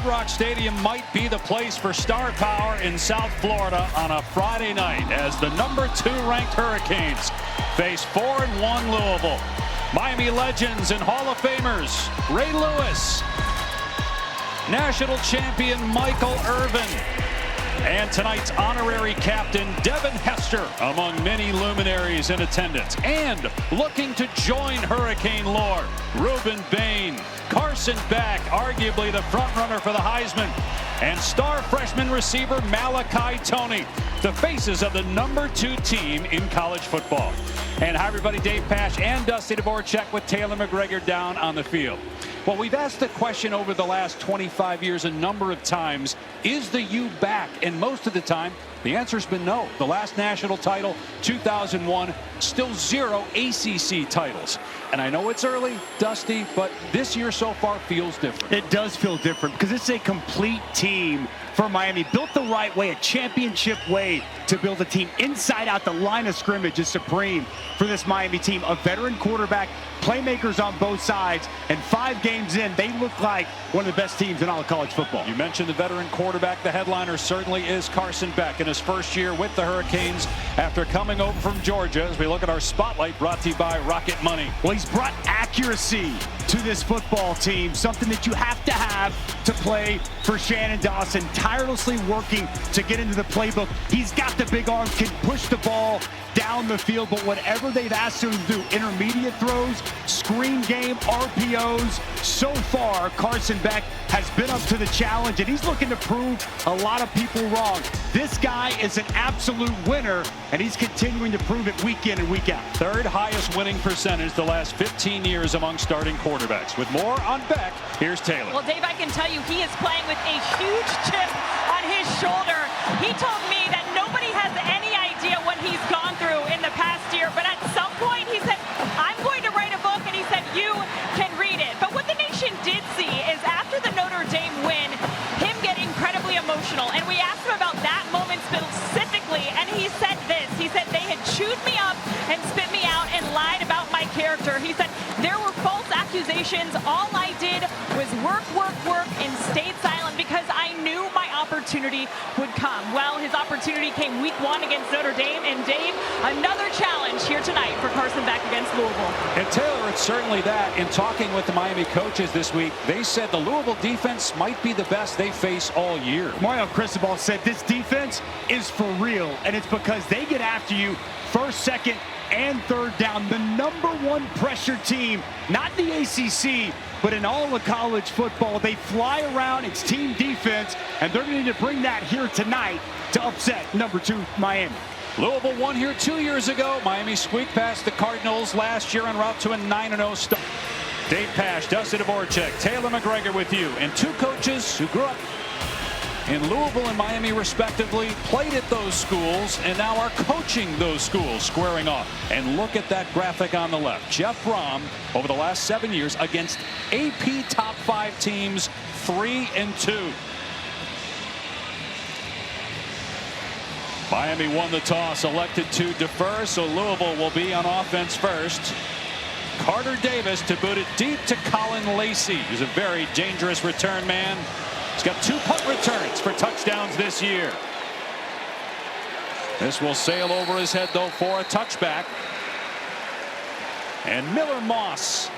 Hard Rock Stadium might be the place for star power in South Florida on a Friday night as the #2 ranked Hurricanes face 4-1 Louisville. Miami legends and Hall of Famers Ray Lewis, national champion Michael Irvin, and tonight's honorary captain Devin Hester among many luminaries in attendance. And looking to join Hurricane lore, Ruben Bain, Carson Beck, arguably the frontrunner for the Heisman, and star freshman receiver Malachi Toney, the faces of the #2 team in college football. And hi everybody, Dave Pasch and Dusty Dvorak with Taylor McGregor down on the field. Well, we've asked the question over the last 25 years a number of times, is the U back? And most of the time, the answer's been no. The last national title, 2001, still 0 ACC titles. And I know it's early, Dusty, but this year so far feels different. It does feel different because it's a complete team for Miami. Built the right way, a championship way to build a team. Inside out, the line of scrimmage is supreme for this Miami team. A veteran quarterback, playmakers on both sides, and 5 games in, they look like one of the best teams in all of college football. You mentioned the veteran quarterback. The headliner certainly is Carson Beck in his first year with the Hurricanes after coming over from Georgia. As we look at our spotlight brought to you by Rocket Money. Well, he's brought accuracy to this football team, something that you have to play for Shannon Dawson, tirelessly working to get into the playbook. He's got the big arm, can push the ball down the field, but whatever they've asked him to do, intermediate throws, screen game, RPOs, so far Carson Beck has been up to the challenge, and he's looking to prove a lot of people wrong. This guy is an absolute winner, and he's continuing to prove it week in and week out. Third highest winning percentage the last 15 years among starting quarterbacks. With more on Beck, here's Taylor. Well, Dave, I can tell you he is playing with a huge chip on his shoulder. He told me that nobody has any idea what he's gone through in the past year, but at some point he said, I'm going to write a book, and he said, you can read it. But what the nation did see is after the Notre Dame win, him get incredibly emotional, and we asked him about that moment specifically, and he said this. He said, they had chewed me up and spit me out and lied about my character. He said, there were false accusations. All I did was work, and stayed silent because I knew my opportunity would come. Well, his opportunity came week 1 against Notre Dame, and Dave, another challenge here tonight for Carson Beck against Louisville. And Taylor, it's certainly that. In talking with the Miami coaches this week, they said the Louisville defense might be the best they face all year. Mario Cristobal said this defense is for real, and it's because they get after you first, second, and third down. The #1 pressure team, not the ACC, but in all of college football. They fly around. It's team defense, and they're going to need to bring that here tonight to upset #2 Miami. Louisville won here 2 years ago. Miami squeaked past the Cardinals last year en route to a 9-0 start. Dave Pasch, Dusty Dvorak, Taylor McGregor with you, and 2 coaches who grew up in Louisville and Miami respectively, played at those schools, and now are coaching those schools, squaring off. And look at that graphic on the left. Jeff Brom, over the last 7 years, against AP top 5 teams, 3-2. Miami won the toss, elected to defer, so Louisville will be on offense first. Carter Davis to boot it deep to Colin Lacey, who's a very dangerous return man. He's got 2 punt returns for touchdowns this year. This will sail over his head, though, for a touchback. And Miller Moss,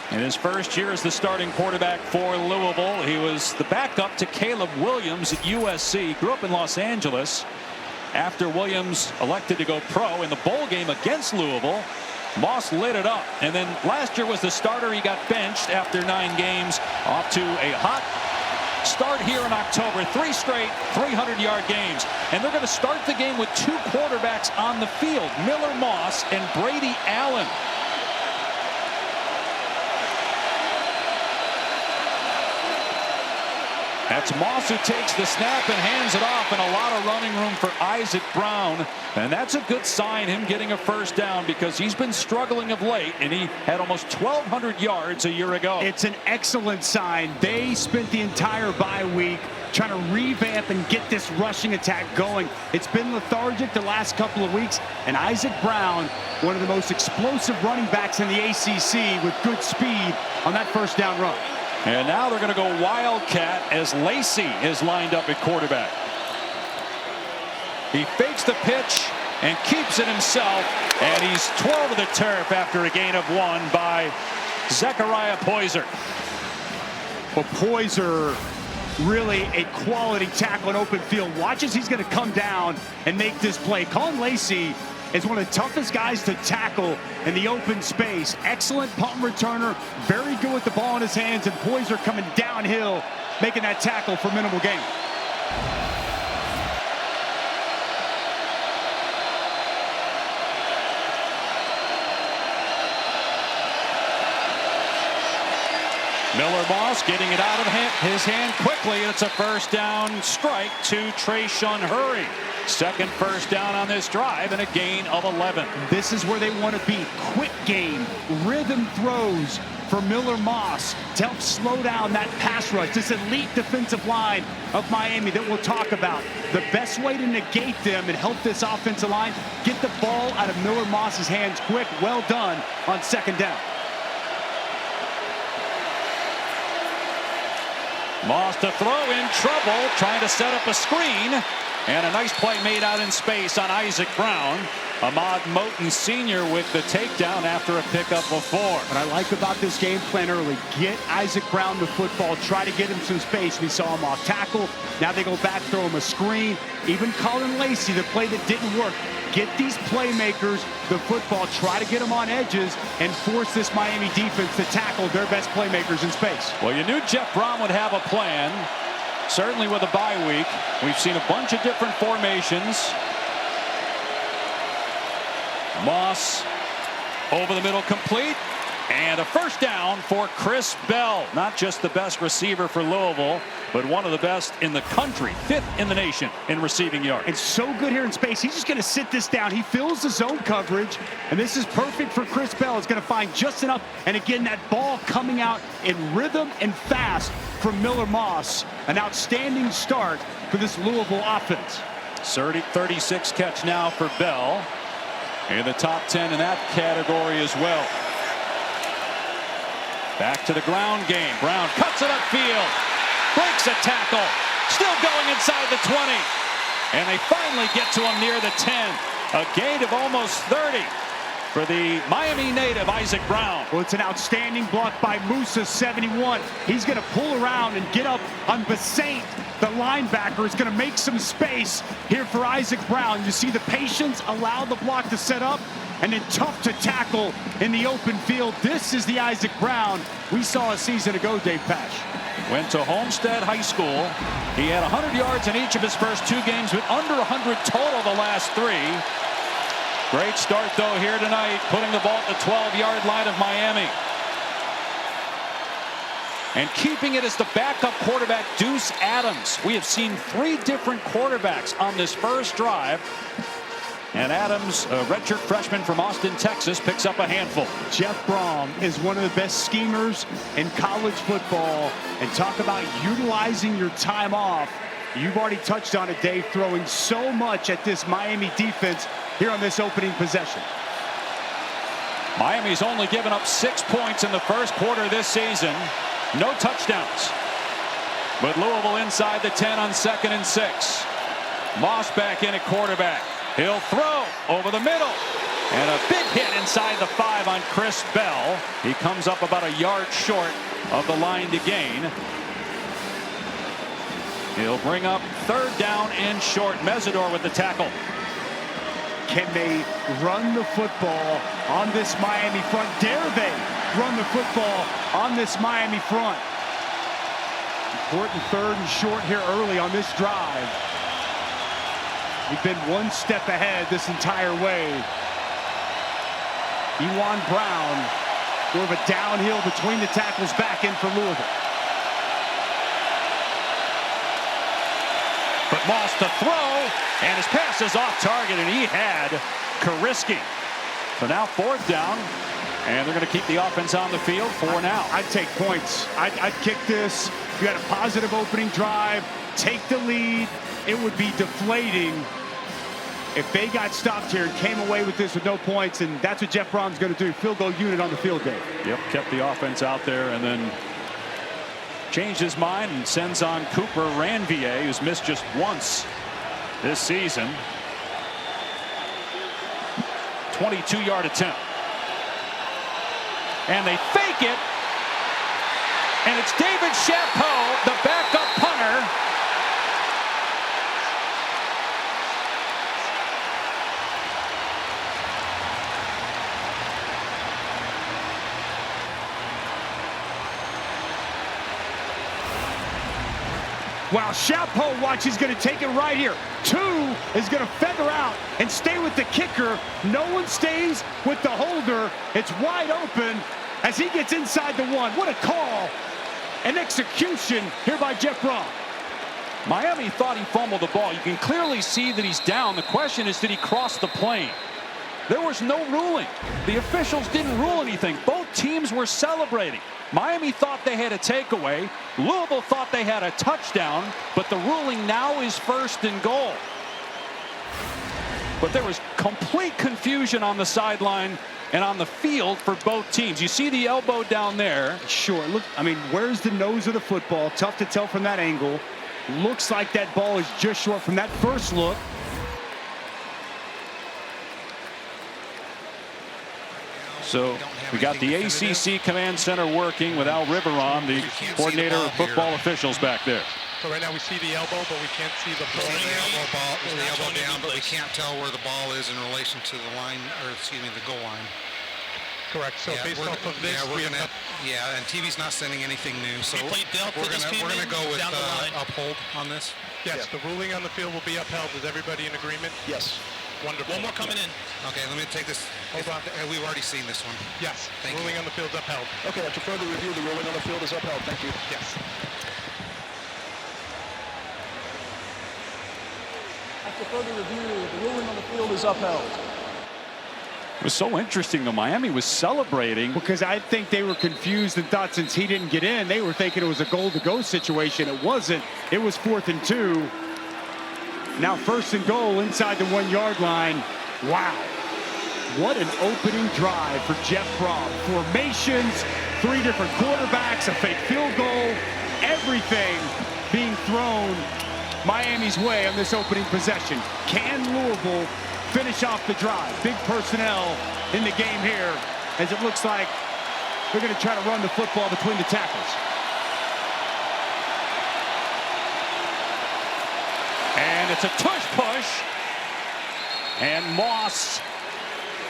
in his first year as the starting quarterback for Louisville, he was the backup to Caleb Williams at USC. Grew up in Los Angeles. After Williams elected to go pro in the bowl game against Louisville, Moss lit it up, and then last year was the starter. He got benched after 9 games, off to a hot start here in October. 3 straight 300-yard games, and they're going to start the game with 2 quarterbacks on the field, Miller Moss and Brady Allen. That's Moss who takes the snap and hands it off, and a lot of running room for Isaac Brown. And that's a good sign, him getting a first down, because he's been struggling of late, and he had almost 1,200 yards a year ago. It's an excellent sign. They spent the entire bye week trying to revamp and get this rushing attack going. It's been lethargic the last couple of weeks, and Isaac Brown, one of the most explosive running backs in the ACC, with good speed on that first down run. And now they're going to go Wildcat as Lacey is lined up at quarterback. He fakes the pitch and keeps it himself, and he's twirled to the turf after a gain of 1 by Zechariah Poyser. Well, Poyser, really a quality tackle in open field. Watch as he's going to come down and make this play. Colin Lacey is one of the toughest guys to tackle in the open space. Excellent punt returner, very good with the ball in his hands, and Poyser coming downhill, making that tackle for minimal gain. Miller Moss getting it out of his hand quickly, and it's a first down strike to Trayshawn Hurry. Second first down on this drive and a gain of 11. This is where they want to be. Quick game, rhythm throws for Miller Moss to help slow down that pass rush. This elite defensive line of Miami that we'll talk about. The best way to negate them and help this offensive line, get the ball out of Miller Moss's hands quick. Well done on second down. Moss to throw, in trouble, trying to set up a screen. And a nice play made out in space on Isaac Brown. Ahmad Moten Sr. with the takedown after a pickup of 4. What I like about this game plan early, get Isaac Brown the football, try to get him some space. We saw him off tackle. Now they go back, throw him a screen. Even Colin Lacey, the play that didn't work. Get these playmakers the football, try to get them on edges, and force this Miami defense to tackle their best playmakers in space. Well, you knew Jeff Brom would have a plan. Certainly with a bye week. We've seen a bunch of different formations. Moss over the middle, complete. And a first down for Chris Bell. Not just the best receiver for Louisville, but one of the best in the country. 5th in the nation in receiving yards. It's so good here in space. He's just going to sit this down. He fills the zone coverage, and this is perfect for Chris Bell. He's going to find just enough. And again, that ball coming out in rhythm and fast from Miller Moss. An outstanding start for this Louisville offense. 36 catch now for Bell. In the top 10 in that category as well. Back to the ground game. Brown cuts it upfield. Breaks a tackle. Still going inside the 20. And they finally get to him near the 10. A gain of almost 30 for the Miami native Isaac Brown. Well, it's an outstanding block by Musa, 71. He's going to pull around and get up on Basaint. The linebacker is going to make some space here for Isaac Brown. You see the patience, allow the block to set up, and then tough to tackle in the open field. This is the Isaac Brown we saw a season ago, Dave Pasch. Went to Homestead High School. He had 100 yards in each of his first 2 games, with under 100 total the last 3. Great start, though, here tonight, putting the ball at the 12-yard line of Miami. And keeping it as the backup quarterback, Deuce Adams. We have seen 3 different quarterbacks on this first drive. And Adams, a redshirt freshman from Austin, Texas, picks up a handful. Jeff Brom is one of the best schemers in college football. And talk about utilizing your time off. You've already touched on it, Dave, throwing so much at this Miami defense here on this opening possession. Miami's only given up 6 points in the first quarter this season. No touchdowns. But Louisville inside the 10 on 2nd and 6. Moss back in at quarterback. He'll throw over the middle. And a big hit inside the 5 on Chris Bell. He comes up about a yard short of the line to gain. He'll bring up 3rd down and short. Mesidor with the tackle. Can they run the football on this Miami front? Dare they run the football on this Miami front? Important 3rd and short here early on this drive. We've been one step ahead this entire way. Ewan Brown, more of a downhill between the tackles, back in for Louisville. But Moss to throw, and his pass is off target, and he had Kariski. So now 4th down, and they're going to keep the offense on the field for now. I'd take points. I'd kick this. You had a positive opening drive, take the lead. It would be deflating if they got stopped here and came away with this with no points, and that's what Jeff Brom's going to do. Field goal unit on the field, Dave. Yep, kept the offense out there, and then changed his mind and sends on Cooper Ranvier, who's missed just once this season. 22-yard attempt. And they fake it. And it's David Chapeau, the backup punter. Wow, Chapeau, watch, he's going to take it right here. 2 is going to feather out and stay with the kicker. No one stays with the holder. It's wide open as he gets inside the 1. What a call. An execution here by Jeff Brom. Miami thought he fumbled the ball. You can clearly see that he's down. The question is, did he cross the plane? There was no ruling. The officials didn't rule anything. Both teams were celebrating. Miami thought they had a takeaway. Louisville thought they had a touchdown, but the ruling now is 1st and goal. But there was complete confusion on the sideline and on the field for both teams. You see the elbow down there. Sure, look, I mean, where's the nose of the football? Tough to tell from that angle. Looks like that ball is just short from that first look. So we got the ACC Command Center working with Al Riveron, the coordinator of football officials back there. So right now we see the elbow, but we can't see the ball. The elbow down, but we can't tell where the ball is in relation to the line, or excuse me, the goal line. Correct. So based off of this, and TV's not sending anything new, so we're gonna go with uphold on this. Yes, the ruling on the field will be upheld. Is everybody in agreement? Yes. Wonderful. One more coming in. Okay, let me take this. Hold on. We've already seen this one. Yes. Thank ruling you. on the field is upheld. Okay, after further review, the ruling on the field is upheld. Thank you. Yes. After further review, the ruling on the field is upheld. It was so interesting, though. Miami was celebrating. Because I think they were confused and thought since he didn't get in, they were thinking it was a goal-to-go situation. It wasn't. It was 4th and 2. Now 1st and goal inside the 1-yard line. Wow. What an opening drive for Jeff Brom. Formations, 3 different quarterbacks, a fake field goal, everything being thrown Miami's way on this opening possession. Can Louisville finish off the drive? Big personnel in the game here, as it looks like they're going to try to run the football between the tackles. And it's a tush push. And Moss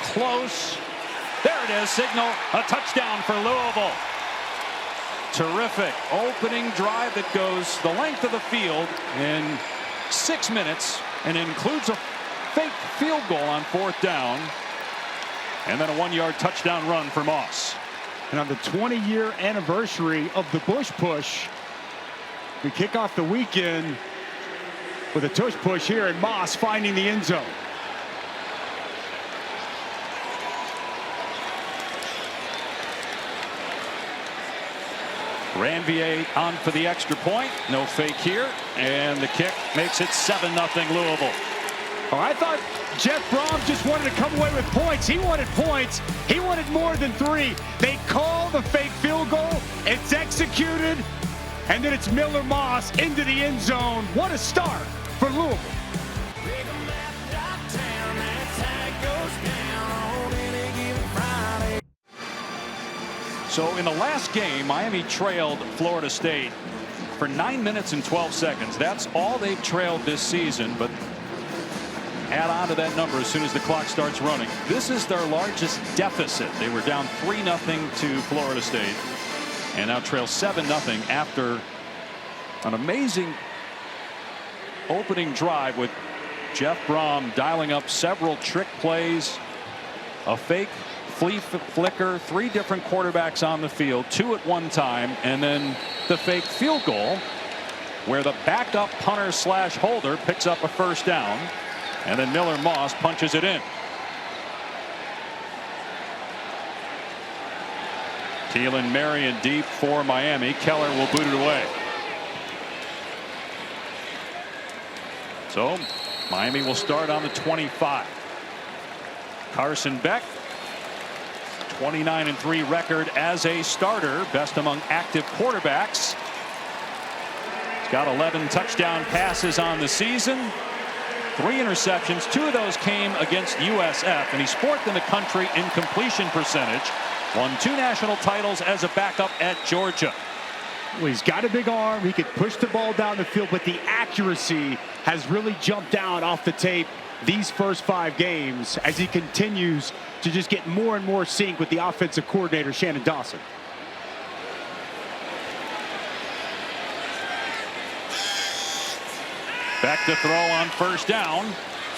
close. There it is. Signal a touchdown for Louisville. Terrific opening drive that goes the length of the field in 6 minutes and includes a fake field goal on 4th down. And then a 1-yard touchdown run for Moss. And on the 20-year anniversary of the Bush push, we kick off the weekend with a tush push here, and Moss finding the end zone. Ranvier on for the extra point. No fake here. And the kick makes it 7-0 Louisville. Oh, I thought Jeff Brom just wanted to come away with points. He wanted points. He wanted more than 3. They call the fake field goal. It's executed. And then it's Miller Moss into the end zone. What a start for Louisville. So in the last game, Miami trailed Florida State for 9 minutes and 12 seconds. That's all they've trailed this season, but add on to that number as soon as the clock starts running. This is their largest deficit. They were down 3-0 to Florida State and now trail 7-0 after an amazing opening drive with Jeff Brom dialing up several trick plays, a fake flea flicker, 3 different quarterbacks on the field, 2 at one time, and then the fake field goal where the backup punter slash holder picks up a 1st down, and then Miller Moss punches it in. Thielen, Marion deep for Miami. Keller will boot it away. So Miami will start on the 25. Carson Beck, 29-3 record as a starter, best among active quarterbacks. got 11 touchdown passes on the season. 3 interceptions. 2 of those came against USF, and he's 4th in the country in completion percentage. Won 2 national titles as a backup at Georgia. Well, he's got a big arm. He can push the ball down the field, but the accuracy has really jumped out off the tape these first 5 games as he continues to just get more and more sync with the offensive coordinator, Shannon Dawson. Back to throw on first down.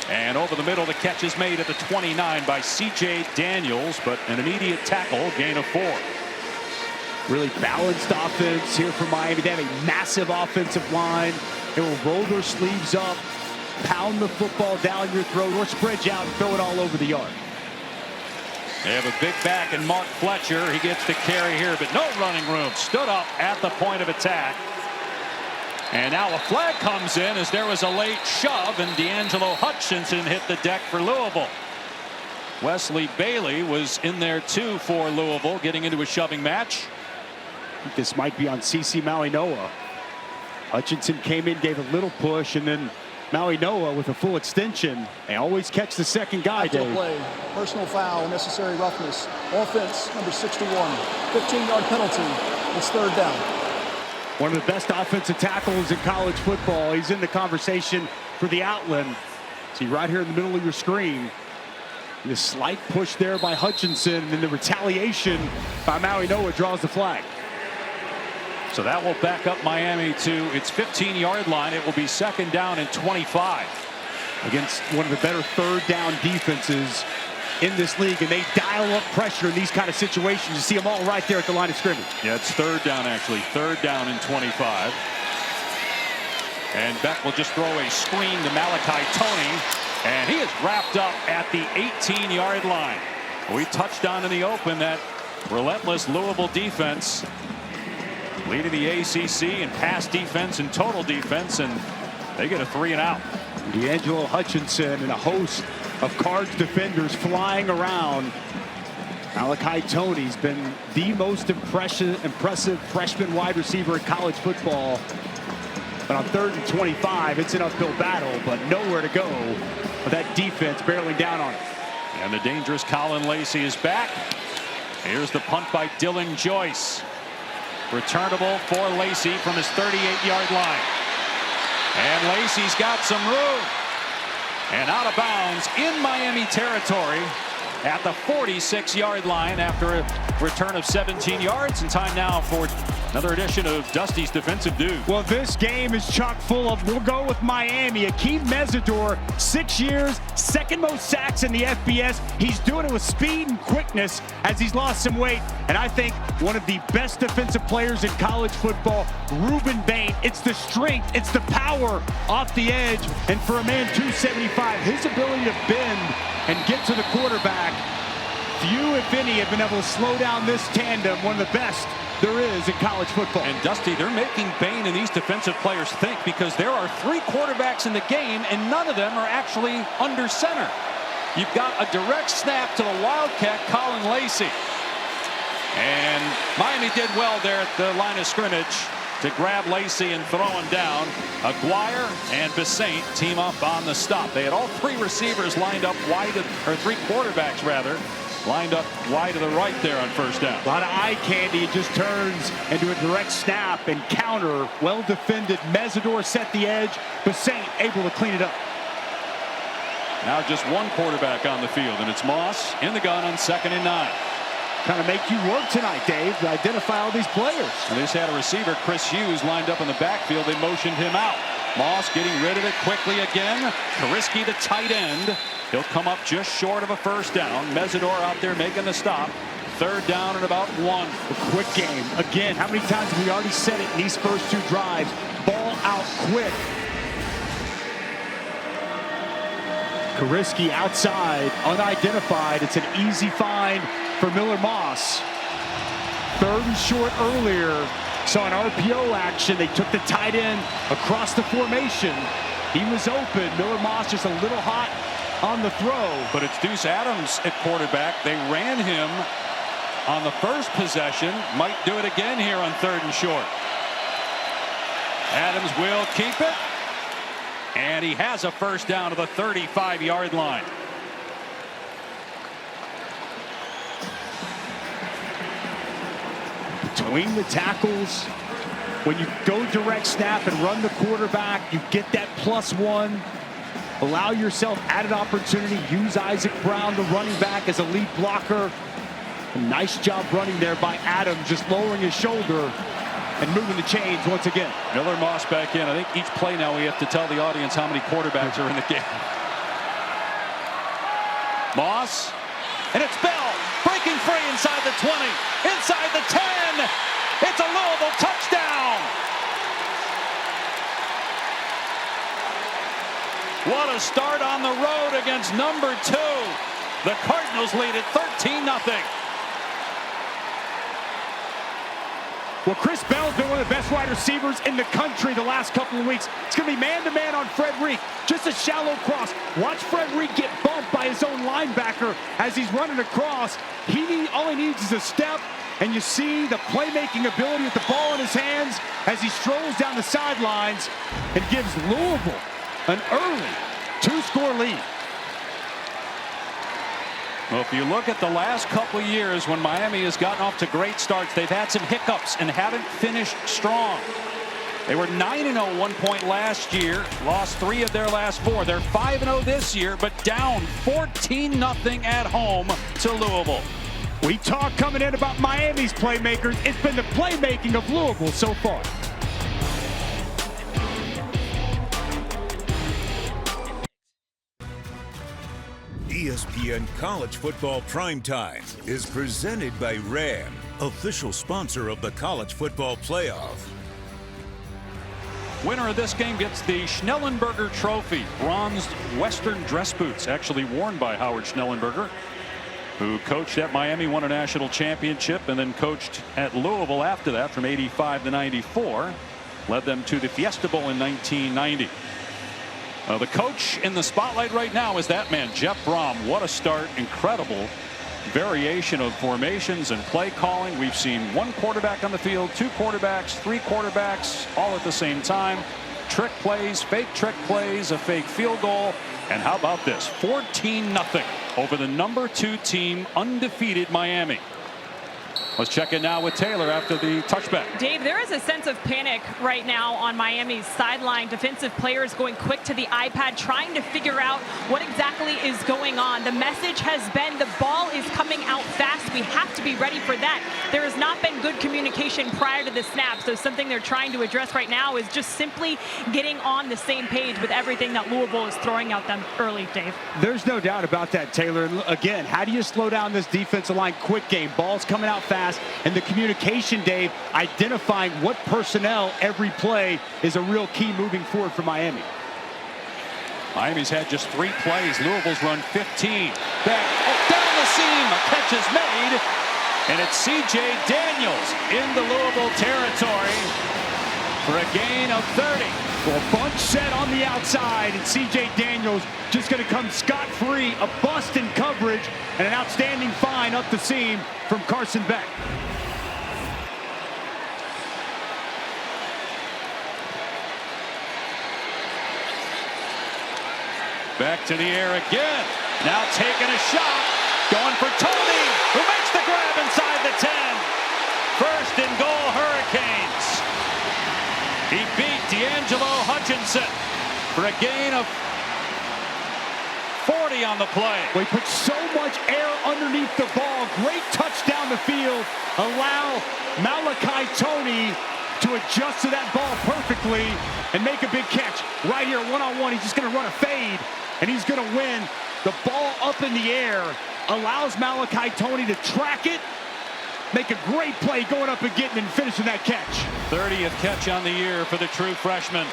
And over the middle, the catch is made at the 29 by C.J. Daniels, but an immediate tackle, gain of 4. Really balanced offense here for Miami. They have a massive offensive line. They will roll their sleeves up, pound the football down your throat, or spread you out and throw it all over the yard. They have a big back in Mark Fletcher. He gets the carry here, but no running room. Stood up at the point of attack. And now a flag comes in as there was a late shove, and D'Angelo Hutchinson hit the deck for Louisville. Wesley Bailey was in there too for Louisville, getting into a shoving match. I think this might be on CC Maui Noah. Hutchinson came in, gave a little push, and then Maui Noah with a full extension. They always catch the second guy, Dave. Play, personal foul, necessary roughness. Offense, number 61. 15-yard penalty. It's 3rd down. One of the best offensive tackles in college football. He's in the conversation for the Outland. See right here in the middle of your screen. The slight push there by Hutchinson, and then the retaliation by Maui Noah draws the flag. So that will back up Miami to its 15-yard line. It will be 2nd down and 25. Against one of the better 3rd down defenses in this league, and they dial up pressure in these kind of situations. You see them all right there at the line of scrimmage. Yeah, it's 3rd down actually. 3rd down and 25. And Beck will just throw a screen to Malachi Tony, and he is wrapped up at the 18-yard line. We touched on in the open that relentless Louisville defense, leading the ACC in pass defense and total defense, and they get a 3 and out. D'Angelo Hutchinson and a host of Cards defenders flying around. Malachi Tony's been the most impressive freshman wide receiver in college football. But on 3rd and 25, it's an uphill battle, but nowhere to go with that defense barreling down on it. And the dangerous Colin Lacey is back. Here's the punt by Dylan Joyce. Returnable for Lacey from his 38-yard line. And Lacey's got some room. And out of bounds in Miami territory at the 46-yard line after a return of 17 yards. And time now for another edition of Dusty's Defensive Dude. Well, this game is chock full of, we'll go with Miami. Akeem Mesidor, 6 years, 2nd most sacks in the FBS. He's doing it with speed and quickness as he's lost some weight. And I think one of the best defensive players in college football, Ruben Bain. It's the strength, it's the power off the edge. And for a man 275, his ability to bend and get to the quarterback, few, if any, have been able to slow down this tandem, one of the best there is in college football. And Dusty, they're making Bain and these defensive players think, because there are 3 quarterbacks in the game and none of them are actually under center. You've got a direct snap to the Wildcat, Colin Lacey. And Miami did well there at the line of scrimmage to grab Lacey and throw him down. Aguirre and Besaint team up on the stop. They had all 3 receivers lined up wide, or 3 quarterbacks rather, lined up wide to the right there on first down. A lot of eye candy. It just turns into a direct snap and counter. Well defended. Mesidor set the edge. Besaint able to clean it up. Now just 1 quarterback on the field, and it's Moss in the gun on 2nd and 9. Kind of make you work tonight, Dave, to identify all these players. And they just had a receiver, Chris Hughes, lined up in the backfield. They motioned him out. Moss getting rid of it quickly again. Kariski, the tight end. He'll come up just short of a first down. Mesidor out there making the stop. 3rd down and about 1. A quick game. Again, how many times have we already said it in these first 2 drives? Ball out quick. Kariski outside, unidentified. It's an easy find for Miller Moss. 3rd and short earlier. Saw an RPO action. They took the tight end across the formation. He was open. Miller Moss just a little hot on the throw. But it's Deuce Adams at quarterback. They ran him on the first possession. Might do it again here on 3rd and short. Adams will keep it. And he has a first down to the 35-yard line. Between the tackles, when you go direct snap and run the quarterback, you get that +1. Allow yourself added opportunity. Use Isaac Brown, the running back, as a lead blocker. A nice job running there by Adams, just lowering his shoulder and moving the chains once again. Miller Moss back in. I think each play now we have to tell the audience how many quarterbacks are in the game. Moss, and it's Bell breaking free inside the 20, inside the 10. It's a Louisville touchdown. What a start on the road against number 2. The Cardinals lead it 13-0. Well, Chris Bell's been one of the best wide receivers in the country the last couple of weeks. It's going to be man-to-man on Frederick. Just a shallow cross. Watch Frederick get bumped by his own linebacker as he's running across. All he needs is a step, and you see the playmaking ability with the ball in his hands as he strolls down the sidelines and gives Louisville an early 2-score lead. Well, if you look at the last couple of years when Miami has gotten off to great starts, they've had some hiccups and haven't finished strong. They were 9-0 1 point last year, lost 3 of their last 4. They're 5-0 this year, but down 14-0 at home to Louisville. We talk coming in about Miami's playmakers. It's been the playmaking of Louisville so far. ESPN College Football Primetime is presented by RAM, official sponsor of the College Football Playoff. Winner of this game gets the Schnellenberger Trophy, bronzed Western dress boots, actually worn by Howard Schnellenberger, who coached at Miami, won a national championship, and then coached at Louisville after that from '85 to '94. Led them to the Fiesta Bowl in 1990. The coach in the spotlight right now is that man, Jeff Brom. What a start. Incredible variation of formations and play calling. We've seen 1 quarterback on the field, 2 quarterbacks, 3 quarterbacks all at the same time. Trick plays, fake trick plays, a fake field goal. And how about this? 14-0 over the number 2 team, undefeated Miami. Let's check in now with Taylor after the touchback. Dave, there is a sense of panic right now on Miami's sideline. Defensive players going quick to the iPad, trying to figure out what exactly is going on. The message has been the ball is coming out fast. We have to be ready for that. There has not been good communication prior to the snap. So something they're trying to address right now is just simply getting on the same page with everything that Louisville is throwing at them early, Dave. There's no doubt about that, Taylor. Again, how do you slow down this defensive line? Quick game. Ball's coming out fast. And the communication, Dave, identifying what personnel every play is a real key moving forward for Miami. Miami's had just 3 plays. Louisville's run 15. Back down the seam. A catch is made. And it's C.J. Daniels in the Louisville territory for a gain of 30. Well, bunch set on the outside, and C.J. Daniels just going to come scot-free. A bust in coverage and an outstanding find up the seam from Carson Beck. Back to the air again. Now taking a shot. Going for Tony, who makes the grab inside the 10. First and goal, Hurricanes. He beat D'Angelo Hutchinson for a gain of 40 on the play. Well, he put so much air underneath the ball. Great touch down the field. Allow Malachi Tony to adjust to that ball perfectly and make a big catch. Right here, one-on-one, he's just going to run a fade, and he's going to win. The ball up in the air allows Malachi Tony to track it, make a great play going up and getting and finishing that catch. 30th catch on the year for the true freshman.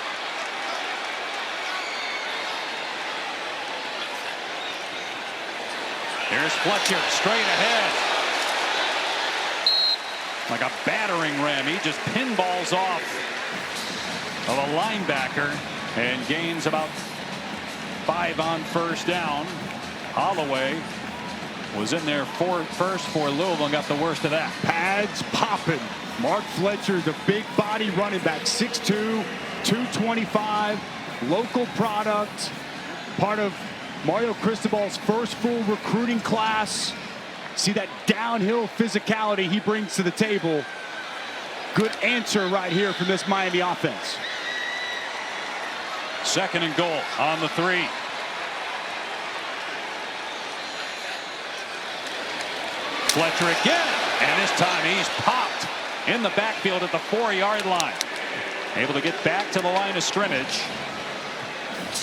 Here's Fletcher straight ahead. Like a battering ram. He just pinballs off of a linebacker and gains about 5 on first down. Holloway was in there first for Louisville and got the worst of that. Pads popping Mark Fletcher is a big body running back, 6'2", 225, local product, part of Mario Cristobal's first full recruiting class. See that downhill physicality he brings to the table. Good answer right here from this Miami offense. 2nd and goal on the 3. Fletcher again, and this time he's popped in the backfield at the 4-yard line. Able to get back to the line of scrimmage.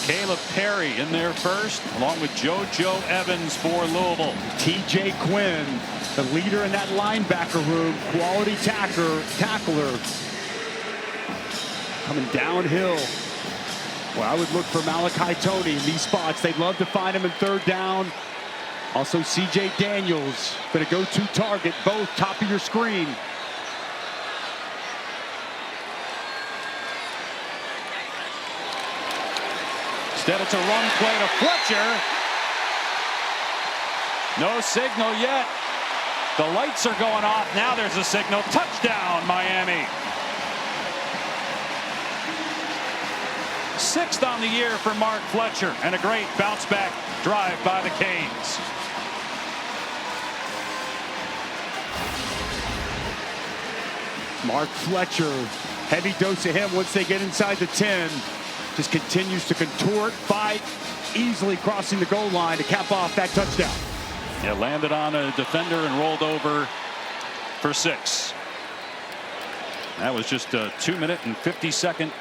Caleb Perry in there first, along with JoJo Evans for Louisville. TJ Quinn, the leader in that linebacker room, quality tackler. Coming downhill. Well, I would look for Malachi Tony in these spots. They'd love to find him in 3rd down. Also, C.J. Daniels, but a go-to target, both top of your screen. Instead, it's a run play to Fletcher. No signal yet. The lights are going off. Now there's a signal. Touchdown, Miami. 6th on the year for Mark Fletcher, and a great bounce-back drive by the Canes. Mark Fletcher, heavy dose of him once they get inside the 10. Just continues to contort, fight, easily crossing the goal line to cap off that touchdown. Yeah, landed on a defender and rolled over for 6. That was just a 2-minute and 50-second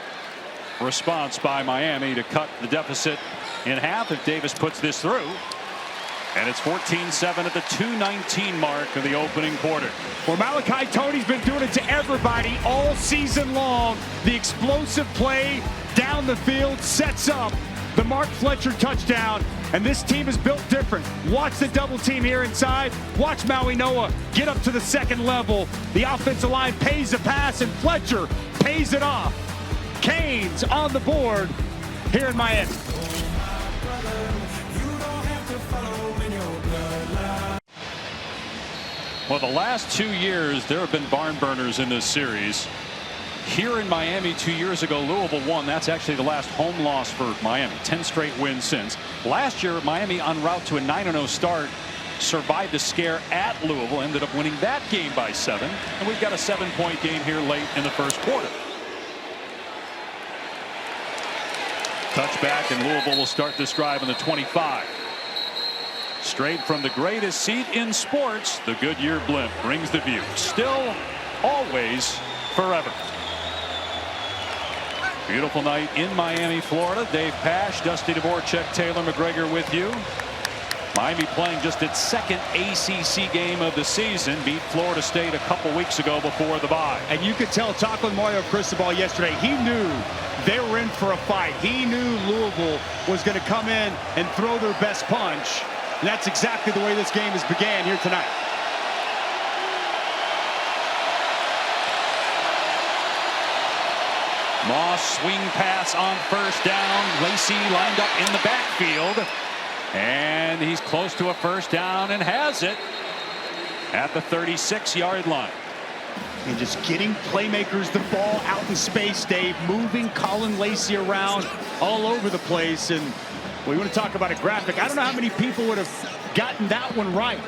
response by Miami to cut the deficit in half if Davis puts this through. And it's 14-7 at the 2:19 mark of the opening quarter. Well, Malachi Tony's been doing it to everybody all season long. The explosive play down the field sets up the Mark Fletcher touchdown. And this team is built different. Watch the double team here inside. Watch Maui Noah get up to the 2nd level. The offensive line pays the pass, and Fletcher pays it off. Canes on the board here in Miami. Well, the last 2 years, there have been barn burners in this series. Here in Miami 2 years ago, Louisville won. That's actually the last home loss for Miami. 10 straight wins since. Last year, Miami en route to a 9-0 start survived a scare at Louisville, ended up winning that game by 7. And we've got a 7-point game here late in the first quarter. Touchback, and Louisville will start this drive in the 25. Straight from the greatest seat in sports, the Goodyear blimp brings the view. Still, always, forever. Beautiful night in Miami, Florida. Dave Pasch, Dusty Dvorak, Taylor McGregor with you. Miami playing just its 2nd ACC game of the season. Beat Florida State a couple weeks ago before the bye. And you could tell talking with Mario Cristobal yesterday, he knew they were in for a fight. He knew Louisville was going to come in and throw their best punch. And that's exactly the way this game has began here tonight. Moss swing pass on 1st down. Lacey lined up in the backfield. And he's close to a 1st down and has it at the 36-yard line. And just getting playmakers the ball out in space, Dave. Moving Colin Lacey around all over the place. And we want to talk about a graphic. I don't know how many people would have gotten that one right.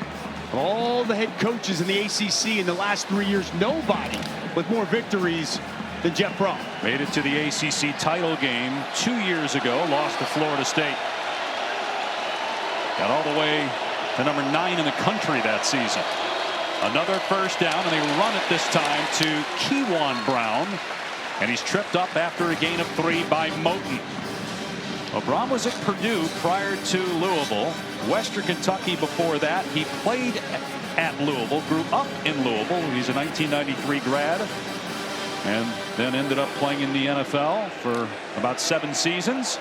All the head coaches in the ACC in the last 3 years, nobody with more victories than Jeff Brom. Made it to the ACC title game 2 years ago, lost to Florida State. Got all the way to number 9 in the country that season. Another 1st down, and they run it this time to Kewan Brown. And he's tripped up after a gain of 3 by Moten. Well, Brom was at Purdue prior to Louisville. Western Kentucky before that. He played at Louisville, grew up in Louisville. He's a 1993 grad. And then ended up playing in the NFL for about 7 seasons.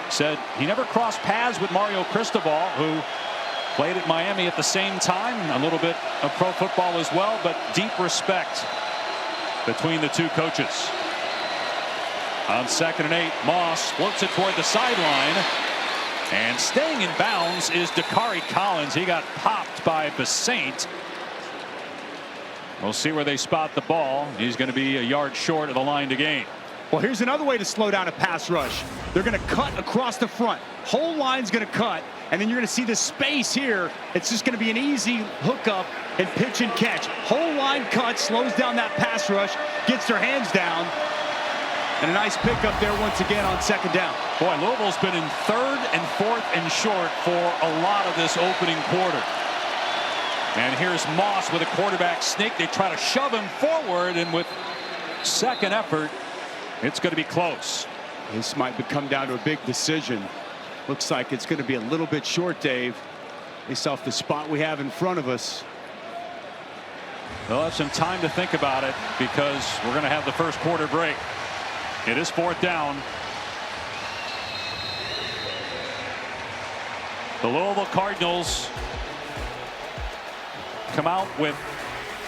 Said he never crossed paths with Mario Cristobal, who played at Miami at the same time. A little bit of pro football as well, but deep respect between the two coaches. On 2nd and 8, Moss floats it toward the sideline. And staying in bounds is Dakari Collins. He got popped by Basaint. We'll see where they spot the ball. He's going to be a yard short of the line to gain. Well, here's another way to slow down a pass rush. They're going to cut across the front. Whole line's going to cut, and then you're going to see the space here. It's just going to be an easy hookup and pitch and catch. Whole line cut, slows down that pass rush, gets their hands down, and a nice pickup there once again on second down. Boy, Louisville's been in third and fourth and short for a lot of this opening quarter. And here's Moss with a quarterback sneak. They try to shove him forward, and with second effort, it's going to be close. This might come down to a big decision. Looks like it's going to be a little bit short, Dave, based off the spot we have in front of us. They'll have some time to think about it because we're going to have the first quarter break. It is fourth down. The Louisville Cardinals come out with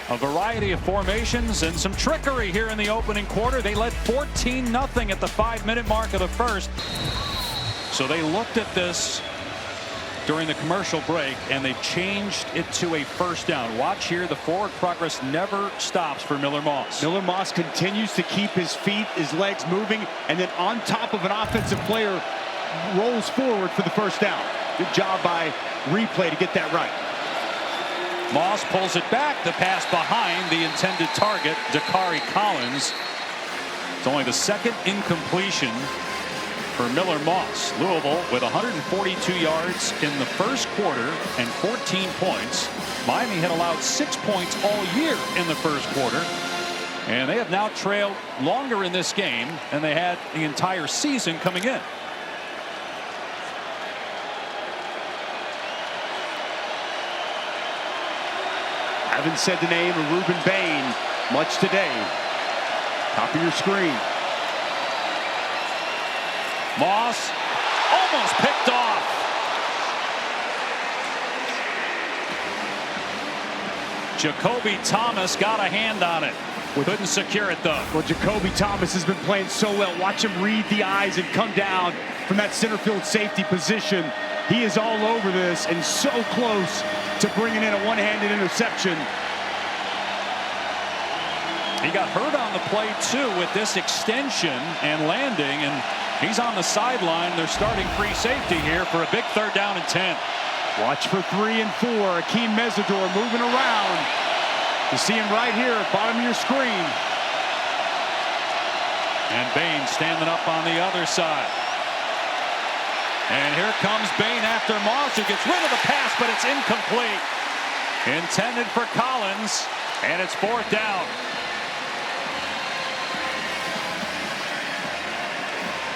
a variety of formations and some trickery here in the opening quarter. They led 14-0 at the 5-minute mark of the first. So they looked at this during the commercial break, and they changed it to a first down. Watch here, the forward progress never stops for Miller Moss. Miller Moss continues to keep his feet, his legs moving, and then on top of an offensive player, rolls forward for the first down. Good job by replay to get that right. Moss pulls it back. The pass behind the intended target, Dakari Collins. It's only the second incompletion for Miller Moss. Louisville with 142 yards in the first quarter and 14 points. Miami had allowed 6 points all year in the first quarter, and they have now trailed longer in this game than they had the entire season coming in. Haven't said the name of Ruben Bain much today. Top of your screen. Moss almost picked off. Jacoby Thomas got a hand on it. Couldn't secure it though. Well, Jacoby Thomas has been playing so well. Watch him read the eyes and come down from that center field safety position. He is all over this and so close to bringing in a one-handed interception. He got hurt on the play too with this extension and landing, and he's on the sideline. They're starting free safety here for a big third down and 10. Watch for 3 and 4. Akeem Mesidor moving around. You see him right here at bottom of your screen. And Bain standing up on the other side. And here comes Bain after Moss, who gets rid of the pass, but it's incomplete. Intended for Collins, and it's fourth down.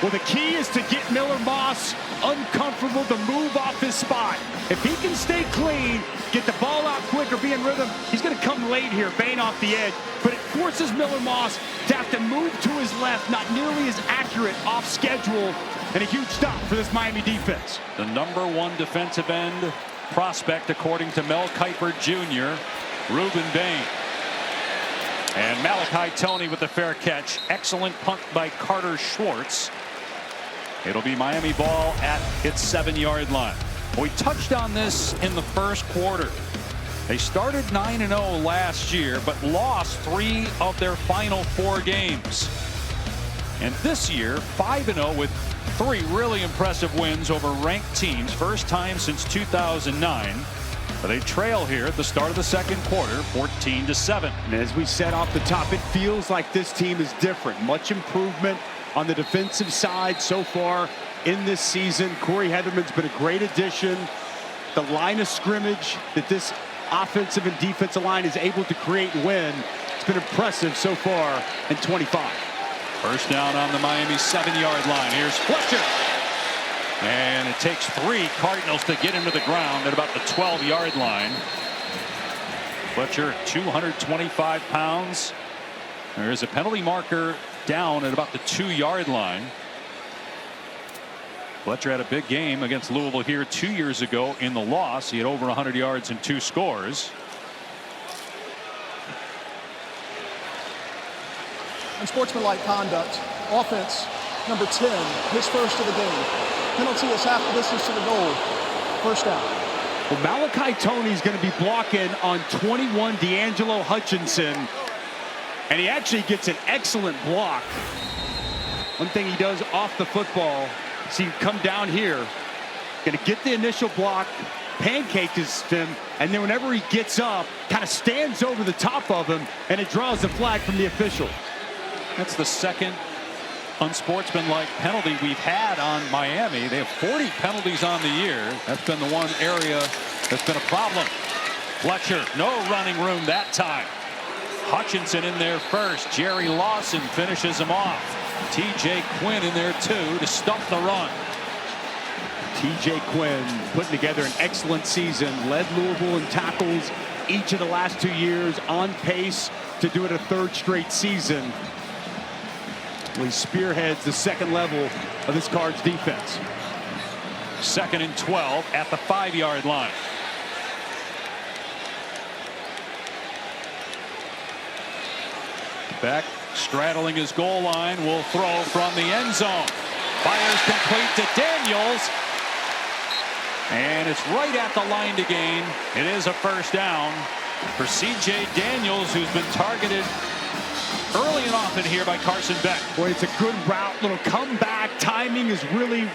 Well, the key is to get Miller Moss uncomfortable to move off his spot. If he can stay clean, get the ball out quick or be in rhythm, he's going to come late here, Bain off the edge. But it forces Miller Moss to have to move to his left, not nearly as accurate off schedule, and a huge stop for this Miami defense. The #1 defensive end prospect, according to Mel Kiper Jr., Ruben Bain. And Malachi Toney with the fair catch. Excellent punt by Carter Schwartz. It'll be Miami ball at its 7-yard line. We touched on this in the first quarter. They started 9-0 last year, but lost 3 of their final 4 games. And this year, 5-0 with 3 really impressive wins over ranked teams. First time since 2009. But they trail here at the start of the second quarter, 14-7. And as we said off the top, it feels like this team is different. Much improvement on the defensive side so far in this season. Corey Heatherman's been a great addition. The line of scrimmage that this offensive and defensive line is able to create and win, it's been impressive so far in 25. First down on the Miami 7-yard line. Here's Fletcher. And it takes 3 Cardinals to get him to the ground at about the 12-yard line. Fletcher, 225 pounds. There is a penalty marker down at about the 2-yard line. Fletcher had a big game against Louisville here 2 years ago in the loss. He had over 100 yards and 2 scores. Unsportsmanlike conduct. Offense, number 10, his first of the game. Penalty is half the distance to the goal. First down. Well, Malachi Tony's going to be blocking on 21 D'Angelo Hutchinson, and he actually gets an excellent block. One thing he does off the football, see him come down here, going to get the initial block, pancake him, and then whenever he gets up, kind of stands over the top of him, and it draws the flag from the official. That's the second unsportsmanlike penalty we've had on Miami. They have 40 penalties on the year. That's been the one area that's been a problem. Fletcher, no running room that time. Hutchinson in there first. Jerry Lawson finishes him off. TJ Quinn in there too to stop the run. TJ Quinn putting together an excellent season, led Louisville in tackles each of the last 2 years, on pace to do it a third straight season. He spearheads the second level of this Cards defense. 2nd and 12 at the 5-yard line. Beck straddling his goal line, will throw from the end zone. Fires complete to Daniels. And it's right at the line to gain. It is a first down for C.J. Daniels, who's been targeted early and often here by Carson Beck. Boy, it's a good route, little comeback. Timing is really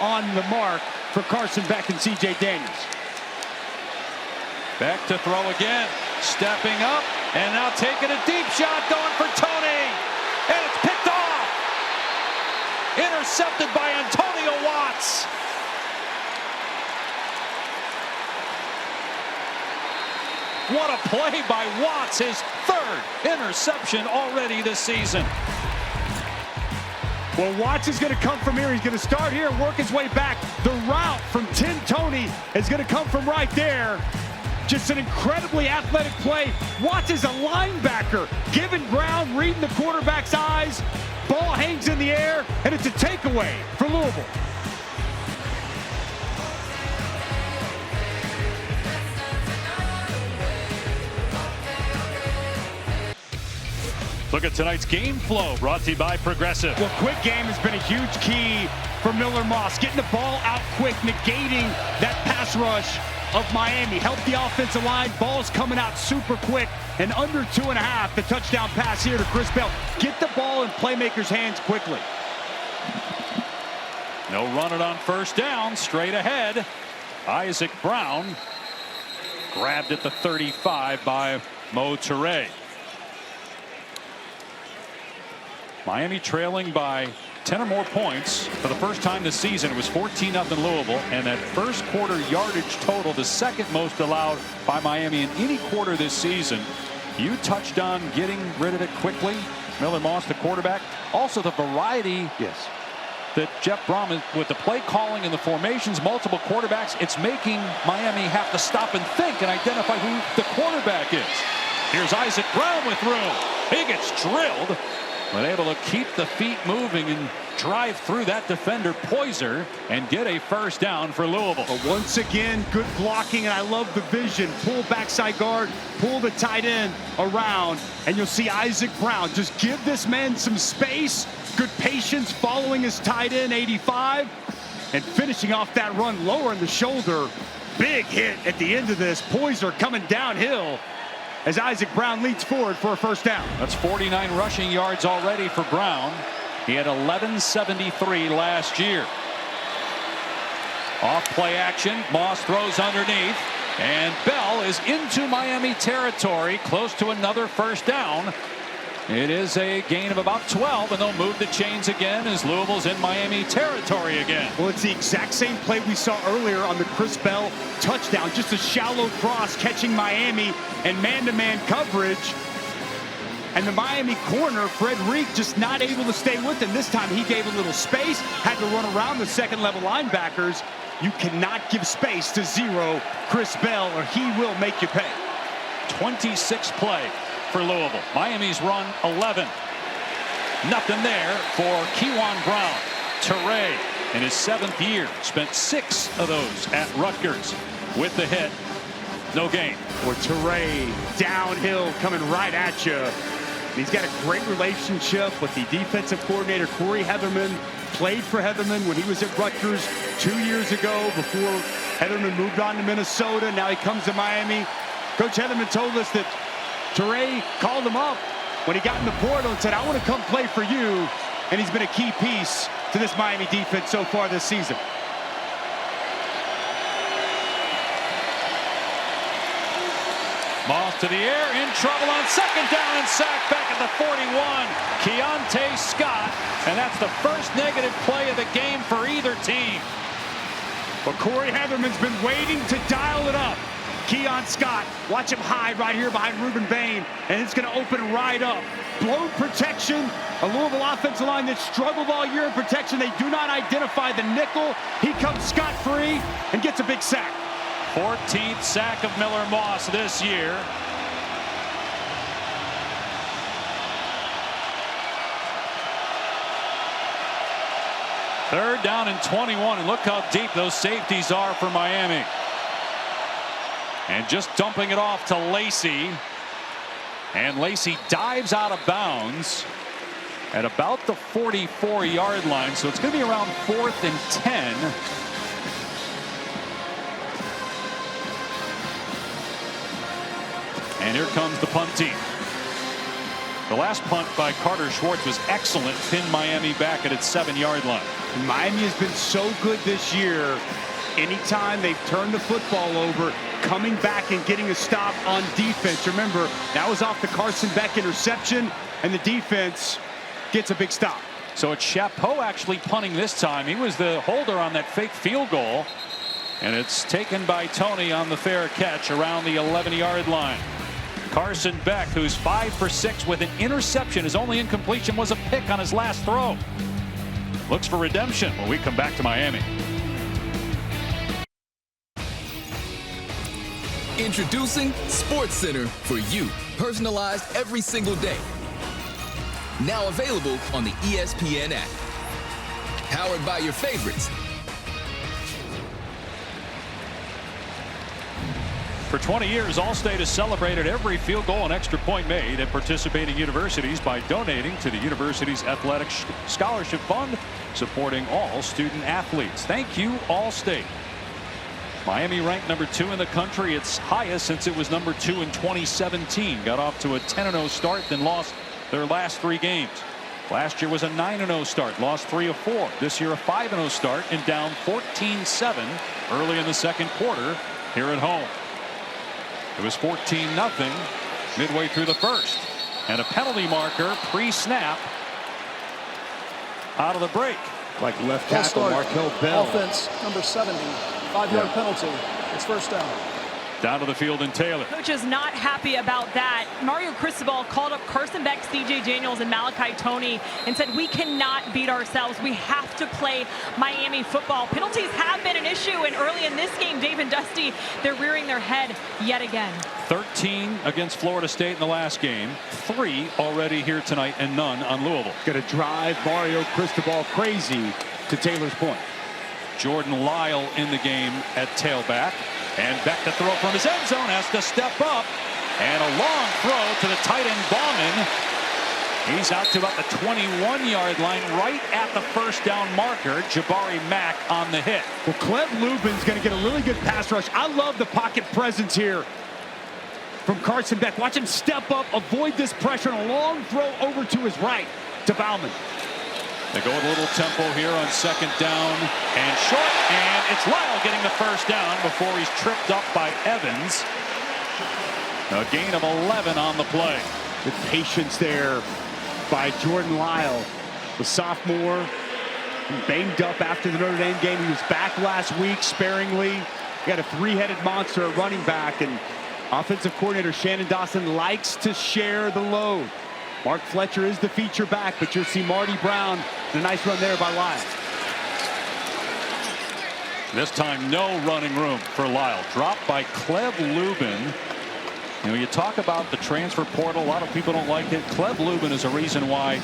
on the mark for Carson Beck and C.J. Daniels. Beck to throw again, stepping up, and now taking a deep shot, going for Tony. And it's picked off. Intercepted by Antonio Watts. What a play by Watts, his 3rd interception already this season. Well, Watts is going to come from here. He's going to start here and work his way back. The route from Tim Tony is going to come from right there. Just an incredibly athletic play. Watts is a linebacker, giving ground, reading the quarterback's eyes. Ball hangs in the air, and it's a takeaway for Louisville. Look at tonight's game flow, brought to you by Progressive. Well, quick game has been a huge key for Miller Moss, getting the ball out quick, negating that pass rush of Miami. Help the offensive line. Ball's coming out super quick, and under 2.5, the touchdown pass here to Chris Bell. Get the ball in playmakers' hands quickly. No running on first down, straight ahead. Isaac Brown grabbed at the 35 by Mo Toure. Miami trailing by 10 or more points for the first time this season. It was 14-0 Louisville, and that first quarter yardage total, the second most allowed by Miami in any quarter this season. You touched on getting rid of it quickly. Miller Moss, the quarterback. Also the variety that Jeff Brom, with the play calling and the formations, multiple quarterbacks, it's making Miami have to stop and think and identify who the quarterback is. Here's Isaac Brown with room. He gets drilled, but able to keep the feet moving and drive through that defender Poyser and get a first down for Louisville. But once again, good blocking, and I love the vision. Pull backside guard, pull the tight end around, and you'll see Isaac Brown just give this man some space. Good patience following his tight end 85 and finishing off that run lower in the shoulder. Big hit at the end of this. Poyser coming downhill as Isaac Brown leads forward for a first down. That's 49 rushing yards already for Brown. He had 1173 last year. Off play action. Moss throws underneath. And Bell is into Miami territory, close to another first down. It is a gain of about 12, and they'll move the chains again as Louisville's in Miami territory again. Well, it's the exact same play we saw earlier on the Chris Bell touchdown. Just a shallow cross catching Miami and man-to-man coverage. And the Miami corner, Fred Reek, just not able to stay with him. This time he gave a little space, had to run around the second-level linebackers. You cannot give space to zero Chris Bell, or he will make you pay. 26 play for Louisville. Miami's run 11. Nothing there for Kewan Brown. Toure, in his 7th year, spent 6 of those at Rutgers. With the hit, no gain. Or Toure downhill coming right at you. And he's got a great relationship with the defensive coordinator, Corey Heatherman. Played for Heatherman when he was at Rutgers 2 years ago before Heatherman moved on to Minnesota. Now he comes to Miami. Coach Heatherman told us that Teray called him up when he got in the portal and said, I want to come play for you. And he's been a key piece to this Miami defense so far this season. Moss to the air, in trouble on second down and sacked back at the 41. Keontae Scott, and that's the first negative play of the game for either team. But Corey Heatherman's been waiting to dial it up. Keon Scott, watch him hide right here behind Ruben Bain, and it's going to open right up. Blown protection, a Louisville offensive line that struggled all year in protection. They do not identify the nickel. He comes scot-free and gets a big sack. 14th sack of Miller Moss this year. Third down and 21, and look how deep those safeties are for Miami. And just dumping it off to Lacey. And Lacey dives out of bounds at about the 44-yard line. So it's going to be around 4th and 10. And here comes the punt team. The last punt by Carter Schwartz was excellent. Pinned Miami back at its 7-yard line. Miami has been so good this year. Anytime they've turned the football over, coming back and getting a stop on defense. Remember, that was off the Carson Beck interception, and the defense gets a big stop. So it's Chapeau actually punting this time. He was the holder on that fake field goal. And it's taken by Tony on the fair catch around the 11-yard line. Carson Beck, who's 5 for 6 with an interception. His only incompletion was a pick on his last throw. Looks for redemption when we come back to Miami. Introducing SportsCenter for you, personalized every single day. Now available on the ESPN app. Powered by your favorites. For 20 years, Allstate has celebrated every field goal and extra point made at participating universities by donating to the university's athletic scholarship fund, supporting all student athletes. Thank you, Allstate. Miami ranked number 2 in the country, its highest since it was number 2 in 2017. Got off to a 10-0 start, then lost their last 3 games. Last year was a 9-0 start, lost 3 of 4. This year a 5-0 start and down 14-7 early in the second quarter here at home. It was 14-0 midway through the first. And a penalty marker pre-snap out of the break. Like left tackle Markel Bell. Offense number 70. 5-yard penalty. It's first down. Down to the field and Taylor. Coach is not happy about that. Mario Cristobal called up Carson Beck, C.J. Daniels, and Malachi Toney and said, we cannot beat ourselves. We have to play Miami football. Penalties have been an issue, and early in this game, Dave and Dusty, they're rearing their head yet again. 13 against Florida State in the last game. 3 already here tonight, and none on Louisville. Going to drive Mario Cristobal crazy, to Taylor's point. Jordan Lyle in the game at tailback. And Beck to throw from his end zone, has to step up. And a long throw to the tight end Bauman. He's out to about the 21-yard line, right at the first down marker. Jabari Mack on the hit. Well, Cleb Lubin's going to get a really good pass rush. I love the pocket presence here from Carson Beck. Watch him step up, avoid this pressure, and a long throw over to his right to Bauman. They go with a little tempo here on second down and short, and it's Lyle getting the first down before he's tripped up by Evans. A gain of 11 on the play. With patience there by Jordan Lyle, the sophomore, banged up after the Notre Dame game. He was back last week sparingly. He got a 3-headed monster at running back, and offensive coordinator Shannon Dawson likes to share the load. Mark Fletcher is the feature back, but you'll see Marty Brown. A nice run there by Lyle. This time, no running room for Lyle. Dropped by Cleb Lubin. You know, you talk about the transfer portal. A lot of people don't like it. Cleb Lubin is a reason why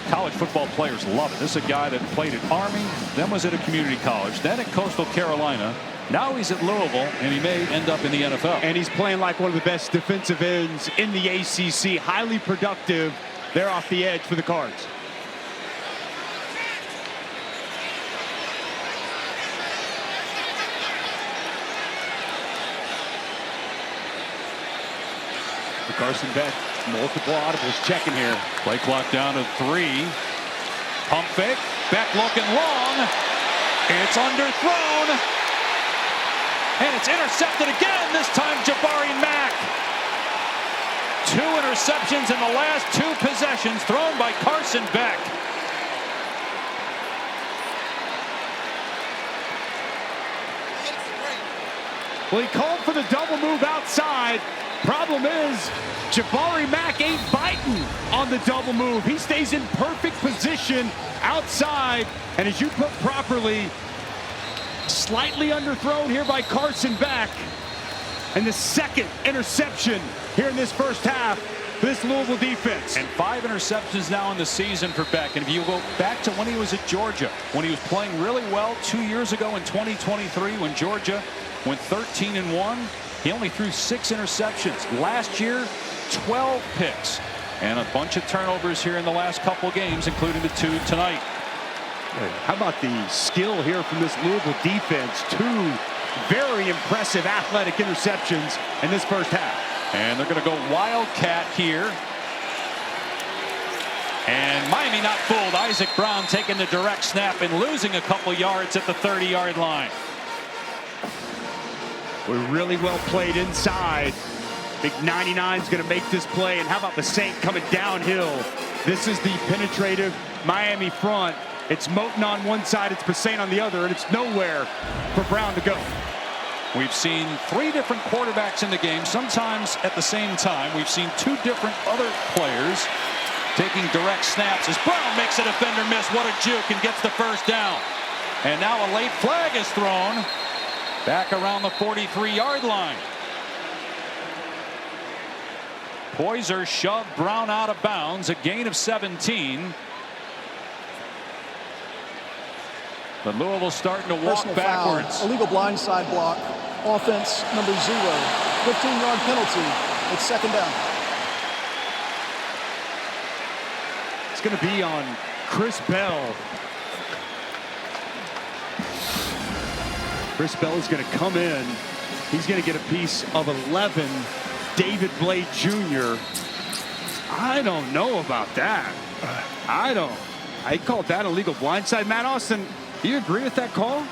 college football players love it. This is a guy that played at Army, then was at a community college, then at Coastal Carolina. Now he's at Louisville, and he may end up in the NFL. And he's playing like one of the best defensive ends in the ACC. Highly productive there off the edge for the Cards. Carson Beck, multiple audibles checking here. Play clock down to 3. Pump fake. Beck looking long. It's underthrown. And it's intercepted again. This time Jabari Mack. 2 interceptions in the last 2 possessions thrown by Carson Beck. Well, he called for the double move outside. Problem is, Jabari Mack ain't biting on the double move. He stays in perfect position outside. And as you put properly, slightly underthrown here by Carson Beck. And the second interception here in this first half for this Louisville defense. And 5 interceptions now in the season for Beck. And if you go back to when he was at Georgia, when he was playing really well 2 years ago in 2023, when Georgia went 13-1, he only threw 6 interceptions. Last year, 12 picks and a bunch of turnovers here in the last couple of games, including the 2 tonight. How about the skill here from this Louisville defense? 2 very impressive athletic interceptions in this first half. And they're going to go Wildcat here. And Miami not fooled. Isaac Brown taking the direct snap and losing a couple yards at the 30-yard line. We're really well played inside. Big 99's going to make this play. And how about the Saint coming downhill? This is the penetrative Miami front. It's Moten on one side, it's Bassane on the other, and it's nowhere for Brown to go. We've seen 3 different quarterbacks in the game, sometimes at the same time. We've seen 2 different other players taking direct snaps as Brown makes a defender miss. What a juke, and gets the first down. And now a late flag is thrown back around the 43-yard line. Poyser shoved Brown out of bounds, a gain of 17. But Louisville starting to walk Personal backwards. Foul, illegal blindside block. Offense number 0. 15-yard penalty. It's second down. It's going to be on Chris Bell. Chris Bell is going to come in. He's going to get a piece of 11. David Blade Jr. I don't know about that. I called that illegal blindside. Matt Austin, do you agree with that call?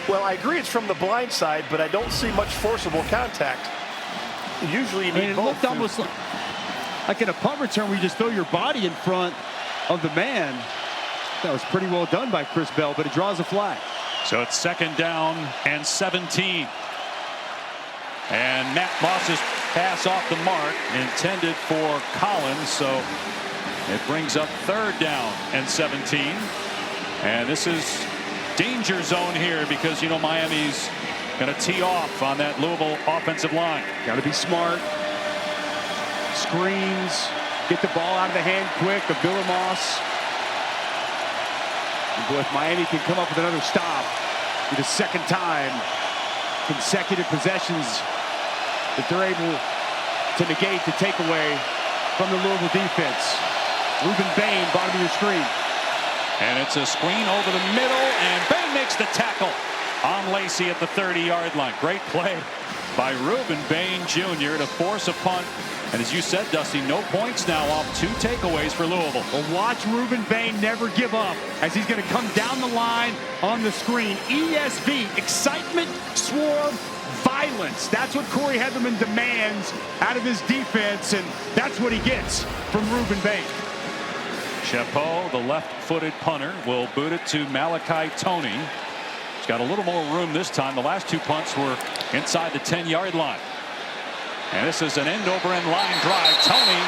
Well, I agree it's from the blind side, but I don't see much forcible contact. Usually you need it both. looked almost like in a punt return where you just throw your body in front of the man. That was pretty well done by Chris Bell, but it draws a flag. So it's second down and 17. And Matt Moss's pass off the mark, intended for Collins, so it brings up third down and 17. And this is danger zone here because, you know, Miami's going to tee off on that Louisville offensive line. Got to be smart. Screens. Get the ball out of the hand quick of Moss. If Miami can come up with another stop for the second time, consecutive possessions that they're able to negate the takeaway from the Louisville defense. Ruben Bain, bottom of your screen. And it's a screen over the middle, and Bain makes the tackle on Lacey at the 30-yard line. Great play by Ruben Bain Jr. to force a punt. And as you said, Dusty, no points now off 2 takeaways for Louisville. Well, watch Ruben Bain never give up as he's going to come down the line on the screen. ESV, excitement, swarm, violence. That's what Corey Heatherman demands out of his defense, and that's what he gets from Ruben Bain. Chapeau, the left-footed punter, will boot it to Malachi Toney. He's got a little more room this time. The last 2 punts were inside the 10-yard line. And this is an end-over-end line drive. Toney,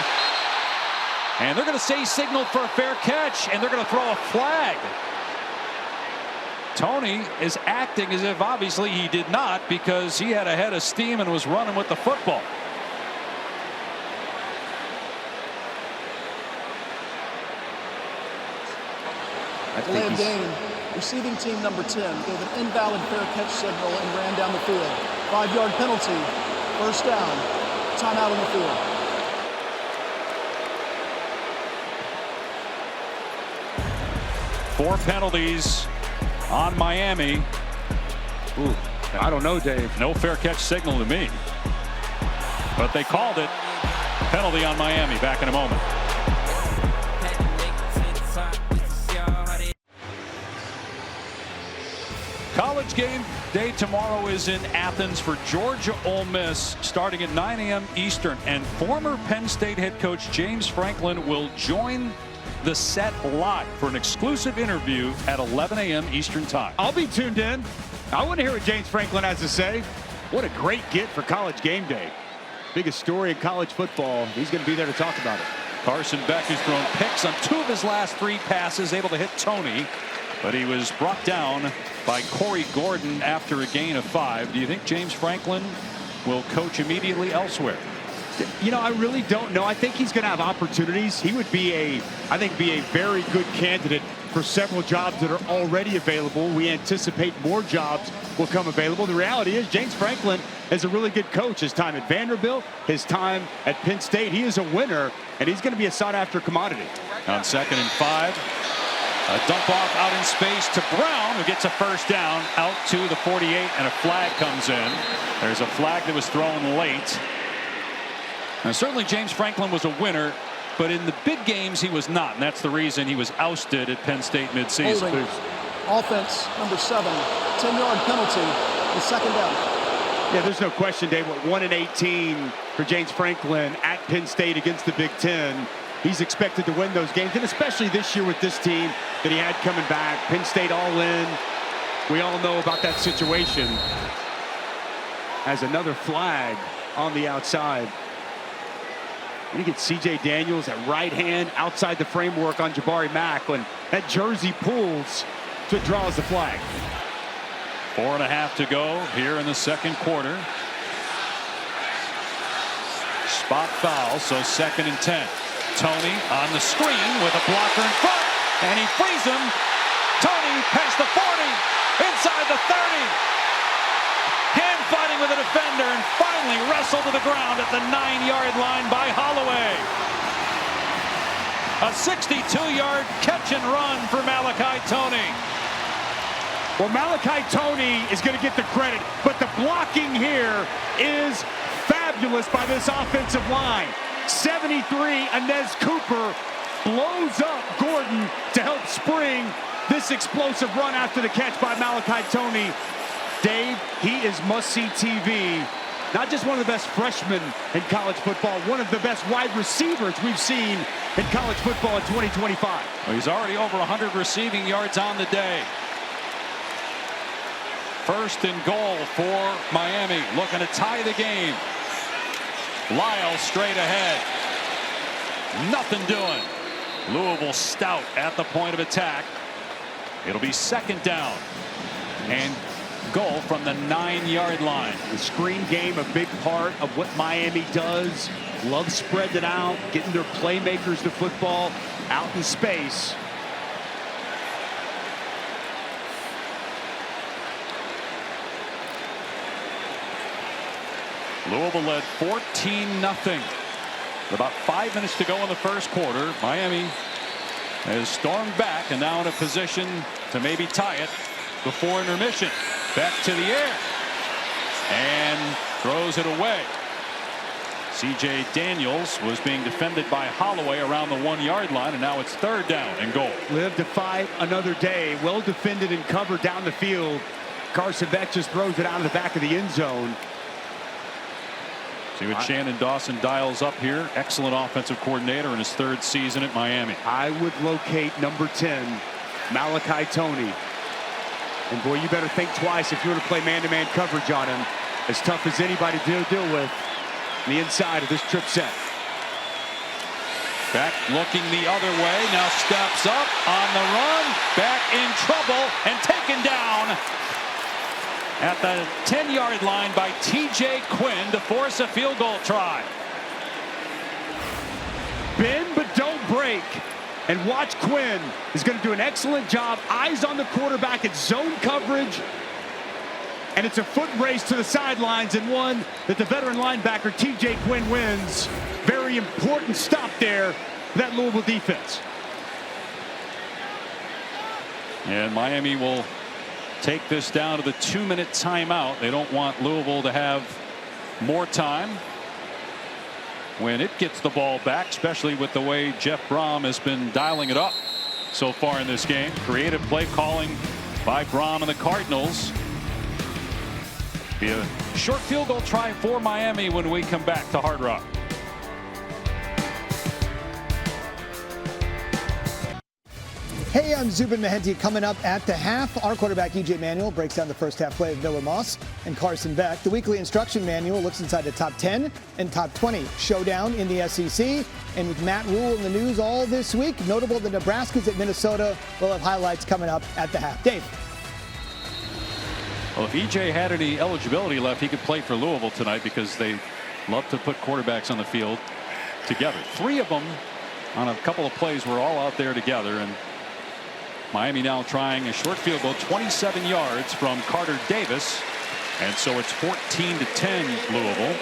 and they're going to say he signaled for a fair catch, and they're going to throw a flag. Toney is acting as if obviously he did not, because he had a head of steam and was running with the football. Delay of game. Receiving team number 10 gave an invalid fair catch signal and ran down the field. 5-yard penalty. First down. Timeout on the field. Four penalties on Miami. Ooh, I don't know, Dave. No fair catch signal to me. But they called it. Penalty on Miami. Back in a moment. College game day tomorrow is in Athens for Georgia Ole Miss, starting at 9 a.m. Eastern. And former Penn State head coach James Franklin will join the set live for an exclusive interview at 11 a.m. Eastern time. I'll be tuned in. I want to hear what James Franklin has to say. What a great get for college game day. Biggest story in college football. He's going to be there to talk about it. Carson Beck has thrown picks on 2 of his last 3 passes, able to hit Tony, but he was brought down by Corey Gordon after a gain of 5. Do you think James Franklin will coach immediately elsewhere? You know, I really don't know. I think he's going to have opportunities. He would be a very good candidate for several jobs that are already available. We anticipate more jobs will come available. The reality is James Franklin is a really good coach. His time at Vanderbilt, his time at Penn State, he is a winner, and he's going to be a sought-after commodity. On 2nd and 5, a dump off out in space to Brown, who gets a first down out to the 48, and a flag comes in. There's a flag that was thrown late. Now, certainly James Franklin was a winner, but in the big games he was not, and that's the reason he was ousted at Penn State midseason. Holding. Offense, number 7, 10-yard penalty, the 2nd down. Yeah, there's no question, Dave. 1-18 for James Franklin at Penn State against the Big Ten. He's expected to win those games, and especially this year with this team that he had coming back. Penn State all in. We all know about that situation. As another flag on the outside. And you get C.J. Daniels at right hand outside the framework on Jabari Mack when that jersey pulls to draws the flag. 4.5 to go here in the 2nd quarter. Spot foul, so 2nd and 10. Tony on the screen with a blocker in front, and he frees him. Tony past the 40, inside the 30. Hand fighting with a defender, and finally wrestled to the ground at the 9-yard line by Holloway. A 62-yard catch and run for Malachi Tony. Well, Malachi Tony is going to get the credit, but the blocking here is fabulous by this offensive line. 73, Inez Cooper blows up Gordon to help spring this explosive run after the catch by Malachi Tony. Dave, he is must-see TV. Not just one of the best freshmen in college football, one of the best wide receivers we've seen in college football in 2025. Well, he's already over 100 receiving yards on the day. 1st and goal for Miami, looking to tie the game. Lyle straight ahead. Nothing doing. Louisville stout at the point of attack. It'll be 2nd down and goal from the 9-yard line. The screen game, a big part of what Miami does. Love spreading it out, getting their playmakers the football out in space. Louisville led 14-0. With about 5 minutes to go in the 1st quarter. Miami has stormed back and now in a position to maybe tie it before intermission. Back to the air and throws it away. C.J. Daniels was being defended by Holloway around the 1-yard line, and now it's 3rd down and goal. Live to fight another day. Well defended and covered down the field. Carson Beck just throws it out of the back of the end zone. See what Shannon Dawson dials up here. Excellent offensive coordinator in his 3rd season at Miami. I would locate number 10, Malachi Tony. And boy, you better think twice if you want to play man-to-man coverage on him. As tough as anybody to deal with on the inside of this trip set. Beck looking the other way, now steps up on the run. Beck in trouble and taken down at the 10-yard line by T.J. Quinn to force a field goal try. Bend but don't break. And watch Quinn is going to do an excellent job. Eyes on the quarterback at zone coverage. And it's a foot race to the sidelines, and one that the veteran linebacker T.J. Quinn wins. Very important stop there for that Louisville defense. And Miami will take this down to the 2-minute timeout. They don't want Louisville to have more time. when it gets the ball back, especially with the way Jeff Brom has been dialing it up so far in this game. Creative play calling by Brom and the Cardinals. Be a short field goal try for Miami when we come back to Hard Rock. Hey, I'm Zubin Mehenti. Coming up at the half, our quarterback E.J. Manuel breaks down the first half play of Miller Moss and Carson Beck. The weekly instruction manual looks inside the top 10 and top 20 showdown in the SEC. And with Matt Rule in the news all this week, notable the Nebraska's at Minnesota. We'll have highlights coming up at the half. Dave. Well, if E.J. had any eligibility left, he could play for Louisville tonight because they love to put quarterbacks on the field together. 3 of them on a couple of plays were all out there together. And Miami now trying a short field goal, 27 yards from Carter Davis. And so it's 14-10 Louisville.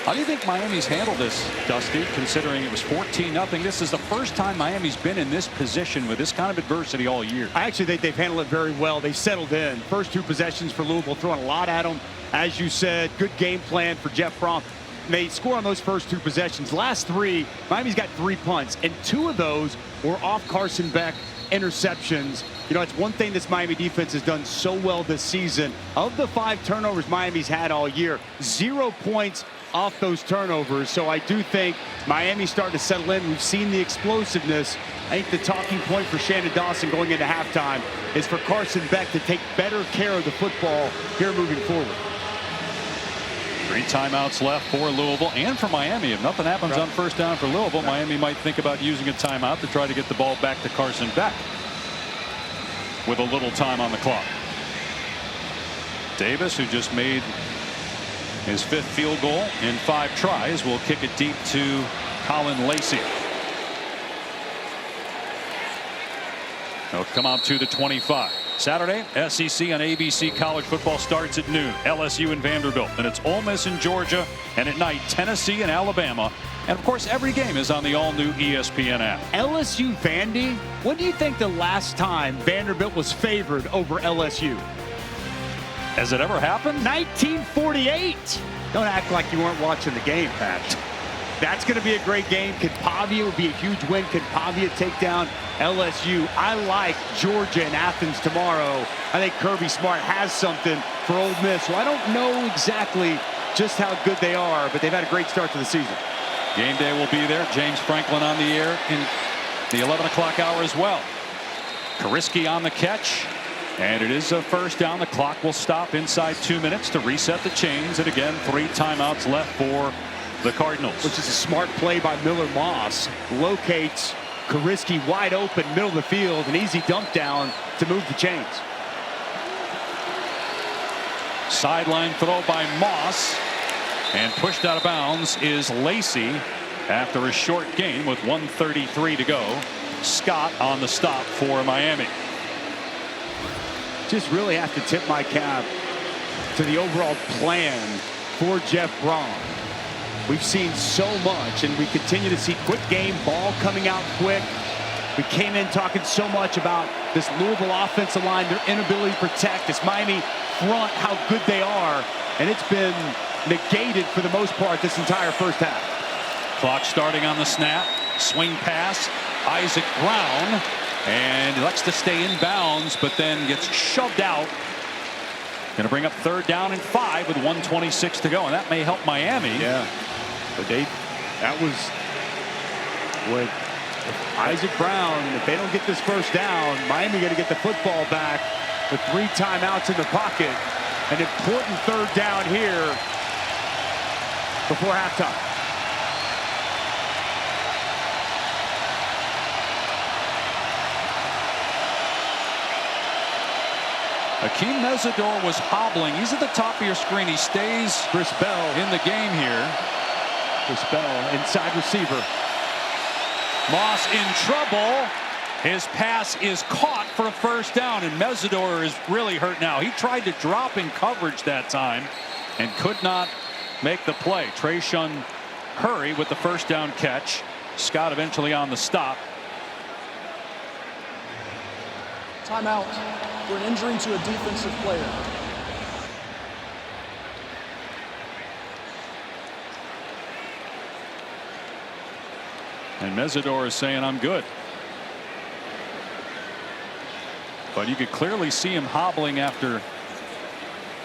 How do you think Miami's handled this, Dusty, considering it was 14-0? This is the first time Miami's been in this position with this kind of adversity all year. I actually think they've handled it very well. They settled in. First 2 possessions for Louisville, throwing a lot at them. As you said, good game plan for Jeff Brom. They score on those first 2 possessions. Last 3, Miami's got 3 punts, and 2 of those were off Carson Beck interceptions. You know, it's one thing this Miami defense has done so well this season. Of the 5 turnovers Miami's had all year, 0 points off those turnovers. So I do think Miami's starting to settle in. We've seen the explosiveness. I think the talking point for Shannon Dawson going into halftime is for Carson Beck to take better care of the football here moving forward. 3 timeouts left for Louisville and for Miami. If nothing happens on first down for Louisville, Miami might think about using a timeout to try to get the ball back to Carson Beck with a little time on the clock. Davis, who just made his 5th field goal in 5 tries, will kick it deep to Colin Lacey. They'll come out to the 25. Saturday, SEC on ABC college football starts at noon. LSU and Vanderbilt. And it's Ole Miss and Georgia. And at night, Tennessee and Alabama. And of course, every game is on the all-new ESPN app. LSU Vandy, when do you think the last time Vanderbilt was favored over LSU? Has it ever happened? 1948. Don't act like you weren't watching the game, Pat. That's going to be a great game. Could Pavia would be a huge win? Could Pavia take down LSU? I like Georgia and Athens tomorrow. I think Kirby Smart has something for Ole Miss. So I don't know exactly just how good they are, but they've had a great start to the season. Game day will be there. James Franklin on the air in the 11 o'clock hour as well. Kariski on the catch. And it is a first down. The clock will stop inside 2 minutes to reset the chains. And again, 3 timeouts left for the Cardinals. Which is a smart play by Miller Moss. Locates Kariski wide open, middle of the field, an easy dump down to move the chains. Sideline throw by Moss. And pushed out of bounds is Lacey after a short gain with 1:33 to go. Scott on the stop for Miami. Just really have to tip my cap to the overall plan for Jeff Brom. We've seen so much, and we continue to see quick game, ball coming out quick. We came in talking so much about this Louisville offensive line, their inability to protect, this Miami front, how good they are, and it's been negated for the most part this entire first half. Clock starting on the snap. Swing pass. Isaac Brown. And he likes to stay in bounds, but then gets shoved out. Going to bring up 3rd down and 5 with 1:26 to go, and that may help Miami. Yeah, but that was what Isaac Brown. If they don't get this first down, Miami going to get the football back with 3 timeouts in the pocket. An important 3rd down here before halftime. Akeem Mesidor was hobbling. He's at the top of your screen. He stays Chris Bell in the game here. Chris Bell, inside receiver. Moss in trouble. His pass is caught for a first down, and Mesidor is really hurt now. He tried to drop in coverage that time and could not make the play. Trayshawn Hurry with the first down catch. Scott eventually on the stop. Timeout for an injury to a defensive player. And Mesidor is saying, I'm good. But you could clearly see him hobbling after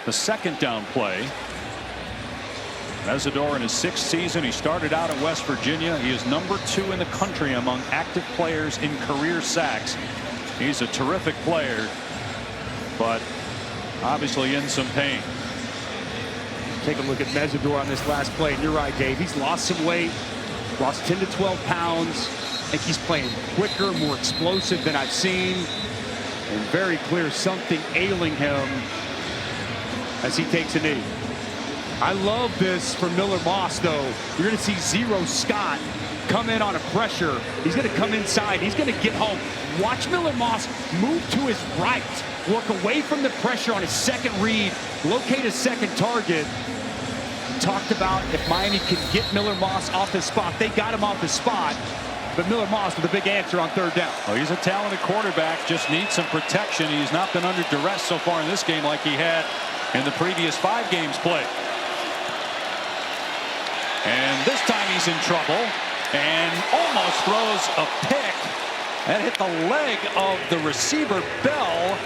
the second down play. Mesidor in his 6th season. He started out at West Virginia. He is #2 in the country among active players in career sacks. He's a terrific player, but obviously in some pain. Take a look at Mesidor on this last play. And you're right, Dave. He's lost some weight, lost 10 to 12 pounds. I think he's playing quicker, more explosive than I've seen. And very clear something ailing him as he takes a knee. I love this for Miller Moss, though. You're going to see Zero Scott come in on a pressure. He's going to come inside. He's going to get home. Watch Miller Moss move to his right, work away from the pressure on his second read, locate a second target. Talked about if Miami can get Miller Moss off his spot. They got him off his spot. But Miller Moss with a big answer on 3rd down. Well, he's a talented quarterback, just needs some protection. He's not been under duress so far in this game like he had in the previous 5 games played. And this time he's in trouble and almost throws a pick and hit the leg of the receiver, Bell.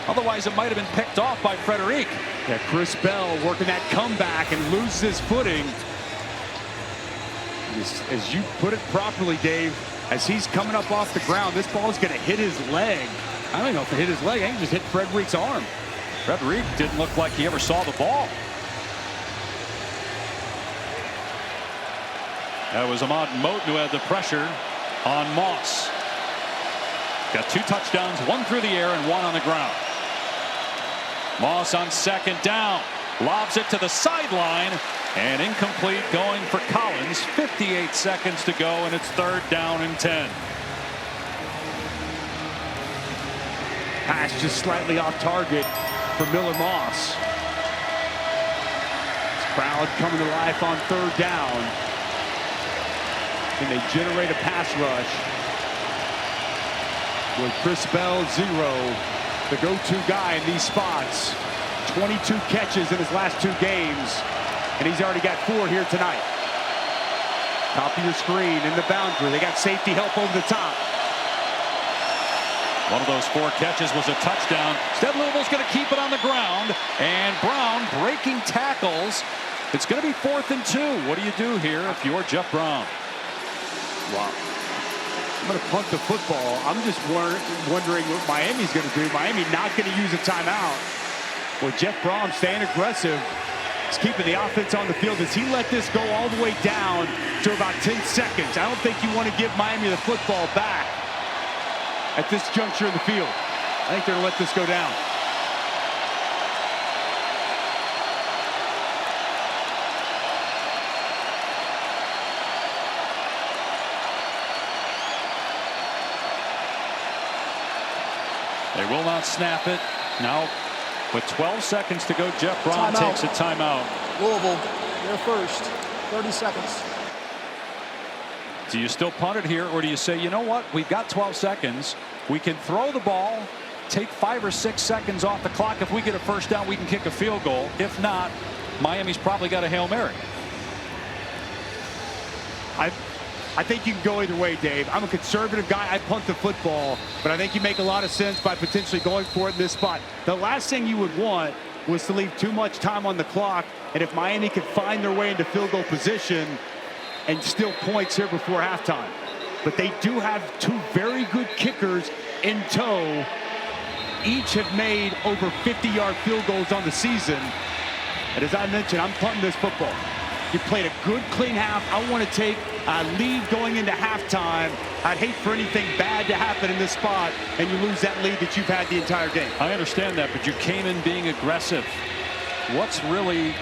Otherwise, it might have been picked off by Frederic. Yeah, Chris Bell working that comeback and loses his footing. As you put it properly, Dave, as he's coming up off the ground, this ball is going to hit his leg. I don't know if it hit his leg. I think it just hit Frederic's arm. Frederic didn't look like he ever saw the ball. That was Ahmad Moten who had the pressure on Moss. Got 2 touchdowns, 1 through the air and 1 on the ground. Moss on 2nd down. Lobs it to the sideline and incomplete, going for Collins. 58 seconds to go and it's 3rd down and 10. Pass just slightly off target for Miller Moss. Crowd coming to life on 3rd down. And they generate a pass rush with Chris Bell, Zero, the go-to guy in these spots. 22 catches in his last 2 games, and he's already got 4 here tonight. Top of your screen in the boundary. They got safety help over the top. One of those 4 catches was a touchdown. Instead, Louisville's going to keep it on the ground, and Brown breaking tackles. It's going to be 4th and 2. What do you do here if you're Jeff Brown? Wow. I'm going to punt the football. I'm just wondering what Miami's going to do. Miami not going to use a timeout. Well, Jeff Brown staying aggressive. He's keeping the offense on the field. Does he let this go all the way down to about 10 seconds? I don't think you want to give Miami the football back at this juncture in the field. I think they're going to let this go down. They will not snap it. Now, with 12 seconds to go, Jeff Brown takes a timeout. Louisville, they're first. 30 seconds. Do you still punt it here, or do you say, you know what, we've got 12 seconds. We can throw the ball, take 5 or 6 seconds off the clock. If we get a 1st down, we can kick a field goal. If not, Miami's probably got a Hail Mary. I think you can go either way, Dave. I'm a conservative guy. I punt the football, but I think you make a lot of sense by potentially going for it in this spot. The last thing you would want was to leave too much time on the clock, and if Miami could find their way into field goal position and steal points here before halftime. But they do have 2 very good kickers in tow. Each have made over 50-yard field goals on the season. And as I mentioned, I'm punting this football. You played a good, clean half. I want to take a lead going into halftime. I'd hate for anything bad to happen in this spot, and you lose that lead that you've had the entire game. I understand that, but you came in being aggressive. What's really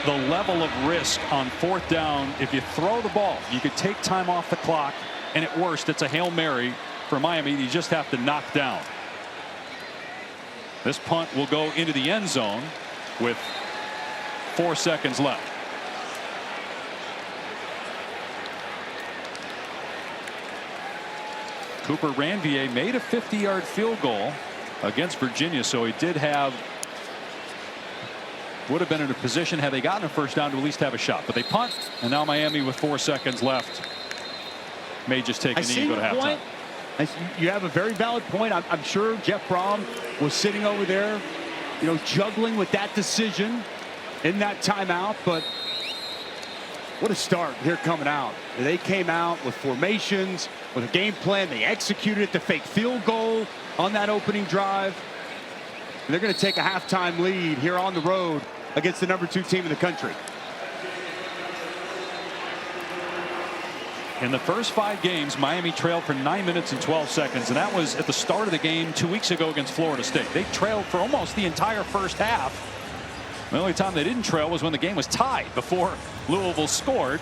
the level of risk on 4th down? If you throw the ball, you could take time off the clock, and at worst, it's a Hail Mary for Miami. You just have to knock down. This punt will go into the end zone with 4 seconds left. Cooper Ranvier made a 50-yard field goal against Virginia, so he did have, would have been in a position had they gotten a 1st down to at least have a shot. But they punt, and now Miami with 4 seconds left. may just take a knee and go to halftime. You have a very valid point. I'm sure Jeff Brom was sitting over there, juggling with that decision in that timeout. But what a start here coming out. They came out with formations, with a game plan. They executed it, the fake field goal on that opening drive. And they're going to take a halftime lead here on the road against the number 2 team in the country. In the first 5 games, Miami trailed for 9 minutes and 12 seconds, and that was at the start of the game 2 weeks ago against Florida State. They trailed for almost the entire first half. The only time they didn't trail was when the game was tied before Louisville scored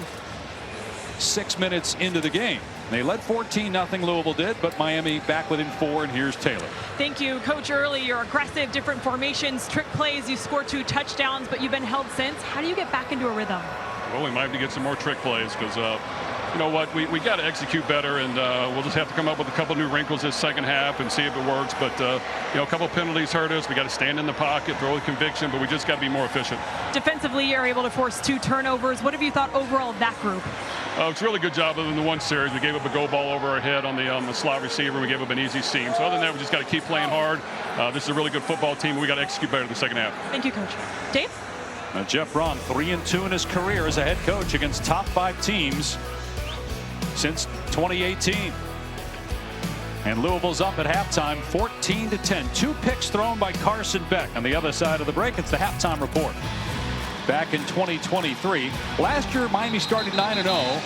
6 minutes into the game. They led 14-0, Louisville did, but Miami back within 4, and here's Taylor. Thank you, Coach. Early, you're aggressive, different formations, trick plays. You scored 2 touchdowns, but you've been held since. How do you get back into a rhythm? Well, we might have to get some more trick plays because you know what, we got to execute better, and we'll just have to come up with a couple new wrinkles this second half and see if it works. But a couple penalties hurt us. We got to stand in the pocket, throw with conviction, but we just got to be more efficient. Defensively, you're able to force 2 turnovers. What have you thought overall of that group? It's a really good job. Other than the one series, we gave up a go ball over our head on the slot receiver. We gave up an easy seam. So other than that, we just got to keep playing hard. This is a really good football team. We got to execute better in the second half. Thank you, Coach. Dave? Jeff Brom, 3-2 in his career as a head coach against top 5 teams since 2018. And Louisville's up at halftime 14-10. 2 picks thrown by Carson Beck. On the other side of the break, it's the halftime report. Back in 2023. Last year, Miami started 9-0.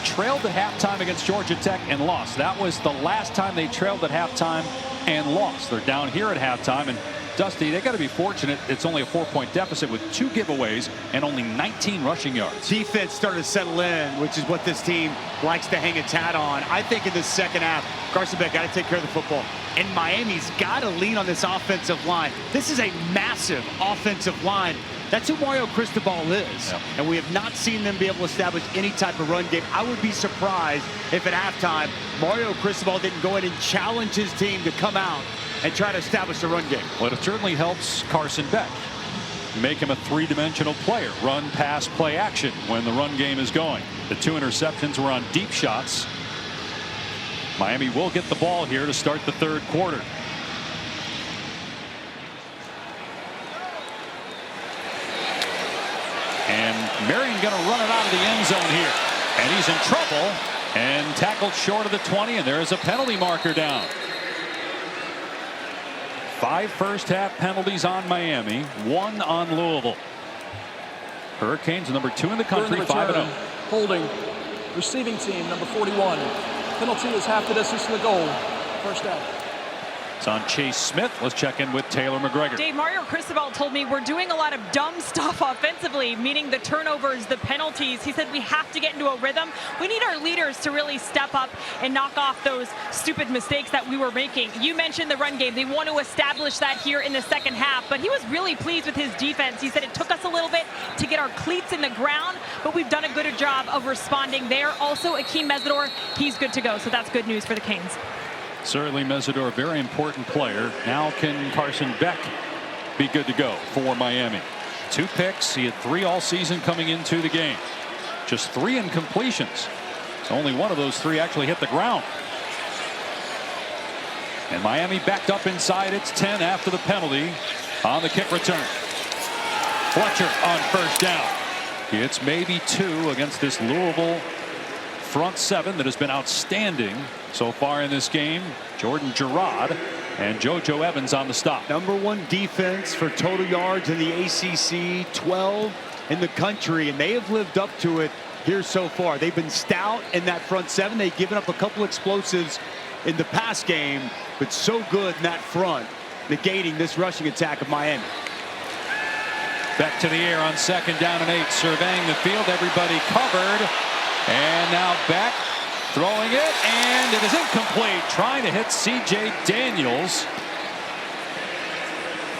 Trailed at halftime against Georgia Tech and lost. That was the last time they trailed at halftime and lost. They're down here at halftime, and Dusty, they got to be fortunate. It's only a 4-point deficit with 2 giveaways and only 19 rushing yards. Defense started to settle in, which is what this team likes to hang its hat on. I think in the second half, Carson Beck got to take care of the football. And Miami's got to lean on this offensive line. This is a massive offensive line. That's who Mario Cristobal is. Yep. And we have not seen them be able to establish any type of run game. I would be surprised if at halftime, Mario Cristobal didn't go in and challenge his team to come out and try to establish the run game. Well, it certainly helps Carson Beck. Make him a 3-dimensional player. Run, pass, play, action when the run game is going. The 2 interceptions were on deep shots. Miami will get the ball here to start the 3rd quarter. And Marion going to run it out of the end zone here. And he's in trouble and tackled short of the 20, and there is a penalty marker down. 5 first-half penalties on Miami, 1 on Louisville. Hurricanes, number 2 in the country, 5-0. Holding. Receiving team, number 41. Penalty is half the distance to the goal. First down. It's on Chase Smith. Let's check in with Taylor McGregor. Dave, Mario Cristobal told me we're doing a lot of dumb stuff offensively, meaning the turnovers, the penalties. He said we have to get into a rhythm. We need our leaders to really step up and knock off those stupid mistakes that we were making. You mentioned the run game. They want to establish that here in the second half, but he was really pleased with his defense. He said it took us a little bit to get our cleats in the ground, but we've done a good job of responding there. Also, Akeem Mesidor, he's good to go, so that's good news for the Canes. Certainly Mesidor, a very important player. Now can Carson Beck be good to go for Miami? 2 picks. He had 3 all season coming into the game. Just 3 incompletions. So only 1 of those 3 actually hit the ground. And Miami backed up inside its 10 after the penalty on the kick return. Fletcher on first down. It's maybe 2 against this Louisville front 7 that has been outstanding so far in this game. Jordan Gerard and JoJo Evans on the stop. Number 1 defense for total yards in the ACC, 12 in the country, and they have lived up to it here so far. They've been stout in that front 7. They've given up a couple explosives in the pass game, but so good in that front, negating this rushing attack of Miami. Back to the air on 2nd down and 8, surveying the field. Everybody covered. And now Beck throwing it, and it is incomplete. Trying to hit C.J. Daniels.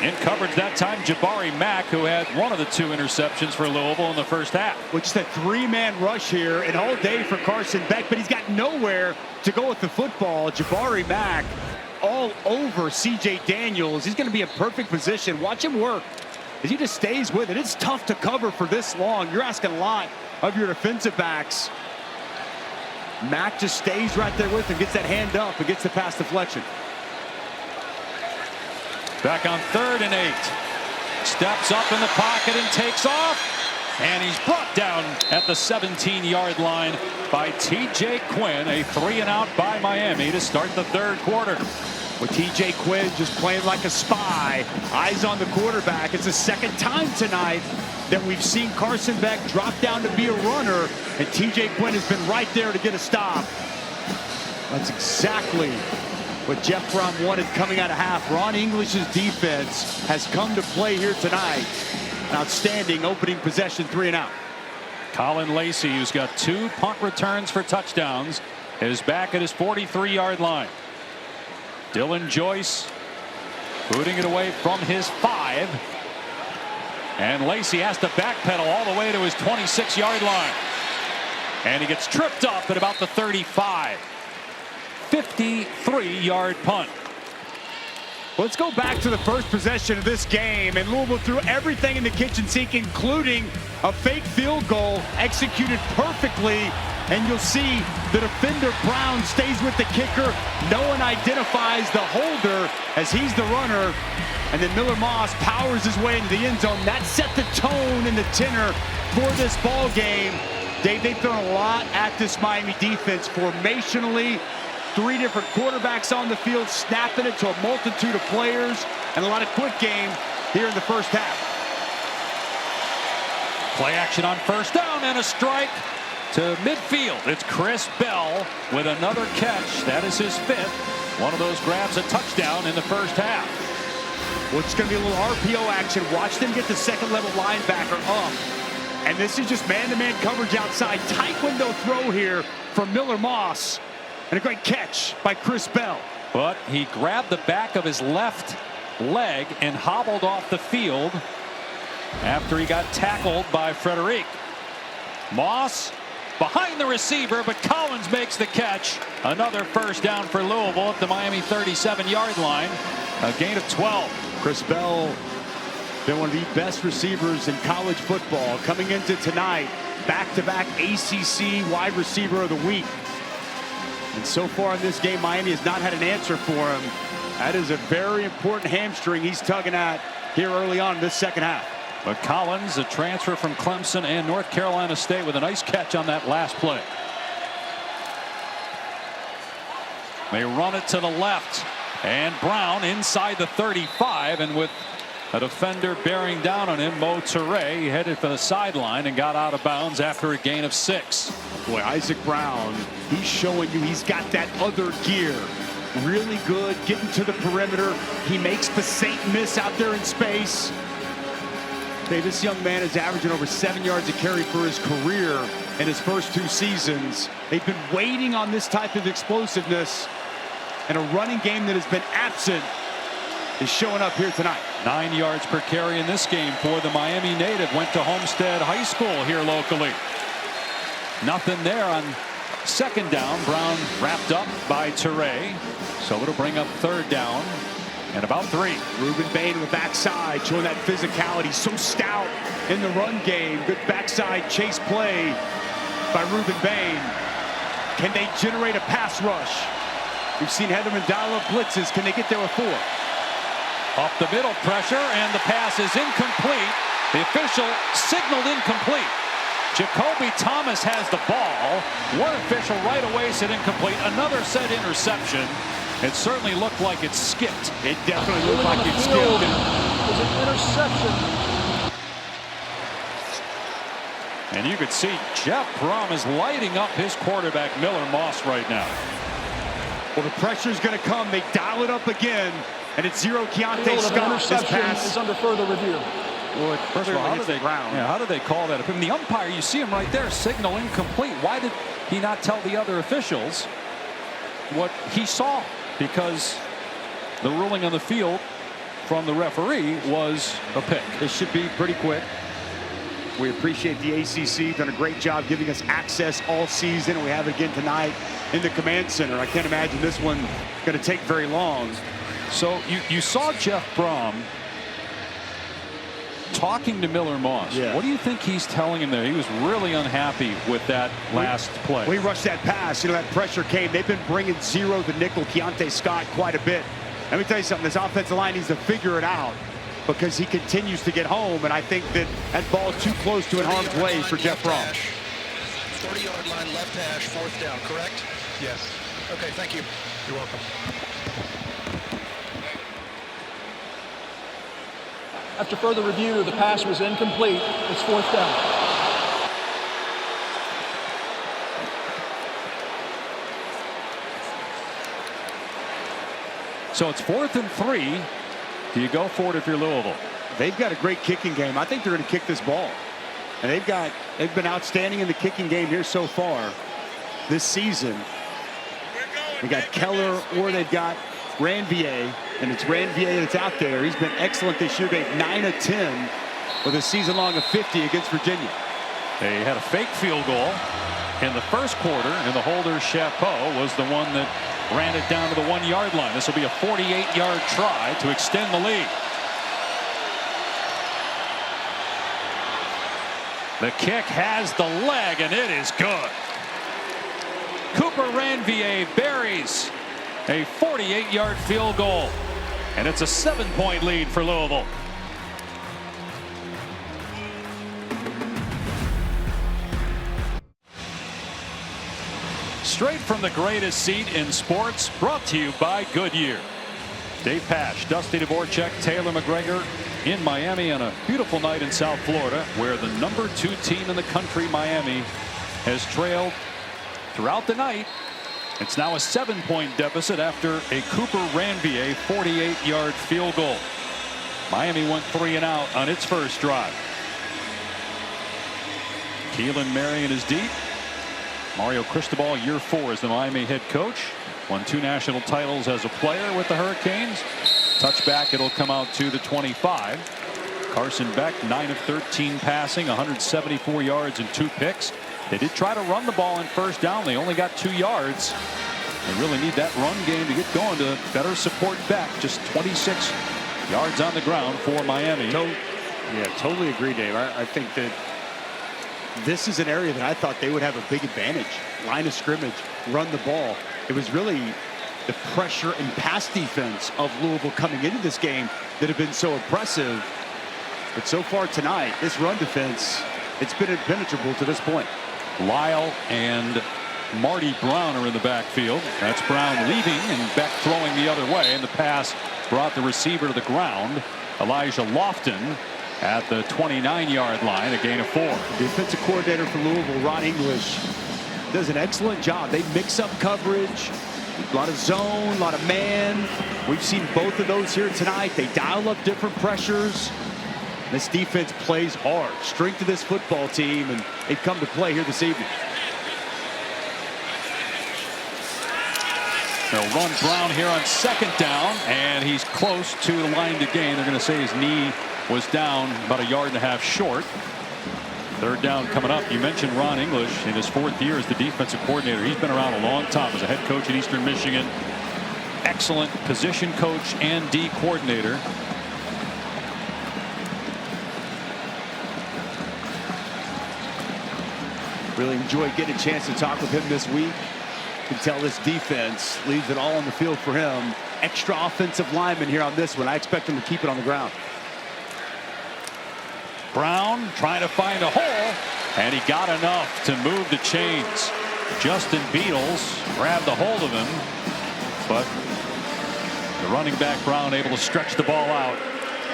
In coverage that time, Jabari Mack, who had 1 of the 2 interceptions for Louisville in the first half. Which is a 3-man rush here, and all day for Carson Beck, but he's got nowhere to go with the football. Jabari Mack all over C.J. Daniels. He's going to be in perfect position. Watch him work as he just stays with it. It's tough to cover for this long. You're asking a lot of your defensive backs. Mack just stays right there with him, gets that hand up, and gets the pass deflection. Back on 3rd and 8. Steps up in the pocket and takes off. And he's brought down at the 17-yard line by T.J. Quinn. A 3-and-out by Miami to start the 3rd quarter. With T.J. Quinn just playing like a spy, eyes on the quarterback. It's the 2nd time tonight that we've seen Carson Beck drop down to be a runner, and T.J. Quinn has been right there to get a stop. That's exactly what Jeff Brom wanted coming out of half. Ron English's defense has come to play here tonight. An outstanding opening possession, 3-and-out. Colin Lacey, who's got 2 punt returns for touchdowns, is back at his 43-yard line. Dylan Joyce booting it away from his 5. And Lacey has to backpedal all the way to his 26-yard line. And he gets tripped up at about the 35. 53-yard punt. Let's go back to the first possession of this game, and Louisville threw everything in the kitchen sink, including a fake field goal executed perfectly. And you'll see the defender Brown stays with the kicker. No one identifies the holder as he's the runner. And then Miller Moss powers his way into the end zone. That set the tone and the tenor for this ball game. Dave, they've thrown a lot at this Miami defense formationally. 3 different quarterbacks on the field, snapping it to a multitude of players, and a lot of quick game here in the first half. Play action on 1st down and a strike to midfield. It's Chris Bell with another catch. That is his 5th. One of those grabs a touchdown in the first half. Well, it's going to be a little RPO action. Watch them get the 2nd-level linebacker up. And this is just man-to-man coverage outside. Tight window throw here from Miller Moss. And a great catch by Chris Bell. But he grabbed the back of his left leg and hobbled off the field after he got tackled by Frederic. Moss behind the receiver, but Collins makes the catch. Another 1st down for Louisville at the Miami 37-yard line. A gain of 12. Chris Bell, been one of the best receivers in college football. Coming into tonight, back-to-back ACC wide receiver of the week. And so far in this game, Miami has not had an answer for him. That is a very important hamstring he's tugging at here early on in this 2nd half. But Collins, a transfer from Clemson and North Carolina State, with a nice catch on that last play. They run it to the left. And Brown inside the 35, and with a defender bearing down on him, Mo Toure, he headed for the sideline and got out of bounds after a gain of 6. Boy, Isaac Brown, he's showing you he's got that other gear. Really good getting to the perimeter. He makes the Saint miss out there in space. Hey, this young man is averaging over 7 yards a carry for his career in his first 2 seasons. They've been waiting on this type of explosiveness, and a running game that has been absent is showing up here tonight. 9 yards per carry in this game for the Miami native. Went to Homestead High School here locally. Nothing there on 2nd down. Brown wrapped up by Toure. So it'll bring up 3rd down and about 3. Ruben Bain with backside, showing that physicality. So stout in the run game. Good backside chase play by Ruben Bain. Can they generate a pass rush? We've seen Heatherman dial up blitzes. Can they get there with 4? Up the middle, pressure, and the pass is incomplete. The official signaled incomplete. Jacoby Thomas has the ball. One official right away said incomplete. Another said interception. It certainly looked like it skipped. It definitely looked like it skipped. It was an interception. And you could see Jeff Brom is lighting up his quarterback, Miller Moss, right now. Well, the pressure's going to come. They dial it up again, and it's zero Keontae Scott. This pass is under further review. Well, first of all, how did they call that? I mean, the umpire, you see him right there, signal incomplete. Why did he not tell the other officials what he saw? Because the ruling on the field from the referee was a pick. This should be pretty quick. We appreciate the ACC. Done a great job giving us access all season. We have it again tonight in the command center. I can't imagine this one going to take very long. So you saw Jeff Brom talking to Miller Moss. Yeah. What do you think he's telling him there? He was really unhappy with that last play. We rushed that pass. You know, that pressure came. They've been bringing zero the nickel Keontae Scott quite a bit. Let me tell you something. This offensive line needs to figure it out because he continues to get home, and I think that ball's too close to in harm's way for Jeff Brom. 40-yard line, left hash, 4th down, correct? Yes. Okay, thank you. You're welcome. After further review, the pass was incomplete. It's 4th down. So it's 4th and 3. Do you go for it if you're Louisville? They've got a great kicking game. I think they're going to kick this ball. And they've been outstanding in the kicking game here so far this season. They got Keller or they've got Ranvier, and it's Ranvier that's out there. He's been excellent this year. They've 9 of 10 with a season long of 50 against Virginia. They had a fake field goal in the first quarter, and the holder Chapeau was the one that ran it down to the 1-yard line. This will be a 48-yard try to extend the lead. The kick has the leg, and it is good. Cooper Ranvier buries a 48-yard field goal, and it's a 7-point lead for Louisville. Straight from the greatest seat in sports, brought to you by Goodyear. Dave Pasch, Dusty Dvorak, Taylor McGregor in Miami on a beautiful night in South Florida, where the number 2 team in the country, Miami, has trailed throughout the night. It's now a 7-point deficit after a Cooper Ranvier 48-yard field goal. Miami went 3 and out on its first drive. Keelan Marion is deep. Mario Cristobal, year 4 as the Miami head coach. Won 2 national titles as a player with the Hurricanes. Touchback, it'll come out to the 25. Carson Beck, 9 of 13 passing, 174 yards and 2 picks. They did try to run the ball in first down. They only got 2 yards. They really need that run game to get going to better support Beck. Just 26 yards on the ground for Miami. Yeah, totally agree, Dave. I think that this is an area that I thought they would have a big advantage. Line of scrimmage, run the ball. It was really the pressure and pass defense of Louisville coming into this game that have been so impressive. But so far tonight, this run defense, it's been impenetrable to this point. Lyle and Marty Brown are in the backfield. That's Brown leaving and Beck throwing the other way, and the pass brought the receiver to the ground. Elijah Lofton at the 29-yard line, a gain of 4. Defensive coordinator for Louisville, Ron English, does an excellent job. They mix up coverage, a lot of zone, a lot of man. We've seen both of those here tonight. They dial up different pressures. This defense plays hard. Strength of this football team, and they've come to play here this evening. They'll run Brown here on 2nd down, and he's close to the line to gain. They're going to say his knee was down about 1.5 yards short. 3rd down coming up. You mentioned Ron English in his 4th year as the defensive coordinator. He's been around a long time as a head coach at Eastern Michigan. Excellent position coach and D coordinator. Really enjoyed getting a chance to talk with him this week. You can tell this defense leaves it all on the field for him. Extra offensive lineman here on this one. I expect him to keep it on the ground. Brown trying to find a hole, and he got enough to move the chains. Justin Beatles grabbed a hold of him, but the running back Brown able to stretch the ball out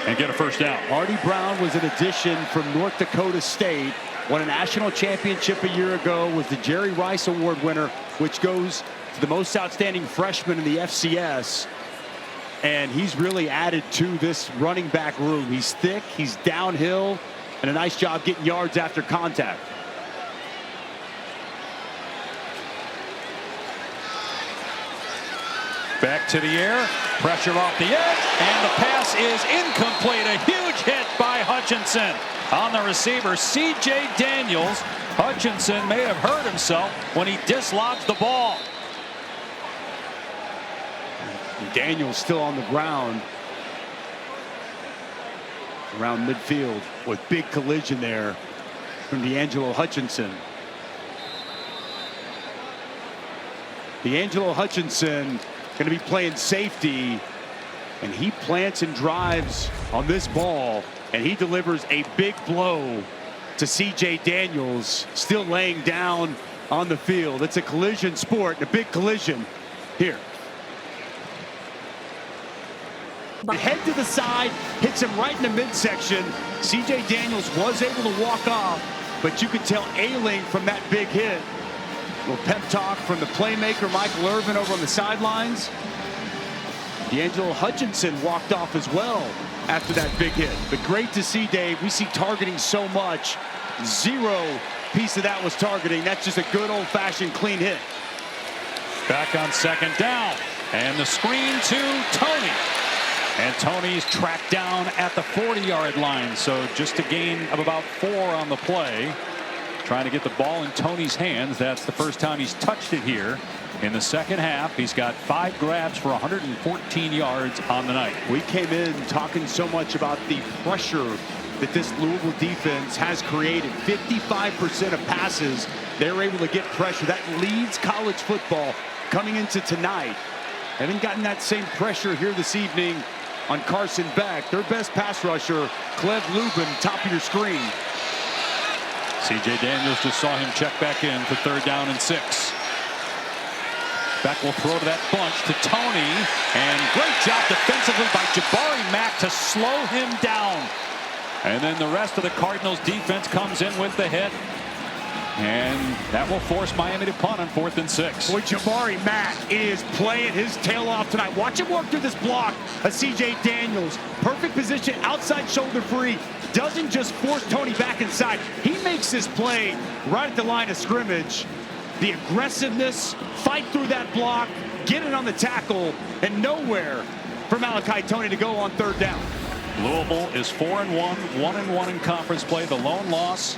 and get a 1st down. Marty Brown was an addition from North Dakota State. Won a national championship a year ago, was the Jerry Rice Award winner, which goes to the most outstanding freshman in the FCS. And he's really added to this running back room. He's thick, he's downhill, and a nice job getting yards after contact. Back to the air, pressure off the edge, and the pass is incomplete. A huge hit by Hutchinson on the receiver, C.J. Daniels. Hutchinson may have hurt himself when he dislodged the ball. Daniels still on the ground. around midfield with big collision there from D'Angelo Hutchinson. D'Angelo Hutchinson going to be playing safety, and he plants and drives on this ball, and he delivers a big blow to C.J. Daniels, still laying down on the field. It's a collision sport, a big collision here. Head to the side, hits him right in the midsection. C.J. Daniels was able to walk off, but you could tell ailing from that big hit. A little pep talk from the playmaker, Michael Irvin, over on the sidelines. D'Angelo Hutchinson walked off as well after that big hit. But great to see, Dave. We see targeting so much. Zero piece of that was targeting. That's just a good old-fashioned clean hit. Back on second down. And the screen to Tony. And Tony's tracked down at the 40-yard line. So just a gain of about 4 on the play. Trying to get the ball in Tony's hands. That's the first time he's touched it here in the second half. He's got 5 grabs for 114 yards on the night. We came in talking so much about the pressure that this Louisville defense has created. 55% of passes, they're able to get pressure. That leads college football coming into tonight. Haven't gotten that same pressure here this evening on Carson Beck. Their best pass rusher, Clev Lubin, top of your screen. C.J. Daniels just saw him check back in for 3rd down and 6. Beck will throw to that bunch to Tony, and great job defensively by Jabari Mack to slow him down. And then the rest of the Cardinals defense comes in with the hit, and that will force Miami to punt on 4th and 6. Boy, Jabari Mack is playing his tail off tonight. Watch him work through this block of C.J. Daniels. Perfect position, outside shoulder free. Doesn't just force Tony back inside. He makes this play right at the line of scrimmage. The aggressiveness, fight through that block, get it on the tackle, and nowhere for Malachi Tony to go on 3rd down. Louisville is 4-1, 1-1 in conference play. The lone loss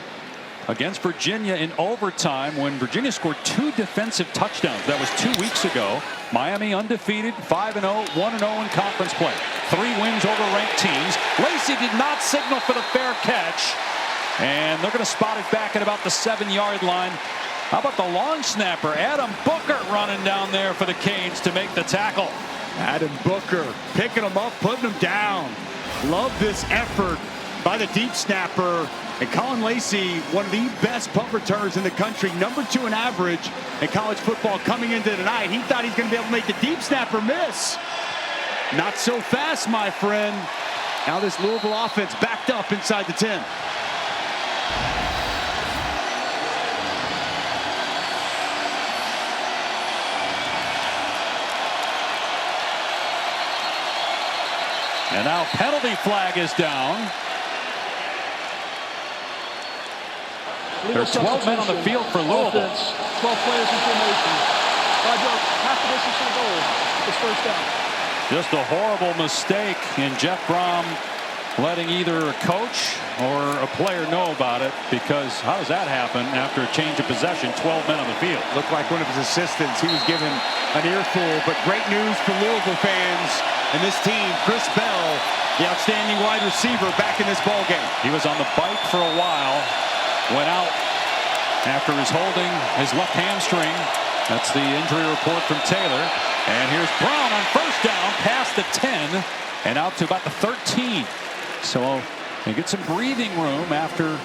against Virginia in overtime when Virginia scored 2 defensive touchdowns. That was 2 weeks ago. Miami undefeated, 5-0, 1-0 in conference play. 3 wins over ranked teams. Lacey did not signal for the fair catch, and they're going to spot it back at about the 7-yard line. How about the long snapper, Adam Booker, running down there for the Canes to make the tackle. Adam Booker picking him up, putting him down. Love this effort by the deep snapper. And Colin Lacey, one of the best punt returners in the country, number 2 in average in college football coming into tonight. He thought he's going to be able to make the deep snapper miss. Not so fast, my friend. Now this Louisville offense backed up inside the 10. And now penalty flag is down. There's 12 men on the field for Louisville. Offense, 12 players in formation. 5 yards, half the distance to the goal. It's 1st down. Just a horrible mistake, and Jeff Brom letting either a coach or a player know about it, because how does that happen after a change of possession? 12 men on the field. Looked like one of his assistants. He was given an earful, but great news for Louisville fans and this team. Chris Bell, the outstanding wide receiver, back in this ball game. He was on the bike for a while, went out after his holding his left hamstring. That's the injury report from Taylor. And here's Brown on 1st down, past the 10 and out to about the 13. So they get some breathing room after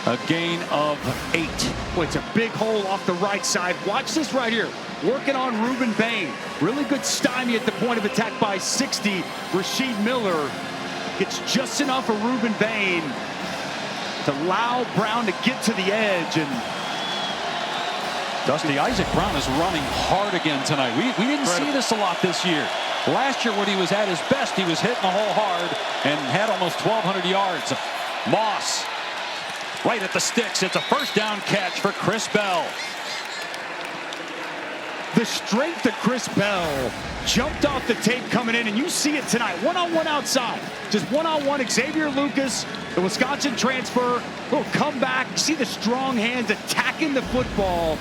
a gain of 8. Boy, it's a big hole off the right side. Watch this right here. Working on Reuben Bain. Really good stymie at the point of attack by 60. Rasheed Miller gets just enough of Reuben Bain to allow Brown to get to the edge. And Dusty, Isaac Brown is running hard again tonight. We didn't see this a lot this year. Last year when he was at his best, he was hitting the hole hard and had almost 1,200 yards. Moss right at the sticks. It's a 1st down catch for Chris Bell. The strength of Chris Bell jumped off the tape coming in, and you see it tonight. One-on-one outside. Just one-on-one. Xavier Lucas, the Wisconsin transfer, little comeback. You see the strong hands attacking the football,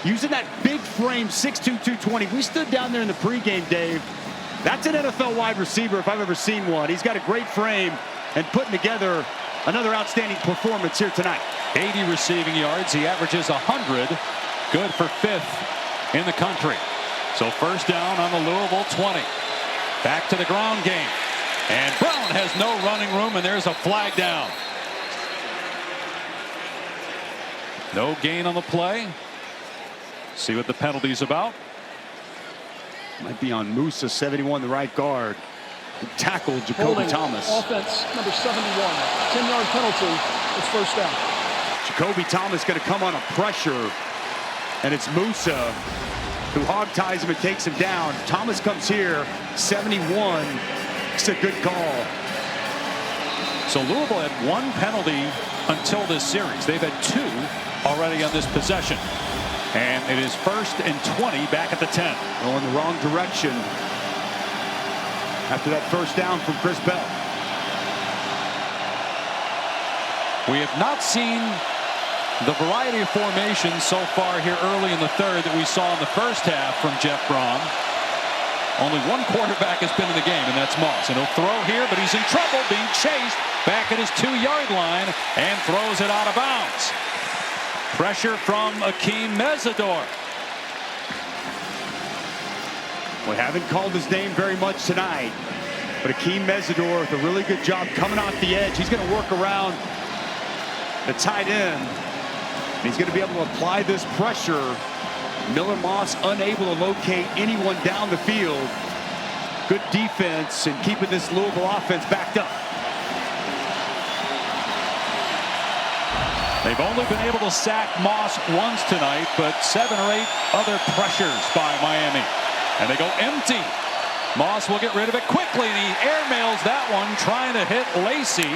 using that big frame, 6'2", 220. We stood down there in the pregame, Dave. That's an NFL wide receiver if I've ever seen one. He's got a great frame. and putting together another outstanding performance here tonight. 80 receiving yards. He averages 100. Good for 5th in the country. So first down on the Louisville 20. Back to the ground game. And Brown has no running room, and there's a flag down. No gain on the play. See what the penalty's about. Might be on Musa, 71, the right guard. Tackled Jacoby Thomas. Offense, number 71. 10-yard penalty. It's first down. Jacoby Thomas going to come on a pressure. And it's Musa who hog ties him and takes him down. Thomas comes here, 71. It's a good call. So Louisville had 1 penalty until this series. They've had 2 already on this possession. And it is 1st and 20 back at the 10. Going the wrong direction after that first down from Chris Bell. We have not seen the variety of formations so far here early in the third that we saw in the first half from Jeff Brom. Only 1 quarterback has been in the game, and that's Moss. And he'll throw here, but he's in trouble, being chased back at his 2-yard line and throws it out of bounds. Pressure from Akeem Mesidor. We haven't called his name very much tonight, but Akeem Mesidor with a really good job coming off the edge. He's going to work around the tight end. He's going to be able to apply this pressure. Miller Moss unable to locate anyone down the field. Good defense and keeping this Louisville offense backed up. They've only been able to sack Moss once tonight, but 7 or 8 other pressures by Miami. And they go empty. Moss will get rid of it quickly, and he airmails that one, trying to hit Lacey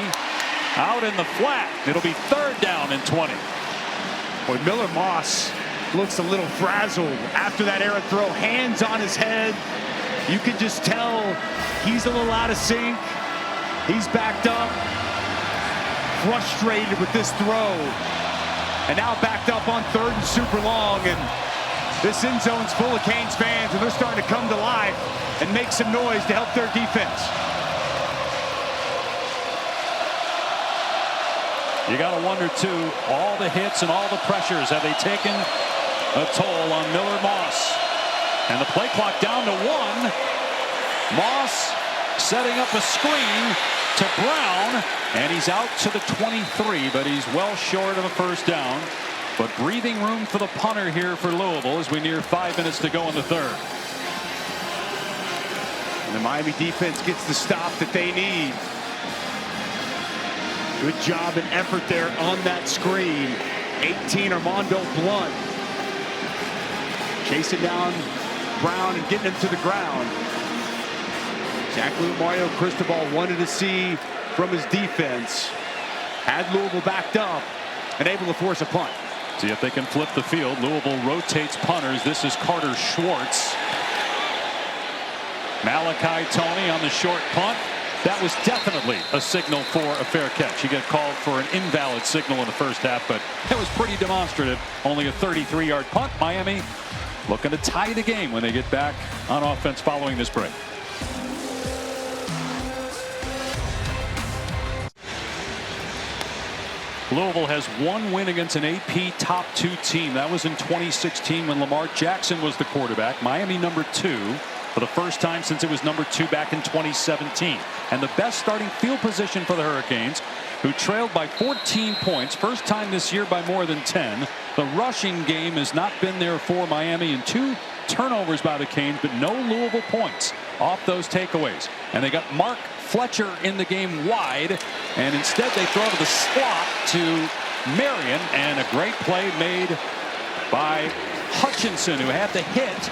out in the flat. It'll be 3rd down and 20. Boy, Miller Moss looks a little frazzled after that errant throw. Hands on his head. You can just tell he's a little out of sync. He's backed up, frustrated with this throw. And now backed up on 3rd and super long. And this end zone's full of Canes fans, and they're starting to come to life and make some noise to help their defense. You got to wonder, too, all the hits and all the pressures, have they taken a toll on Miller Moss? And the play clock down to 1. Moss setting up a screen to Brown, and he's out to the 23, but he's well short of a first down. But breathing room for the punter here for Louisville as we near 5 minutes to go in the third. And the Miami defense gets the stop that they need. Good job and effort there on that screen. 18, Armando Blunt. Chasing down Brown and getting him to the ground. Exactly what Mario Cristobal wanted to see from his defense. Had Louisville backed up and able to force a punt. See if they can flip the field. Louisville rotates punters. This is Carter Schwartz. Malachi Toney on the short punt. That was definitely a signal for a fair catch. He got called for an invalid signal in the first half, but it was pretty demonstrative. Only a 33-yard punt. Miami looking to tie the game when they get back on offense following this break. Louisville has 1 win against an AP top 2 team. That was in 2016 when Lamar Jackson was the quarterback. Miami number 2 for the first time since it was number 2 back in 2017. And the best starting field position for the Hurricanes, who trailed by 14 points. First time this year by more than 10. The rushing game has not been there for Miami, and 2 turnovers by the Canes, but no Louisville points off those takeaways. And they got Mark Fletcher in the game wide, and instead they throw to the slot to Marion, and a great play made by Hutchinson, who had the hit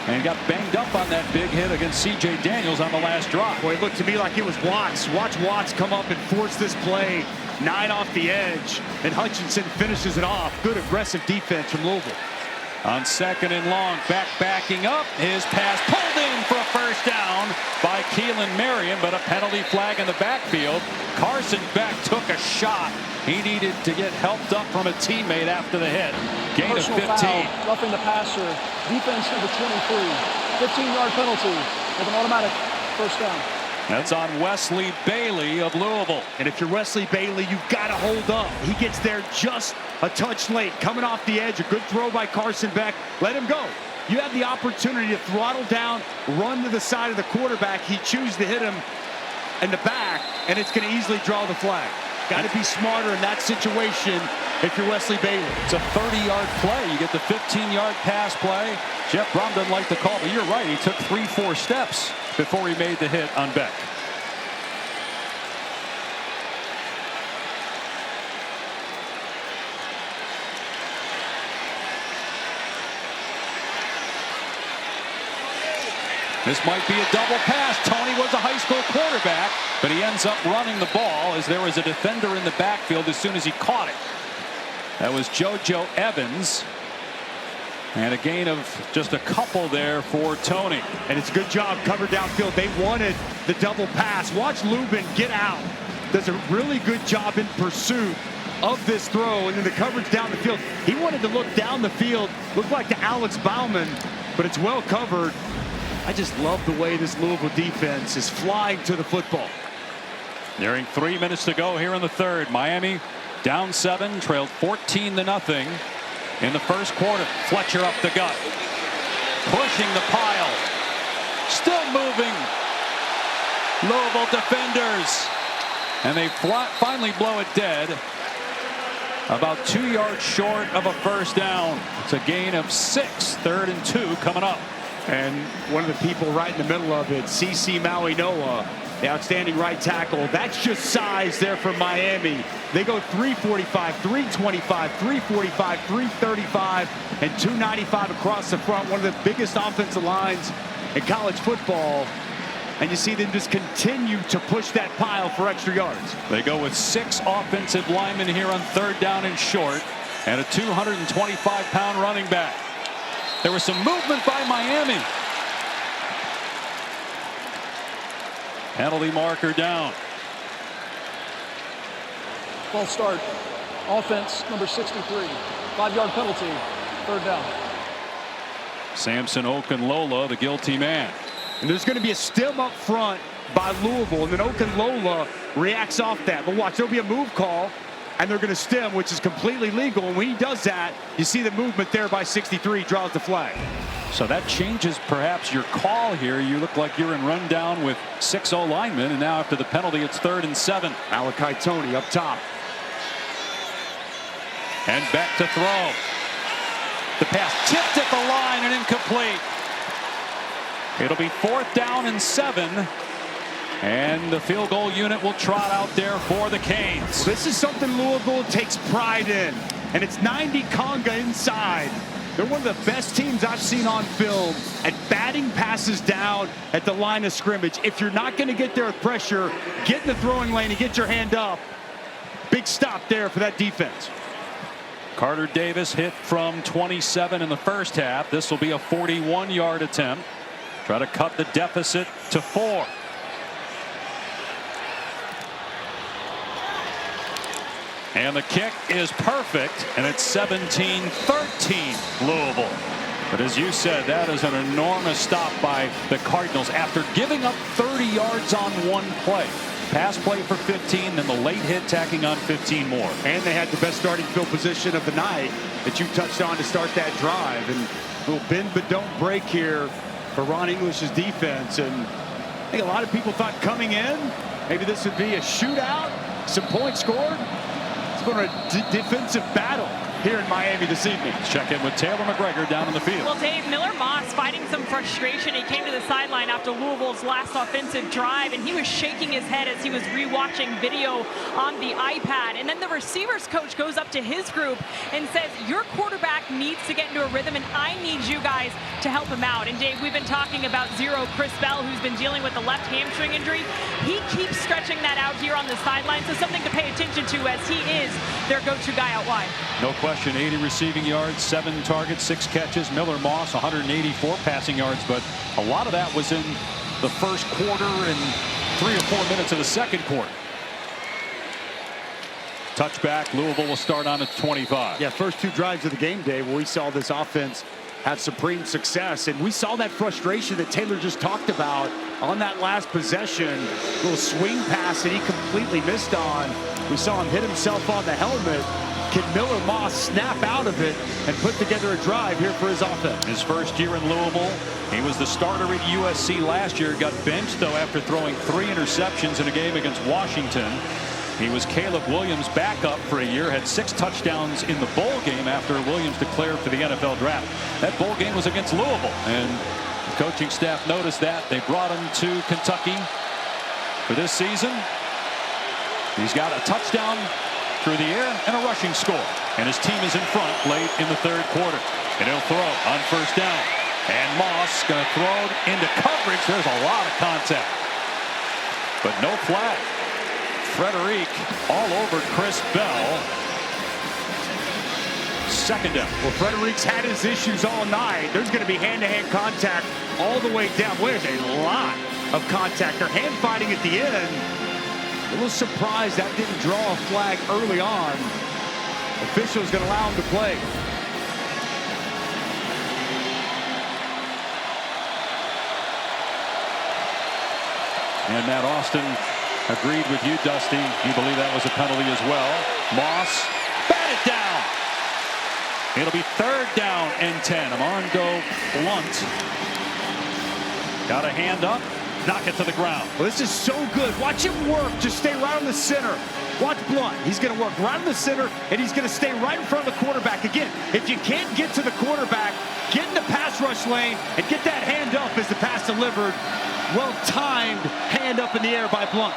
and got banged up on that big hit against C.J. Daniels on the last drop. Boy, it looked to me like it was Watts. Watch Watts come up and force this play. 9 off the edge, and Hutchinson finishes it off. Good aggressive defense from Louisville. On 2nd and long, backing up. His pass pulled in for a first down by Keelan Marion, but a penalty flag in the backfield. Carson Beck took a shot. He needed to get helped up from a teammate after the hit. Gain of 15. Foul, roughing the passer. Defense number 23. 15-yard penalty with an automatic first down. That's on Wesley Bailey of Louisville. And if you're Wesley Bailey, you've got to hold up. He gets there just a touch late. Coming off the edge, a good throw by Carson Beck. Let him go. You have the opportunity to throttle down, run to the side of the quarterback. He chooses to hit him in the back, and it's going to easily draw the flag. Got to be smarter in that situation if you're Wesley Bailey. It's a 30-yard play. You get the 15-yard pass play. Jeff Brom doesn't like the call, but you're right. He took 3-4 steps before he made the hit on Beck. This might be a double pass. Tony was a high school quarterback, but he ends up running the ball as there was a defender in the backfield as soon as he caught it. That was JoJo Evans. And a gain of just a couple there for Tony. And it's a good job covered downfield. They wanted the double pass. Watch Lubin get out. Does a really good job in pursuit of this throw. And then the coverage down the field. He wanted to look down the field. Looked like to Alex Bauman, but it's well covered. I just love the way this Louisville defense is flying to the football. Nearing 3 minutes to go here in the third. Miami down 7, trailed 14-0 in the first quarter. Fletcher up the gut, pushing the pile, still moving. Louisville defenders, and they finally blow it dead. About 2 yards short of a first down. It's a gain of 6. 3rd and 2 coming up. And one of the people right in the middle of it, CC Maui Noah, the outstanding right tackle. That's just size there from Miami. They go 345, 325, 345, 335, and 295 across the front. One of the biggest offensive lines in college football. And you see them just continue to push that pile for extra yards. They go with 6 offensive linemen here on 3rd down and short, and a 225-pound running back. There was some movement by Miami. Penalty marker down. False start. Offense, number 63. 5-yard penalty. 3rd down. Samson Okunlola, the guilty man. And there's going to be a stem up front by Louisville, and then Okunlola reacts off that. But watch, there'll be a move call, and they're going to stem, which is completely legal. And when he does that, you see the movement there by 63, draws the flag. So that changes perhaps your call here. You look like you're in rundown with 6 O-linemen, and now after the penalty, it's 3rd and 7. Malachi Tony up top. And back to throw. The pass tipped at the line and incomplete. It'll be 4th down and 7. And the field goal unit will trot out there for the Canes. This is something Louisville takes pride in. And it's 90 Conga inside. They're one of the best teams I've seen on film at batting passes down at the line of scrimmage. If you're not going to get there with pressure, get in the throwing lane and get your hand up. Big stop there for that defense. Carter Davis hit from 27 in the first half. This will be a 41-yard attempt. Try to cut the deficit to 4. And the kick is perfect, and it's 17-13 Louisville. But as you said, that is an enormous stop by the Cardinals after giving up 30 yards on one play. Pass play for 15, then the late hit tacking on 15 more. And they had the best starting field position of the night that you touched on to start that drive. And a little bend but don't break here for Ron English's defense. And I think a lot of people thought coming in, maybe this would be a shootout, some points scored. It's going to a defensive battle here in Miami this evening. Let's check in with Taylor McGregor down in the field. Well, Dave, Miller Moss fighting some frustration. He came to the sideline after Louisville's last offensive drive, and he was shaking his head as he was rewatching video on the iPad. And then the receivers coach goes up to his group and says, your quarterback needs to get into a rhythm, and I need you guys to help him out. And Dave, we've been talking about Zero Chris Bell, who's been dealing with the left hamstring injury. He keeps stretching that out here on the sideline, so something to pay attention to as he is their go-to guy out wide. No question, 80 receiving yards, 7 targets, 6 catches. Miller Moss, 184 passing yards, but a lot of that was in the first quarter and 3 or 4 minutes of the second quarter. Touchback, Louisville will start on its 25. Yeah, first 2 drives of the game, Dave, where we saw this offense have supreme success, and we saw that frustration that Taylor just talked about on that last possession. Little swing pass that he completely missed on. We saw him hit himself on the helmet. Can Miller Moss snap out of it and put together a drive here for his offense? His first year in Louisville. He was the starter at USC last year. Got benched, though, after throwing 3 interceptions in a game against Washington. He was Caleb Williams' backup for a year. Had 6 touchdowns in the bowl game after Williams declared for the NFL draft. That bowl game was against Louisville. And the coaching staff noticed that. They brought him to Kentucky for this season. He's got a touchdown through the air and a rushing score. And his team is in front late in the 3rd quarter. And he'll throw on 1st down. And Moss going to throw into coverage. There's a lot of contact. But no flag. Frederic all over Chris Bell. 2nd down. Well, Frederic's had his issues all night. There's going to be hand-to-hand contact all the way down. There's a lot of contact. They're hand fighting at the end. A little surprised that didn't draw a flag early on. Official's going to allow him to play. And Matt Austin agreed with you, Dusty. You believe that was a penalty as well. Moss batted down. It'll be 3rd down and 10. Armando Blunt got a hand up. Knock it to the ground. Well, this is so good. Watch him work. Just stay right on the center. Watch Blunt. He's going to work right in the center, and he's going to stay right in front of the quarterback. Again, if you can't get to the quarterback, get in the pass rush lane and get that hand up as the pass delivered. Well-timed hand up in the air by Blunt.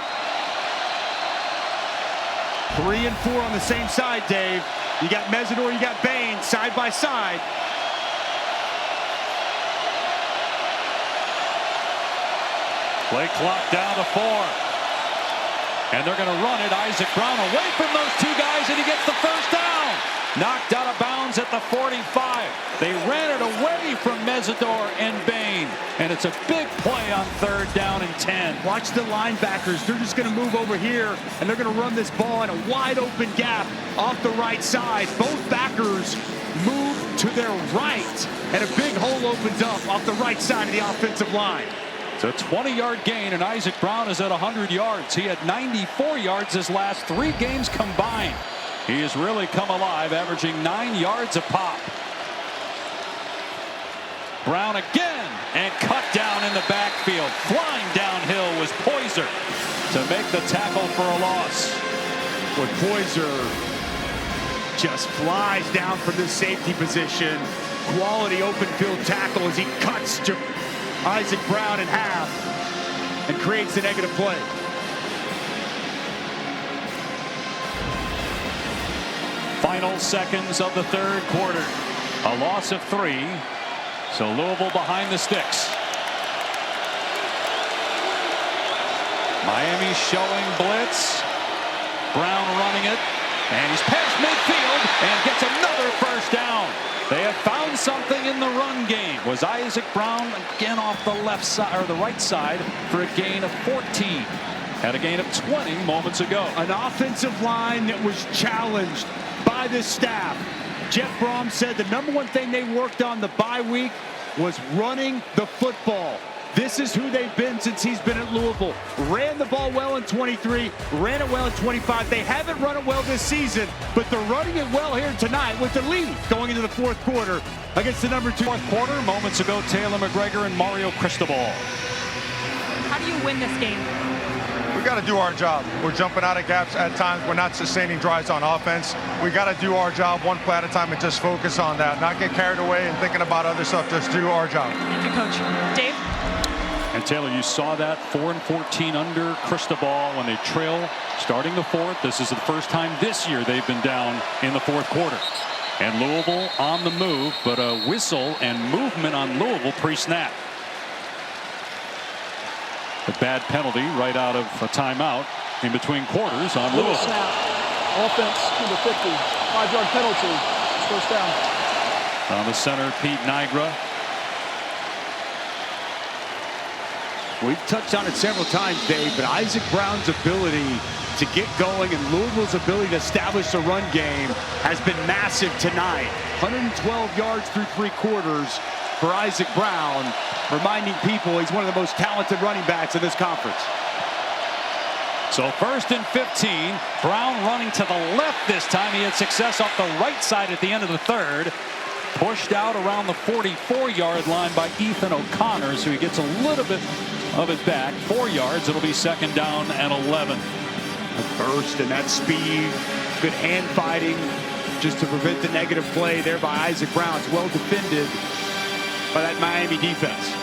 3 and 4 on the same side, Dave. You got Mesidor, you got Bain side by side. Play clock down to 4. And they're going to run it. Isaac Brown away from those 2 guys, and he gets the 1st down. Knocked out of bounds at the 45. They ran it away from Mesidor and Bain. And it's a big play on 3rd down and 10. Watch the linebackers. They're just going to move over here, and they're going to run this ball in a wide open gap off the right side. Both backers move to their right, and a big hole opens up off the right side of the offensive line. It's a 20-yard gain, and Isaac Brown is at 100 yards. He had 94 yards his last 3 games combined. He has really come alive, averaging 9 yards a pop. Brown again, and cut down in the backfield. Flying downhill was Poyser to make the tackle for a loss. But Poyser just flies down from this safety position. Quality open field tackle as he cuts Isaac Brown in half and creates a negative play. Final seconds of the 3rd quarter. A loss of 3. So Louisville behind the sticks. Miami showing blitz. Brown running it. And he's past midfield and gets another 1st down. They have found something in the run game. Was Isaac Brown again off the left side or the right side for a gain of 14. Had a gain of 20 moments ago. An offensive line that was challenged by this staff. Jeff Brom said the #1 thing they worked on the bye week was running the football. This is who they've been since he's been at Louisville. Ran the ball well in 23, ran it well in 25. They haven't run it well this season, but they're running it well here tonight with the lead going into the 4th quarter against the #2. 4th quarter, moments ago, Taylor McGregor and Mario Cristobal. How do you win this game? We got to do our job. We're jumping out of gaps at times. We're not sustaining drives on offense. We got to do our job 1 play at a time and just focus on that. Not get carried away and thinking about other stuff. Just do our job. Thank you, Coach. Dave? And Taylor, you saw that 4 and 14 under Cristobal when they trail starting the 4th. This is the first time this year they've been down in the 4th quarter. And Louisville on the move, but a whistle and movement on Louisville pre-snap. A bad penalty right out of a timeout in between quarters on Louisville. Snap. Offense, number 50. 5-yard penalty. It's 1st down. On the center, Pete Nigra. We've touched on it several times, Dave, but Isaac Brown's ability to get going and Louisville's ability to establish the run game has been massive tonight. 112 yards through 3 quarters. for Isaac Brown, reminding people he's one of the most talented running backs in this conference. So 1st and 15. Brown running to the left this time. He had success off the right side at the end of the 3rd. Pushed out around the 44-yard line by Ethan O'Connor, so he gets a little bit of it back. 4 yards. It'll be 2nd down and 11. A burst and that speed, good hand fighting just to prevent the negative play there by Isaac Brown. It's well defended by that Miami defense.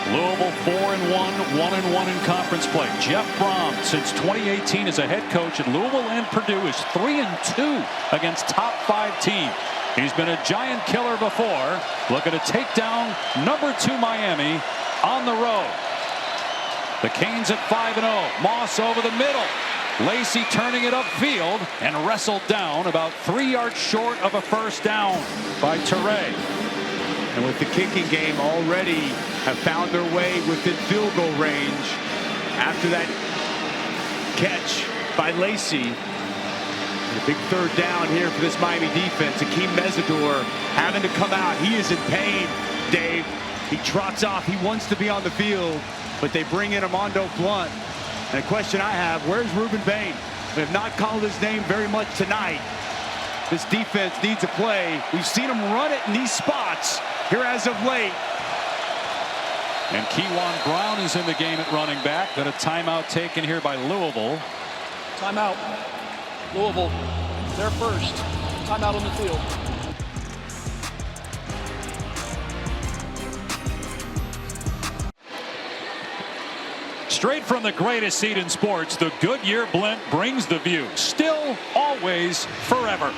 Louisville 4-1, 1-1 in conference play. Jeff Brom, since 2018 as a head coach at Louisville and Purdue, is 3-2 against top 5 teams. He's been a giant killer before. Looking to take down number 2 Miami on the road. The Canes at 5-0. Moss over the middle. Lacey turning it upfield and wrestled down about 3 yards short of a 1st down by Teray. And with the kicking game already have found their way within field goal range after that catch by Lacey. A big 3rd down here for this Miami defense. Akeem Mesidor having to come out. He is in pain, Dave. He trots off. He wants to be on the field, but they bring in Armando Blunt. And a question I have, where's Ruben Bain? They have not called his name very much tonight. This defense needs a play. We've seen them run it in these spots here as of late. And Kewan Brown is in the game at running back. Got a timeout taken here by Louisville. Timeout. Louisville, their first. Timeout on the field. Straight from the greatest seat in sports, the Goodyear Blimp brings the view. Still, always, forever.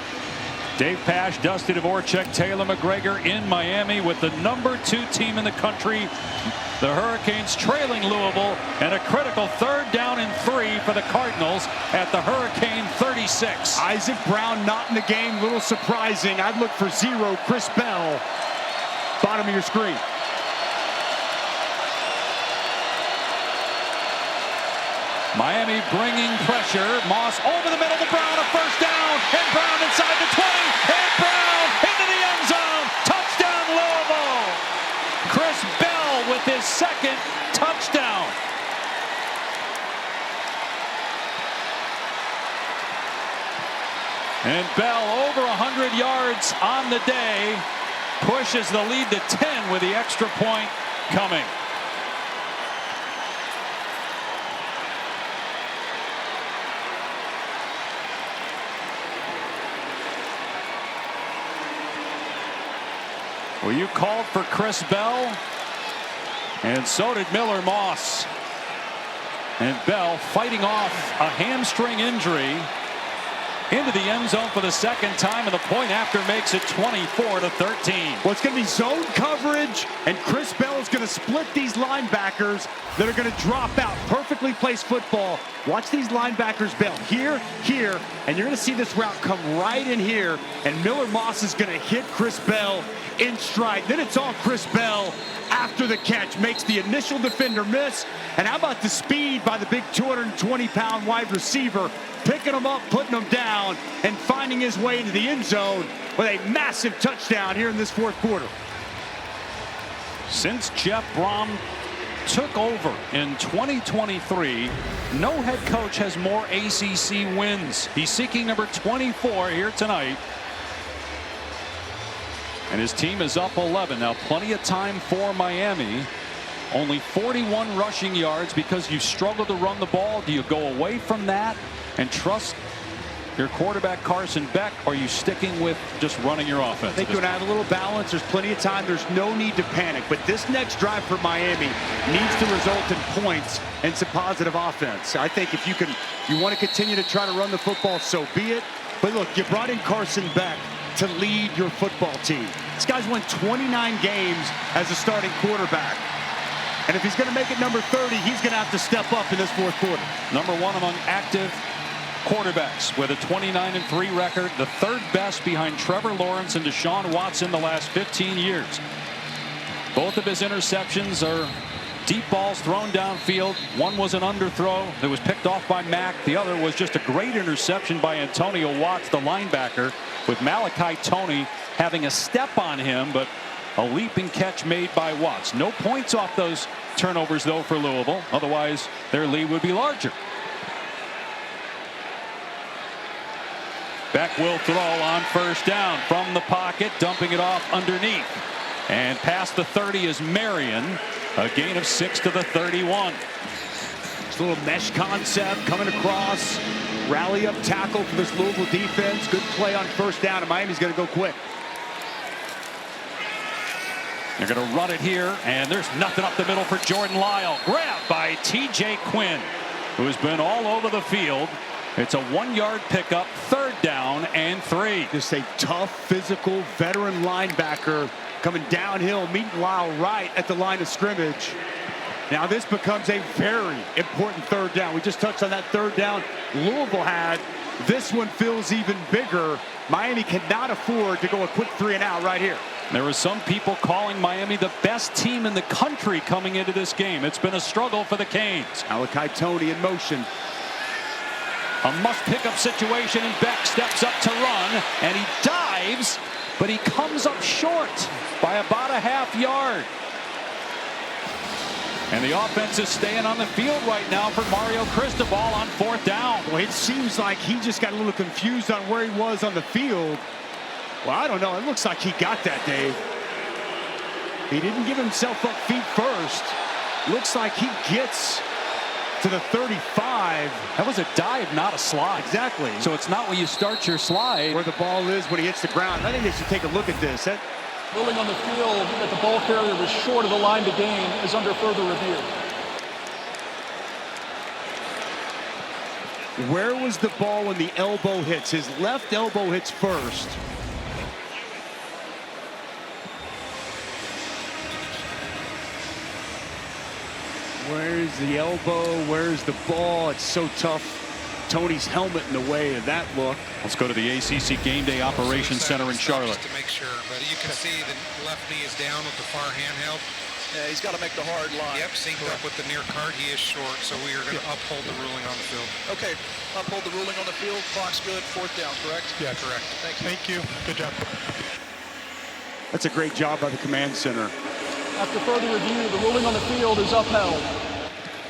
Dave Pasch, Dusty Dvorak, Taylor McGregor in Miami with the number 2 team in the country. The Hurricanes trailing Louisville, and a critical 3rd down and 3 for the Cardinals at the Hurricane 36. Isaac Brown not in the game, little surprising. I'd look for 0. Chris Bell, bottom of your screen. Miami bringing pressure. Moss over the middle to Brown, a 1st down, and Brown inside the 20, and Brown into the end zone. Touchdown Louisville. Chris Bell with his 2nd touchdown. And Bell over 100 yards on the day, pushes the lead to 10 with the extra point coming. Well, you called for Chris Bell, and so did Miller Moss. And Bell fighting off a hamstring injury into the end zone for the 2nd time, and the point after makes it 24-13. Well, it's going to be zone coverage, and Chris Bell is going to split these linebackers that are going to drop out. Perfectly placed football. Watch these linebackers, Bell, here, and you're going to see this route come right in here, and Miller Moss is going to hit Chris Bell in stride. Then it's all Chris Bell after the catch. Makes the initial defender miss. And how about the speed by the big 220-pound wide receiver, picking him up, putting him down, and finding his way into the end zone with a massive touchdown here in this 4th quarter. Since Jeff Brom took over in 2023, no head coach has more ACC wins. He's seeking number 24 here tonight. And his team is up 11. Now plenty of time for Miami. Only 41 rushing yards because you struggled to run the ball. Do you go away from that and trust your quarterback Carson Beck, or are you sticking with just running your offense? I think you want to add a little balance. There's plenty of time. There's no need to panic. But this next drive for Miami needs to result in points and some positive offense. I think if you want to continue to try to run the football, so be it. But look, you brought in Carson Beck to lead your football team. This guy's won 29 games as a starting quarterback. And if he's going to make it number 30, he's going to have to step up in this 4th quarter. Number 1 among active quarterbacks with a 29-3 record, the 3rd best behind Trevor Lawrence and Deshaun Watson the last 15 years. Both of his interceptions are deep balls thrown downfield. One was an underthrow that was picked off by Mack. The other was just a great interception by Antonio Watts, the linebacker, with Malachi Toney having a step on him, but A leaping catch made by Watts. No points off those turnovers, though, for Louisville. Otherwise, their lead would be larger. Beck will throw on first down from the pocket, dumping it off underneath. And past the 30 is Marion. A gain of 6 to the 31. This little mesh concept coming across. Rally up tackle for this Louisville defense. Good play on first down, and Miami's going to go quick. They're going to run it here, and there's nothing up the middle for Jordan Lyle. Grabbed by T.J. Quinn, who has been all over the field. It's a 1-yard pickup, 3rd down and 3. Just a tough, physical, veteran linebacker coming downhill, meeting Lyle right at the line of scrimmage. Now this becomes a very important 3rd down. We just touched on that 3rd down Louisville had. This one feels even bigger. Miami cannot afford to go a quick 3 and out right here. There were some people calling Miami the best team in the country coming into this game. It's been a struggle for the Canes. Malachi Tony in motion. A must-pick-up situation, and Beck steps up to run, and he dives, but he comes up short by about a half yard. And the offense is staying on the field right now for Mario Cristobal on 4th down. Well, it seems like he just got a little confused on where he was on the field. Well, I don't know. It looks like he got that, Dave. He didn't give himself up feet first. Looks like he gets to the 35. That was a dive, not a slide. Exactly. So it's not where you start your slide. Where the ball is when he hits the ground. I think they should take a look at this. Ruling on the field that the ball carrier was short of the line to gain is under further review. Where was the ball when the elbow hits? His left elbow hits first. Where's the elbow? Where's the ball? It's so tough. Tony's helmet in the way of that look. Let's go to the ACC Game Day Operations Center in Charlotte. Just to make sure, but you can see the left knee is down with the far handheld. Yeah, he's got to make the hard line. Yep, synced up with the near card. He is short, so we are going to uphold the ruling on the field. Okay, uphold the ruling on the field. Clock's good. 4th down, correct? Yeah, correct. Thank you. Good job. That's a great job by the command center. After further review, the ruling on the field is upheld.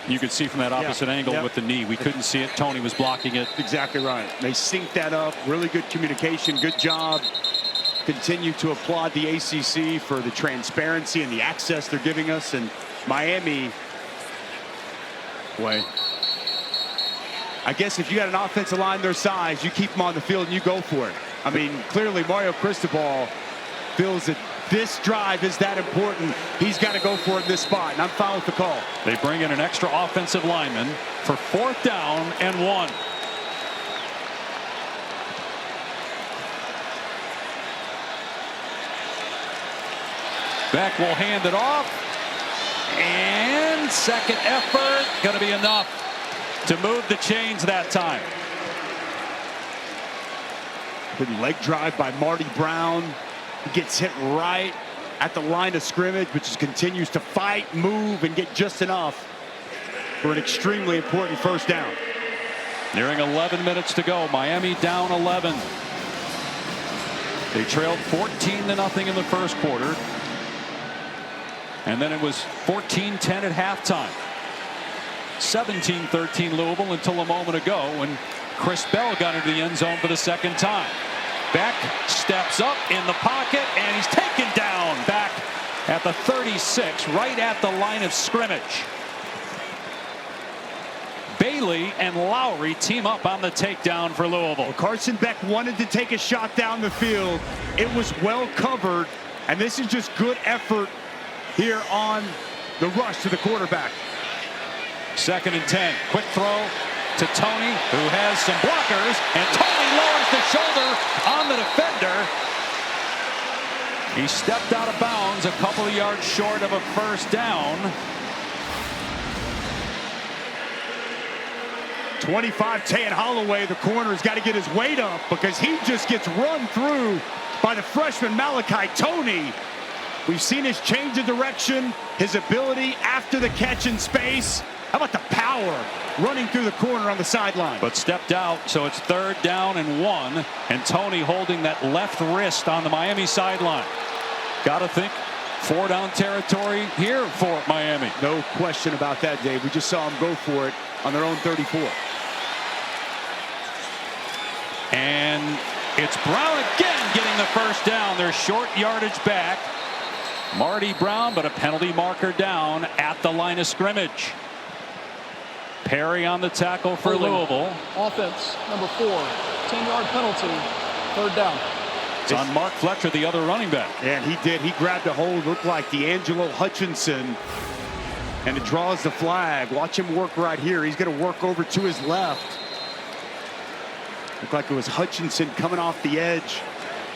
You could see from that opposite angle with the knee. We couldn't see it. Tony was blocking it. Exactly right. They synced that up. Really good communication. Good job. Continue to applaud the ACC for the transparency and the access they're giving us. And Miami, boy, I guess if you got an offensive line their size, you keep them on the field and you go for it. I mean, clearly Mario Cristobal feels that this drive is that important. He's got to go for it in this spot, and I'm fine with the call. They bring in an extra offensive lineman for 4th down and 1. Beck will hand it off, and second effort going to be enough to move the chains that time. Good leg drive by Marty Brown. He gets hit right at the line of scrimmage, but just continues to fight, move, and get just enough for an extremely important 1st down. Nearing 11 minutes to go. Miami down 11. They trailed 14-0 in the first quarter. And then it was 14-10 at halftime. 17-13 Louisville until a moment ago when Chris Bell got into the end zone for the 2nd time. Beck steps up in the pocket, and he's taken down back at the 36, right at the line of scrimmage. Bailey and Lowry team up on the takedown for Louisville. Well, Carson Beck wanted to take a shot down the field. It was well covered, and this is just good effort here on the rush to the quarterback. 2nd and 10. Quick throw to Tony, who has some blockers, and Tony lowers the shoulder on the defender. He stepped out of bounds a couple of yards short of a 1st down. 25, Tayan Holloway, the corner's got to get his weight up because he just gets run through by the freshman Malachi Tony. We've seen his change of direction, his ability after the catch in space. How about the power running through the corner on the sideline? But stepped out, so it's 3rd down and 1. And Tony holding that left wrist on the Miami sideline. Got to think 4-down territory here for Miami. No question about that, Dave. We just saw them go for it on their own 34. And it's Brown again getting the first down. Their short yardage back. Marty Brown, but a penalty marker down at the line of scrimmage. Perry on the tackle for Louisville. Offense, number 4, 10-yard penalty, 3rd down. It's on Mark Fletcher, the other running back. And he did. He grabbed a hold, looked like D'Angelo Hutchinson, and it draws the flag. Watch him work right here. He's going to work over to his left. Looked like it was Hutchinson coming off the edge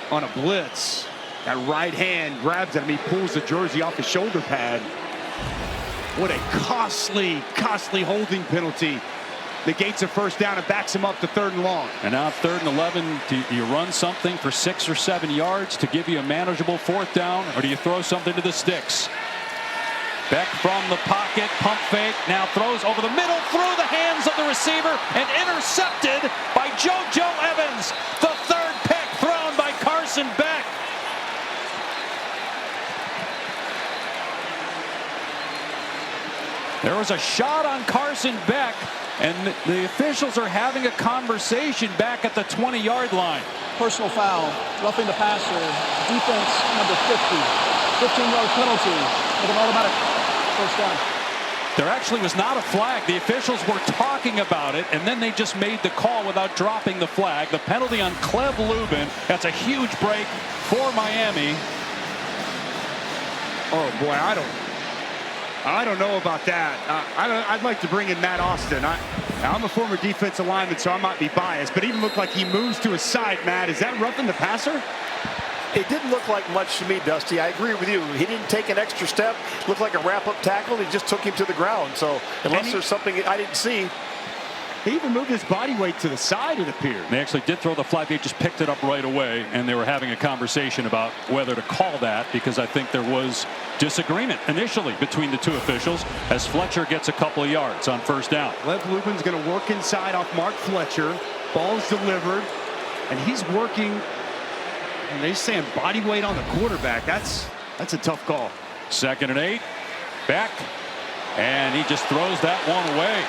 on a blitz. That right hand grabs him. He pulls the jersey off the shoulder pad. What a costly holding penalty. Negates a first down and backs him up to 3rd and long. And now 3rd and 11. Do you run something for 6 or 7 yards to give you a manageable 4th down, or do you throw something to the sticks? Beck from the pocket, pump fake, now throws over the middle through the hands of the receiver and intercepted by JoJo Evans. The 3rd pick thrown by Carson Beck. There was a shot on Carson Beck, and the officials are having a conversation back at the 20-yard line. Personal foul, roughing the passer, defense number 50, 15-yard penalty with an automatic first down. There actually was not a flag. The officials were talking about it, and then they just made the call without dropping the flag. The penalty on Cleb Lubin. That's a huge break for Miami. Oh boy, I don't know about that. I'd like to bring in Matt Austin. I'm a former defensive lineman, so I might be biased, but it even looked like he moves to his side. Matt, is that roughing the passer? It didn't look like much to me, Dusty. I agree with you. He didn't take an extra step. Looked like a wrap-up tackle. He just took him to the ground. So unless there's something I didn't see. He even moved his body weight to the side, it appeared. They actually did throw the flag. They just picked it up right away, and they were having a conversation about whether to call that, because I think there was disagreement initially between the 2 officials as Fletcher gets a couple of yards on first down. Lev Lubin's going to work inside off Mark Fletcher. Ball's delivered, and he's working, and they're saying body weight on the quarterback. That's a tough call. 2nd and 8. Beck, and he just throws that one away.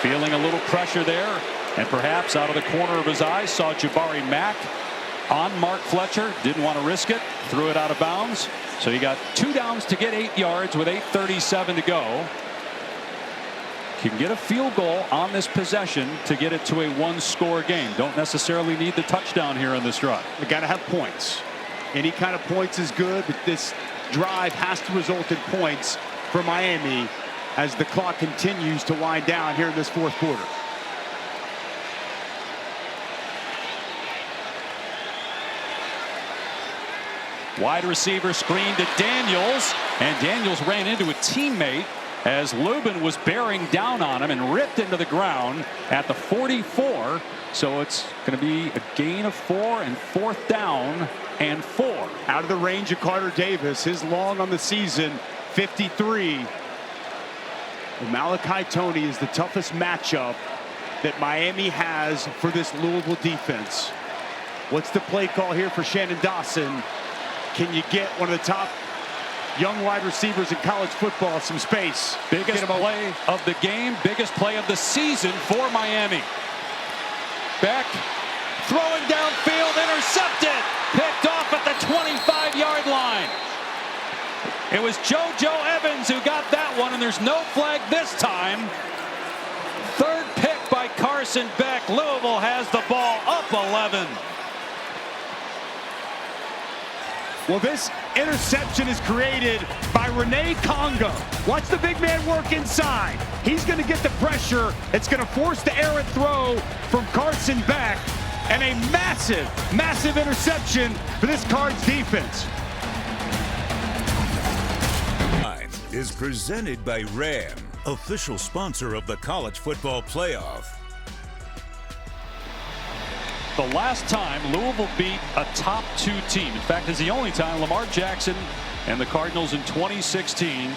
Feeling a little pressure there, and perhaps out of the corner of his eye saw Jabari Mack on Mark Fletcher. Didn't want to risk it. Threw it out of bounds. So he got 2 downs to get 8 yards with 8:37 to go. Can get a field goal on this possession to get it to a 1-score game. Don't necessarily need the touchdown here on this drive. We got to have points. Any kind of points is good, but this drive has to result in points for Miami as the clock continues to wind down here in this 4th quarter. Wide receiver screen to Daniels, and Daniels ran into a teammate as Lubin was bearing down on him and ripped into the ground at the 44. So it's going to be a gain of 4 and 4th down and 4. Out of the range of Carter Davis, his long on the season, 53. And Malachi Toney is the toughest matchup that Miami has for this Louisville defense. What's the play call here for Shannon Dawson? Can you get one of the top young wide receivers in college football some space? Biggest play of the game, biggest play of the season for Miami. Beck throwing downfield, intercepted, picked off at the 25-yard line. It was JoJo Evans who got that one, and there's no flag this time. 3rd pick by Carson Beck. Louisville has the ball up 11. Well, this interception is created by Rene Congo. Watch the big man work inside. He's going to get the pressure. It's going to force the errant throw from Carson Beck, and a massive interception for this Cards defense. Is presented by Ram, official sponsor of the College Football Playoff. The last time Louisville beat a top 2 team, in fact, is the only time, Lamar Jackson and the Cardinals in 2016.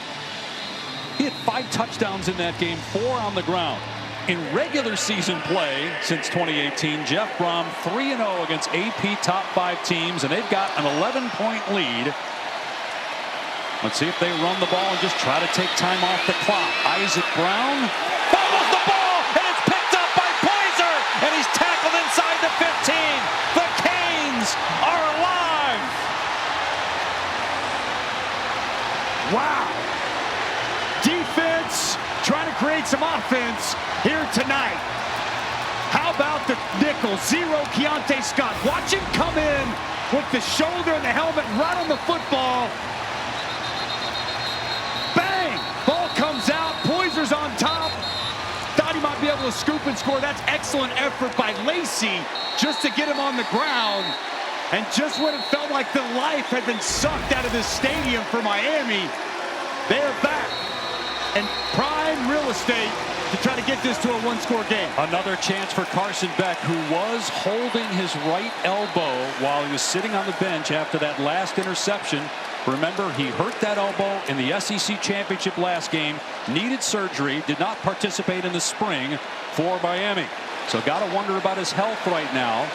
He had 5 touchdowns in that game, 4 on the ground. In regular season play since 2018, Jeff Brom 3-0 against AP top 5 teams, and they've got an 11-point lead Let's see if they run the ball and just try to take time off the clock. Isaac Brown fumbles the ball, and it's picked up by Poyser, and he's tackled inside the 15. The Canes are alive. Wow. Defense trying to create some offense here tonight. How about the nickel? Zero Keontae Scott. Watch him come in with the shoulder and the helmet right on the football. Bang! Ball comes out. Poyser's on top. Thought he might be able to scoop and score. That's excellent effort by Lacey just to get him on the ground. And just when it felt like the life had been sucked out of this stadium for Miami, they're back. And prime real estate to try to get this to a one-score game. Another chance for Carson Beck, who was holding his right elbow while he was sitting on the bench after that last interception. Remember, he hurt that elbow in the SEC championship last game, needed surgery, did not participate in the spring for Miami. So got to wonder about his health right now.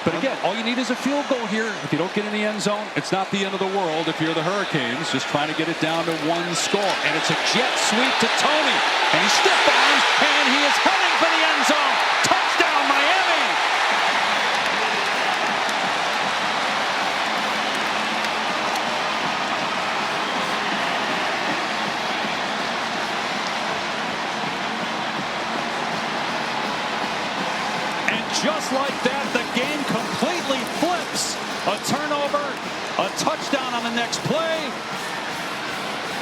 But again, all you need is a field goal here. If you don't get in the end zone, it's not the end of the world if you're the Hurricanes. Just trying to get it down to one score. And it's a jet sweep to Tony. And he stiff arms, and he is heading for the end zone. Touchdown, Miami! And just like that, the game completely flips. A turnover, a touchdown on the next play.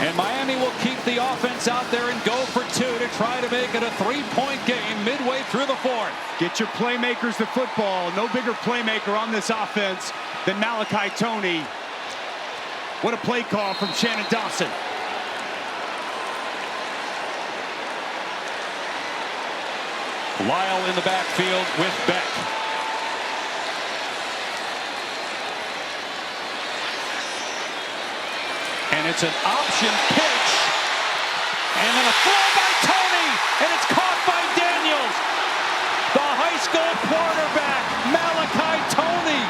And Miami will keep the offense out there and go for two to try to make it a three-point game midway through the fourth. Get your playmakers the football. No bigger playmaker on this offense than Malachi Tony. What a play call from Shannon Dawson. Lyle in the backfield with Beck. And it's an option pitch. And then a throw by Tony. And it's caught by Daniels. The high school quarterback, Malachi Tony,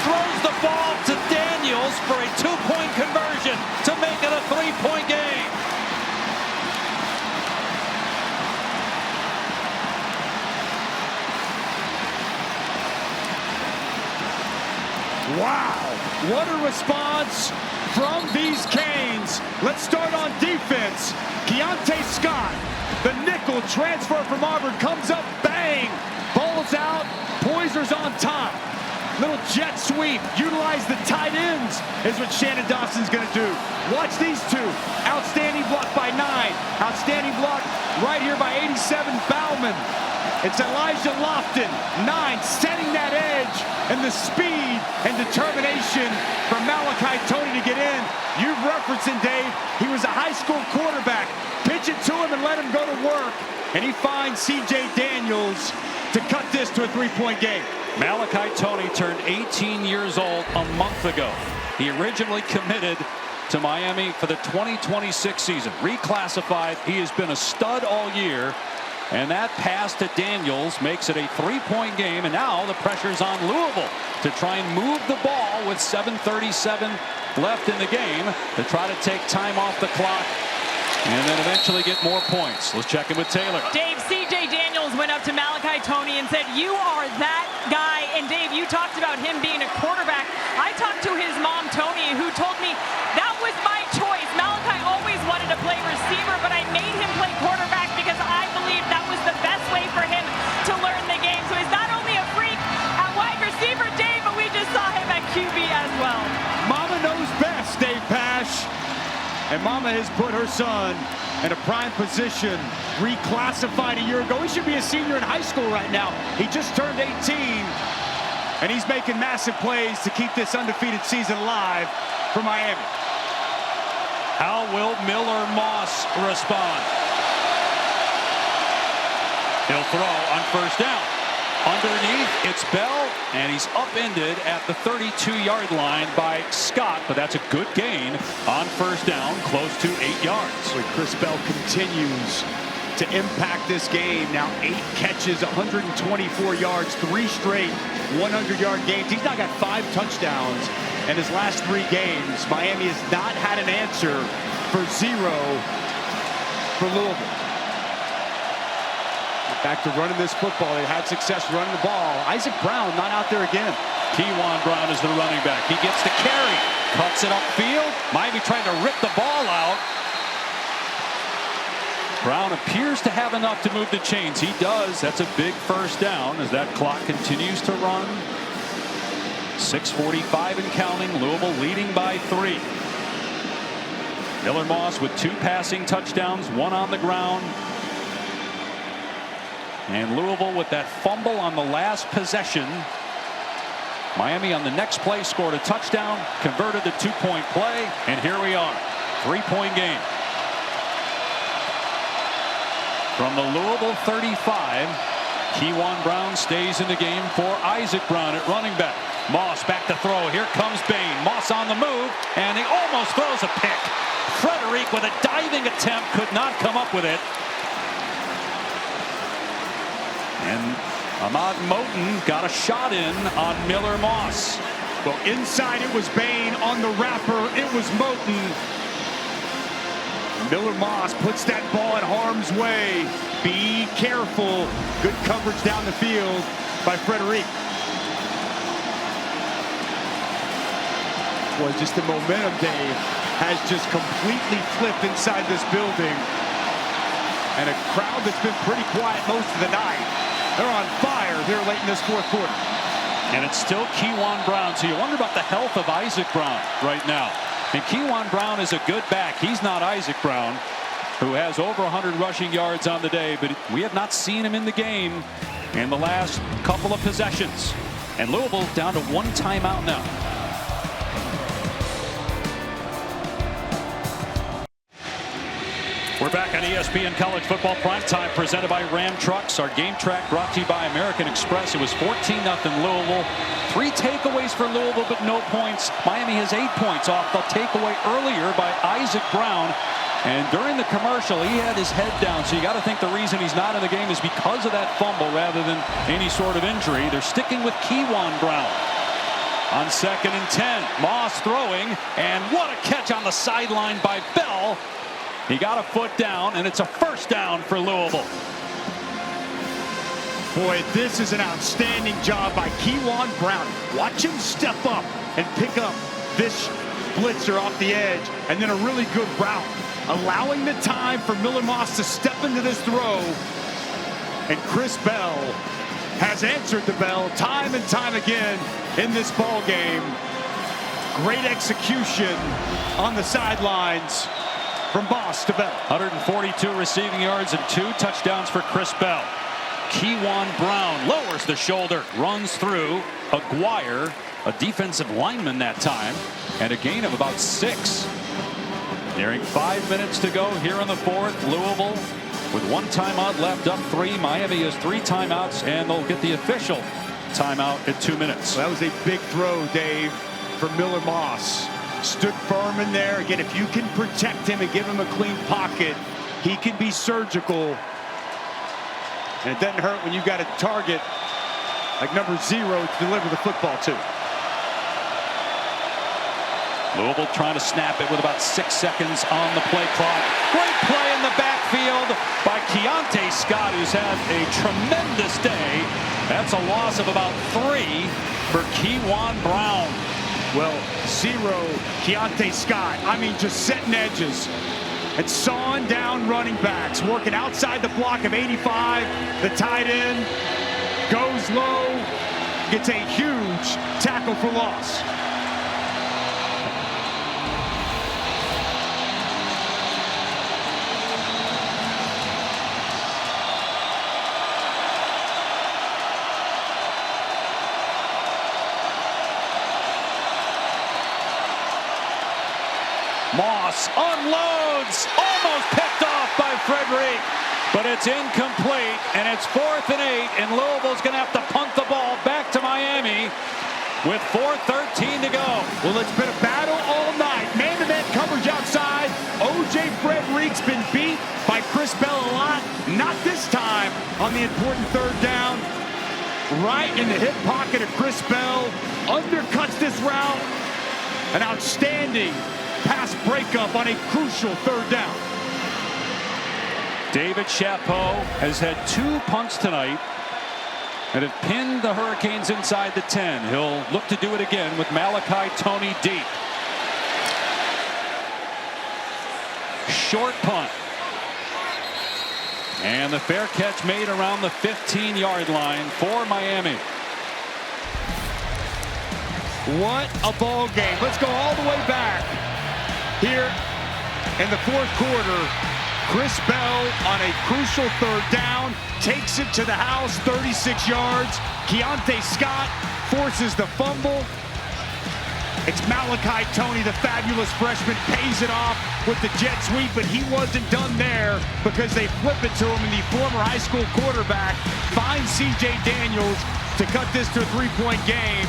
throws the ball to Daniels for a two-point conversion to make it a three-point game. Wow, what a response from these Canes. Let's start on defense. Keontae Scott, the nickel transfer from Auburn, comes up, bang, ball's out, Poyser's on top. Little jet sweep, utilize the tight ends is what Shannon Dawson's gonna do. Watch these two, outstanding block by 9, outstanding block right here by 87 Bauman. It's Elijah Lofton, 9, setting that edge, and the speed and determination from Malachi Tony to get in. You've referenced him, Dave. He was a high school quarterback. Pitch it to him and let him go to work. And he finds C.J. Daniels to cut this to a three-point game. Malachi Tony turned 18 years old a month ago. He originally committed to Miami for the 2026 season. Reclassified, he has been a stud all year. And that pass to Daniels makes it a three-point game. And now the pressure's on Louisville to try and move the ball with 7:37 left in the game to try to take time off the clock and then eventually get more points. Let's check in with Taylor. Dave, C.J. Daniels went up to Malachi Tony and said, "You are that guy." And Dave, you talked about him being a quarterback. I talked to his mom, Tony, who told me that was my choice. Malachi always wanted to play receiver, but I made him play quarterback because I believed that was the best way for him to learn the game. So he's not only a freak at wide receiver, Dave, but we just saw him at QB as well. Mama knows best, Dave Pash. And Mama has put her son in a prime position, reclassified a year ago. He should be a senior in high school right now. He just turned 18, and he's making massive plays to keep this undefeated season alive for Miami. How will Miller Moss respond? He'll throw on first down. Underneath, it's Bell, and he's upended at the 32-yard line by Scott, but that's a good gain on first down, close to 8 yards. So Chris Bell continues to impact this game. Now 8 catches, 124 yards, 3 straight 100-yard games. He's now got 5 touchdowns in his last 3 games. Miami has not had an answer for 0 for Louisville. Back to running this football. They had success running the ball. Isaac Brown not out there again. Kewan Brown is the running back. He gets the carry, cuts it upfield. Miami trying to rip the ball out. Brown appears to have enough to move the chains. He does. That's a big first down as that clock continues to run. 6:45 and counting. Louisville leading by 3. Miller Moss with 2 passing touchdowns, 1 on the ground. And Louisville with that fumble on the last possession. Miami on the next play scored a touchdown, converted the 2-point play, and here we are. 3-point game. From the Louisville 35, Kewan Brown stays in the game for Isaac Brown at running back. Moss back to throw. Here comes Bain. Moss on the move, and he almost throws a pick. Frederic with a diving attempt could not come up with it. And Ahmad Moten got a shot in on Miller Moss. Well, inside it was Bain. On the wrapper, it was Moten. Miller Moss puts that ball in harm's way. Be careful. Good coverage down the field by Frederic. Boy, just the momentum, Dave, has just completely flipped inside this building. And a crowd that's been pretty quiet most of the night. They're on fire here late in this 4th quarter. And it's still Kewan Brown. So you wonder about the health of Isaac Brown right now. And Kewan Brown is a good back. He's not Isaac Brown, who has over 100 rushing yards on the day, but we have not seen him in the game in the last couple of possessions. And Louisville down to 1 timeout now. We're back on ESPN College Football Primetime, presented by Ram Trucks. Our game track brought to you by American Express. It was 14-0 Louisville. 3 takeaways for Louisville, but no points. Miami has 8 points off the takeaway earlier by Isaac Brown. And during the commercial, he had his head down. So you got to think the reason he's not in the game is because of that fumble rather than any sort of injury. They're sticking with Kewan Brown. On 2nd and 10, Moss throwing, and what a catch on the sideline by Bell. He got a foot down, and it's a first down for Louisville. Boy, this is an outstanding job by Kewan Brown. Watch him step up and pick up this blitzer off the edge, and then a really good route, allowing the time for Miller Moss to step into this throw. And Chris Bell has answered the bell time and time again in this ball game. Great execution on the sidelines from Moss to Bell. 142 receiving yards and 2 touchdowns for Chris Bell. Kewan Brown lowers the shoulder, runs through Aguirre, a defensive lineman that time, and a gain of about 6. Nearing 5 minutes to go here in the 4th. Louisville with 1 timeout left, up 3. Miami has 3 timeouts, and they'll get the official timeout at 2 minutes. Well, that was a big throw, Dave, for Miller Moss. Stood firm in there. Again, if you can protect him and give him a clean pocket, he can be surgical. And it doesn't hurt when you've got a target like number 0 to deliver the football to. Louisville trying to snap it with about 6 seconds on the play clock. Great play in the backfield by Keontae Scott, who's had a tremendous day. That's a loss of about 3 for Kewan Brown. Well, 0, Keontae Scott. I mean, just setting edges and sawing down running backs, working outside the block of 85. The tight end goes low, gets a huge tackle for loss. Moss unloads, almost picked off by Frederic, but it's incomplete, and it's 4th and 8, and Louisville's going to have to punt the ball back to Miami with 4:13 to go. Well, it's been a battle all night. Man-to-man coverage outside. O.J. Frederic's been beat by Chris Bell a lot. Not this time on the important 3rd down. Right in the hip pocket of Chris Bell. Undercuts this route. An outstanding pass breakup on a crucial third down. David Chapeau has had 2 punts tonight and have pinned the Hurricanes inside the 10. He'll look to do it again with Malachi Toney deep. Short punt. And the fair catch made around the 15-yard line for Miami. What a ball game. Let's go all the way back. Here in the fourth quarter, Chris Bell on a crucial third down takes it to the house, 36 yards. Keontae Scott forces the fumble. It's Malachi Toney, the fabulous freshman, pays it off with the jet sweep, but he wasn't done there because they flip it to him, and the former high school quarterback finds C.J. Daniels to cut this to a 3-point game.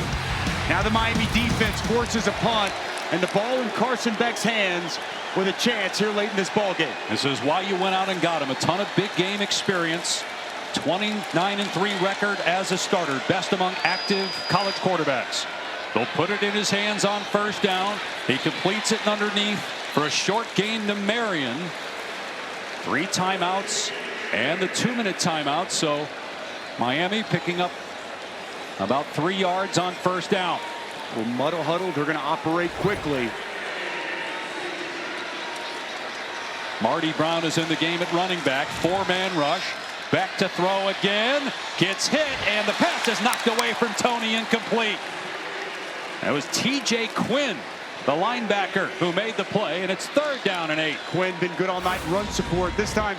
Now the Miami defense forces a punt, and the ball in Carson Beck's hands with a chance here late in this ball game. This is why you went out and got him. A ton of big game experience. 29-3 record as a starter. Best among active college quarterbacks. They'll put it in his hands on first down. He completes it underneath for a short gain to Marion. 3 timeouts and the 2-minute timeout. So Miami picking up about 3 yards on first down. Well, muddle huddle, they're going to operate quickly. Marty Brown is in the game at running back. 4-man rush. Back to throw again. Gets hit, and the pass is knocked away from Toney, incomplete. That was T.J. Quinn, the linebacker, who made the play, and it's 3rd down and 8. Quinn been good all night in run support. This time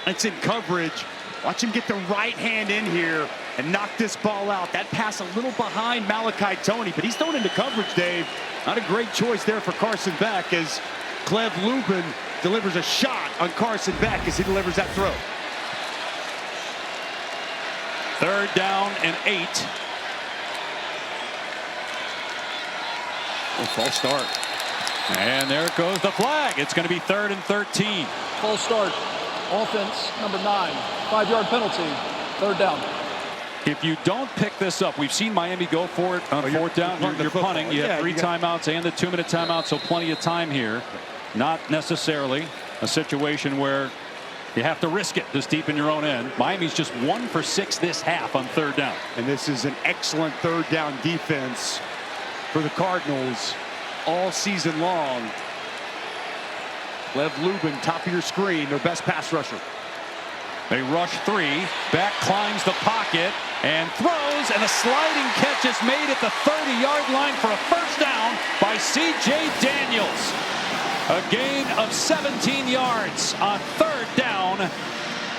it's in coverage. Watch him get the right hand in here and knock this ball out. That pass a little behind Malachi Toney, but he's thrown into coverage, Dave. Not a great choice there for Carson Beck as Clev Lubin delivers a shot on Carson Beck as he delivers that throw. 3rd down and 8. A false start. And there goes the flag. It's going to be 3rd and 13. False start. Offense number 9. 5-yard penalty. 3rd down. If you don't pick this up, we've seen Miami go for it on 4th down. You're punting. You have 3 timeouts and the 2-minute timeout, so plenty of time here. Not necessarily a situation where you have to risk it this deep in your own end. Miami's just 1 for 6 this half on 3rd down. And this is an excellent 3rd down defense for the Cardinals all season long. Lev Lubin, top of your screen, their best pass rusher. They rush 3. Beck climbs the pocket and throws, and a sliding catch is made at the 30-yard line for a first down by C.J. Daniels. A gain of 17 yards on 3rd down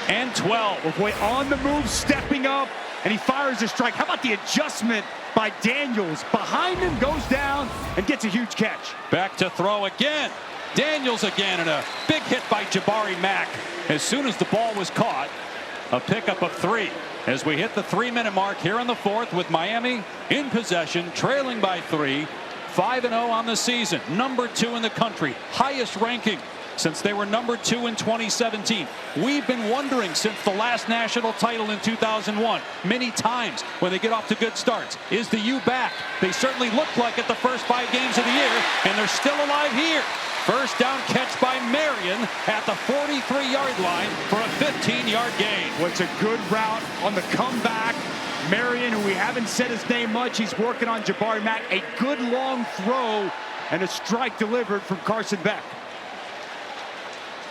and 12. Boy, on the move, stepping up, and he fires a strike. How about the adjustment by Daniels? Behind him, goes down and gets a huge catch. Back to throw again. Daniels again, and a big hit by Jabari Mack. As soon as the ball was caught, a pickup of 3. As we hit the 3-minute mark here in the 4th with Miami in possession, trailing by 3. 5-0 on the season. Number 2 in the country. Highest ranking since they were number 2 in 2017. We've been wondering since the last national title in 2001 many times when they get off to good starts. Is the U back? They certainly looked like it the first 5 games of the year, and they're still alive here. First down catch by Marion at the 43-yard line for a 15-yard gain. What's a good route on the comeback. Marion, who we haven't said his name much, he's working on Jabari Mack. A good long throw and a strike delivered from Carson Beck.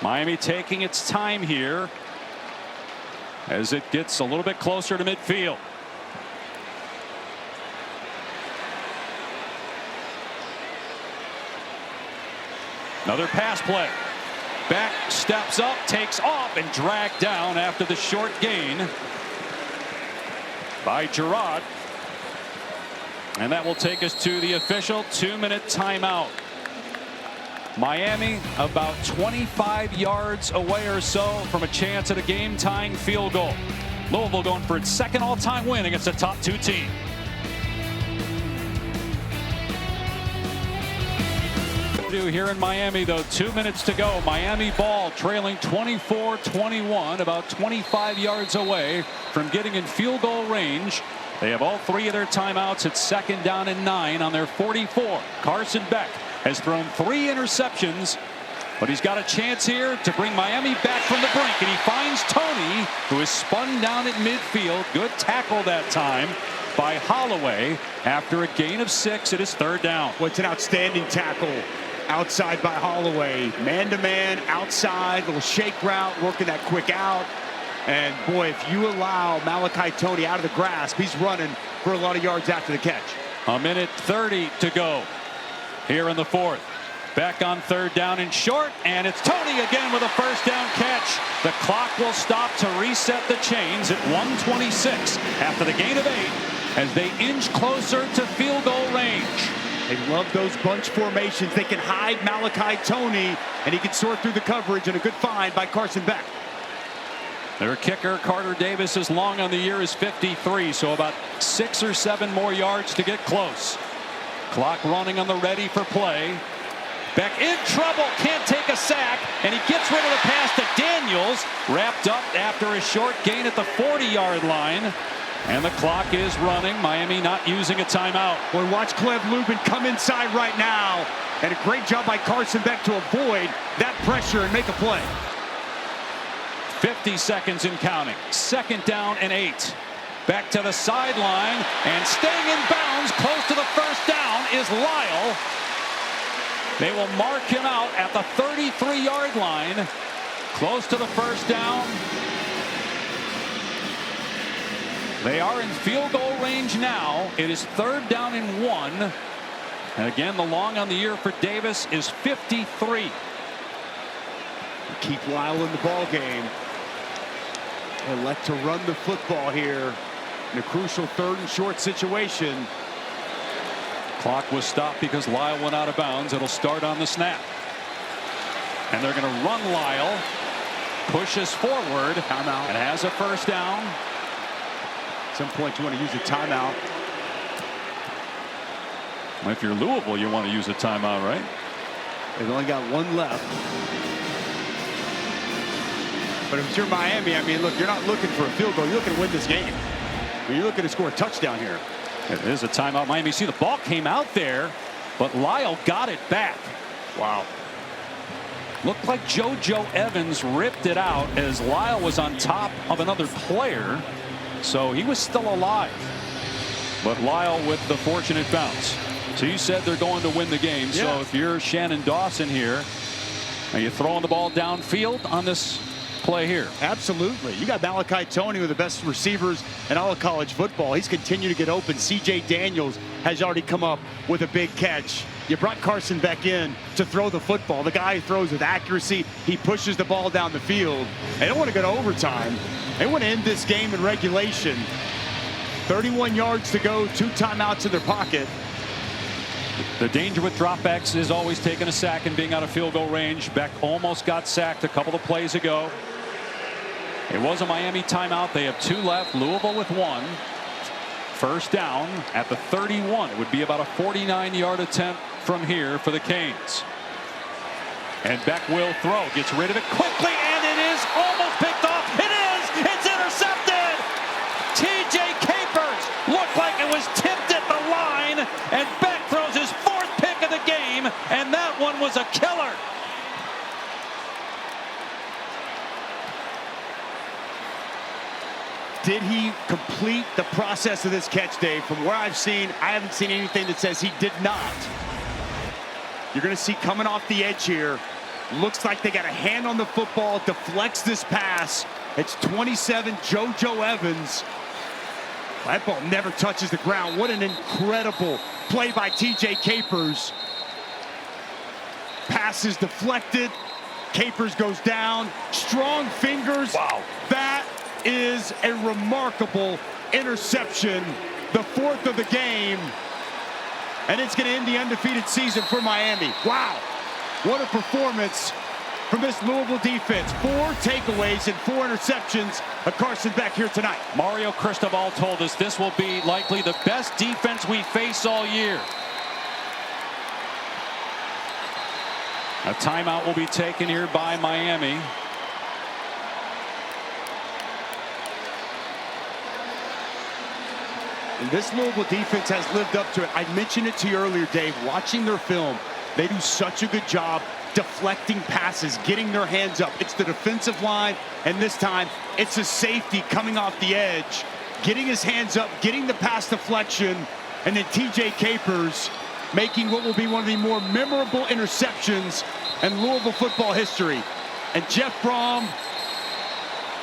Miami taking its time here as it gets a little bit closer to midfield. Another pass play. Beck steps up, takes off, and dragged down after the short gain by Gerard. And that will take us to the official 2-minute timeout. Miami about 25 yards away or so from a chance at a game-tying field goal. Louisville going for its 2nd all-time win against a top 2 team. Here in Miami, though, 2 minutes to go. Miami ball trailing 24-21, about 25 yards away from getting in field goal range. They have all 3 of their timeouts at 2nd down and 9 on their 44. Carson Beck has thrown 3 interceptions, but he's got a chance here to bring Miami back from the brink, and he finds Tony, who is spun down at midfield. Good tackle that time by Holloway after a gain of 6. It is 3rd down. What's an outstanding tackle outside by Holloway. Man-to-man, outside, little shake route, working that quick out. And boy, if you allow Malachi Tony out of the grasp, he's running for a lot of yards after the catch. 1:30 to go here in the 4th. Back on 3rd down and short, and it's Tony again with a 1st down catch. The clock will stop to reset the chains at 1:26 after the gain of 8 as they inch closer to field goal range. They love those bunch formations. They can hide Malachi Tony, and he can sort through the coverage, and a good find by Carson Beck. Their kicker, Carter Davis, is long on the year is 53, so about 6 or 7 more yards to get close. Clock running on the ready for play. Beck in trouble, can't take a sack, and he gets rid of the pass to Daniels, wrapped up after a short gain at the 40-yard line. And the clock is running. Miami not using a timeout. Well, watch Cleve Lubin come inside right now, and a great job by Carson Beck to avoid that pressure and make a play. 50 seconds and counting. 2nd down and 8. Back to the sideline, and staying in bounds close to the 1st down is Lyle. They will mark him out at the 33-yard line, close to the 1st down. They are in field goal range now. It is 3rd down and 1. And again, the long on the year for Davis is 53. Keep Lyle in the ball game. Elect to run the football here in a crucial 3rd and short situation. Clock was stopped because Lyle went out of bounds. It'll start on the snap. And they're going to run Lyle. Pushes forward. Timeout. And has a 1st down. At some point you want to use a timeout. Well, if you're Louisville, you want to use a timeout, right? They've only got 1 left. But if you're Miami, I mean, look, you're not looking for a field goal. You're looking to win this game. I mean, you're looking to score a touchdown here. It is a timeout. Miami, see the ball came out there, but Lyle got it back. Wow. Looked like JoJo Evans ripped it out as Lyle was on top of another player. So he was still alive. But Lyle with the fortunate bounce. So you said they're going to win the game. Yeah. So if you're Shannon Dawson here, are you throwing the ball downfield on this play here? Absolutely. You got Malachi Tony, one of the best receivers in all of college football. He's continued to get open. C.J. Daniels has already come up with a big catch. You brought Carson Beck in to throw the football. The guy who throws with accuracy. He pushes the ball down the field. They don't want to go to overtime. They want to end this game in regulation. 31 yards to go, 2 timeouts in their pocket. The danger with dropbacks is always taking a sack and being out of field goal range. Beck almost got sacked a couple of plays ago. It was a Miami timeout. They have 2 left. Louisville with 1. 1st down at the 31. It would be about a 49-yard attempt from here for the Canes. And Beck will throw. Gets rid of it quickly, and it is almost picked off. It is! It's intercepted! T.J. Capers looked like it was tipped at the line, and Beck throws his 4th pick of the game, and that one was a killer. Did he complete the process of this catch, Dave? From where I've seen, I haven't seen anything that says he did not. You're going to see coming off the edge here. Looks like they got a hand on the football, deflects this pass. It's 27, JoJo Evans. That ball never touches the ground. What an incredible play by T.J. Capers. Pass is deflected. Capers goes down. Strong fingers. Wow. That is a remarkable interception. The 4th of the game. And it's going to end the undefeated season for Miami. Wow. What a performance from this Louisville defense. 4 takeaways and 4 interceptions of Carson Beck here tonight. Mario Cristobal told us this will be likely the best defense we face all year. A timeout will be taken here by Miami. And this Louisville defense has lived up to it. I mentioned it to you earlier, Dave. Watching their film, they do such a good job deflecting passes, getting their hands up. It's the defensive line, and this time it's a safety coming off the edge, getting his hands up, getting the pass deflection, and then TJ Capers making what will be one of the more memorable interceptions in Louisville football history. And Jeff Brom,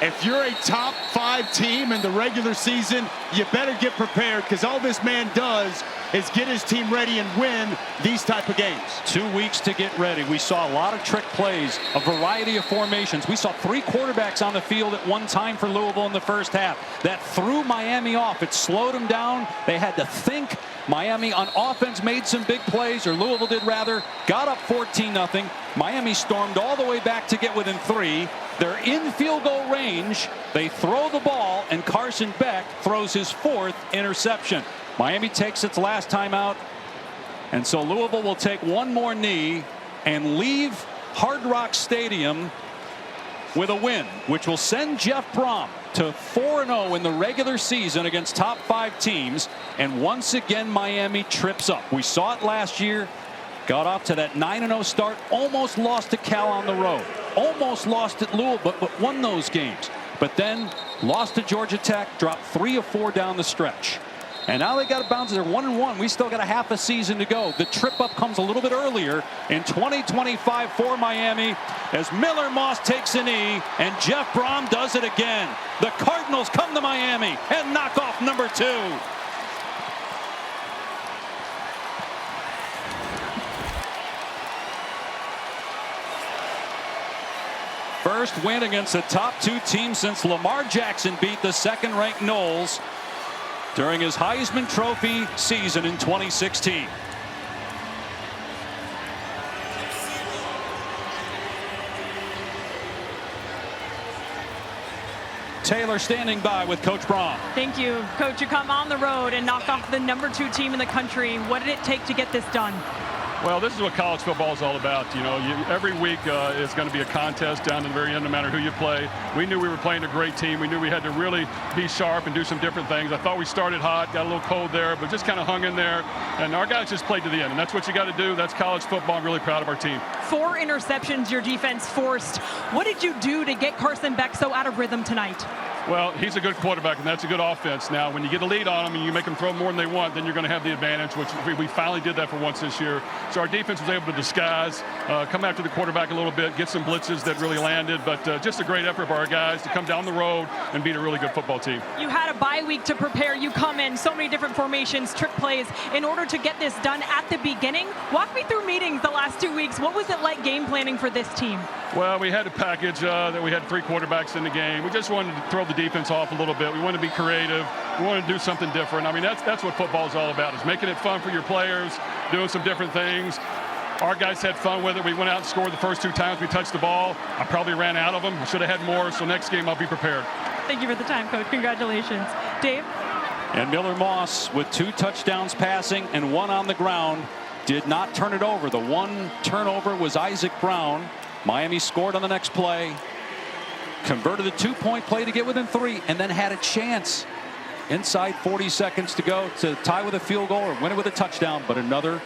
if you're a top 5 team in the regular season, you better get prepared, because all this man does is get his team ready and win these type of games. 2 weeks to get ready. We saw a lot of trick plays, a variety of formations. We saw 3 quarterbacks on the field at one time for Louisville in the first half. That threw Miami off. It slowed them down. They had to think. Miami on offense made some big plays, or Louisville did rather, got up 14-0. Miami stormed all the way back to get within 3. They're in field goal range. They throw the ball, and Carson Beck throws his 4th interception. Miami takes its last timeout, and so Louisville will take one more knee and leave Hard Rock Stadium with a win, which will send Jeff Brom to 4-0 in the regular season against top 5 teams. And once again, Miami trips up. We saw it last year. Got off to that 9-0 start. Almost lost to Cal on the road. Almost lost at Louisville, but won those games. But then lost to Georgia Tech. Dropped 3 of 4 down the stretch. And now they got to bounce. They're 1-1. We still got a half a season to go. The trip up comes a little bit earlier in 2025 for Miami as Miller Moss takes a knee and Jeff Brom does it again. The Cardinals come to Miami and knock off number 2. First win against the top 2 teams since Lamar Jackson beat the second-ranked Knowles during his Heisman Trophy season in 2016. Taylor standing by with Coach Brom. Thank you, Coach. You come on the road and knock off the number 2 team in the country. What did it take to get this done? Well, this is what college football is all about. You know, every week is going to be a contest down to the very end, no matter who you play. We knew we were playing a great team. We knew we had to really be sharp and do some different things. I thought we started hot, got a little cold there, but just kind of hung in there. And our guys just played to the end, and that's what you got to do. That's college football. I'm really proud of our team. 4 interceptions your defense forced. What did you do to get Carson Beck so out of rhythm tonight? Well, he's a good quarterback, and that's a good offense. Now, when you get a lead on them and you make them throw more than they want, then you're going to have the advantage, which we finally did that for once this year. So our defense was able to disguise, come after the quarterback a little bit, get some blitzes that really landed, but just a great effort by our guys to come down the road and beat a really good football team. You had a bye week to prepare. You come in, so many different formations, trick plays, in order to get this done at the beginning. Walk me through meetings the last 2 weeks. What was it like game planning for this team? Well, we had a package that we had 3 quarterbacks in the game. We just wanted to throw the defense off a little bit. We wanted to be creative. We wanted to do something different. I mean, that's what football is all about, is making it fun for your players, doing some different things. Our guys had fun with it. We went out and scored the first 2 times we touched the ball. I probably ran out of them. I should have had more, so next game I'll be prepared. Thank you for the time, Coach. Congratulations. Dave? And Miller Moss with 2 touchdowns passing and 1 on the ground did not turn it over. The 1 turnover was Isaac Brown. Miami scored on the next play, converted a 2-point play to get within 3, and then had a chance inside 40 seconds to go to tie with a field goal or win it with a touchdown, but another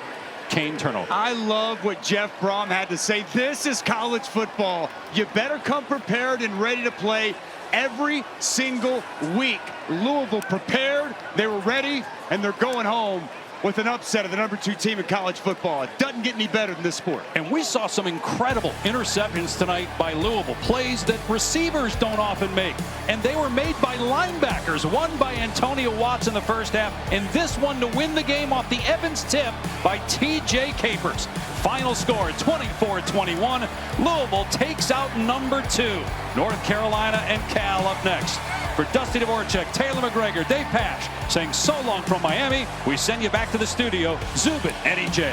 Kane turnover. I love what Jeff Brom had to say. This is college football. You better come prepared and ready to play every single week. Louisville prepared, they were ready, and they're going home with an upset of the number 2 team in college football. It doesn't get any better than this sport. And we saw some incredible interceptions tonight by Louisville. Plays that receivers don't often make. And they were made by linebackers. One by Antonio Watts in the first half. And this one to win the game off the Evans tip by TJ Capers. Final score 24-21. Louisville takes out number 2. North Carolina and Cal up next. For Dusty Dvorak, Taylor McGregor, Dave Pasch saying so long from Miami. We send you back to the studio. Zubin and EJ.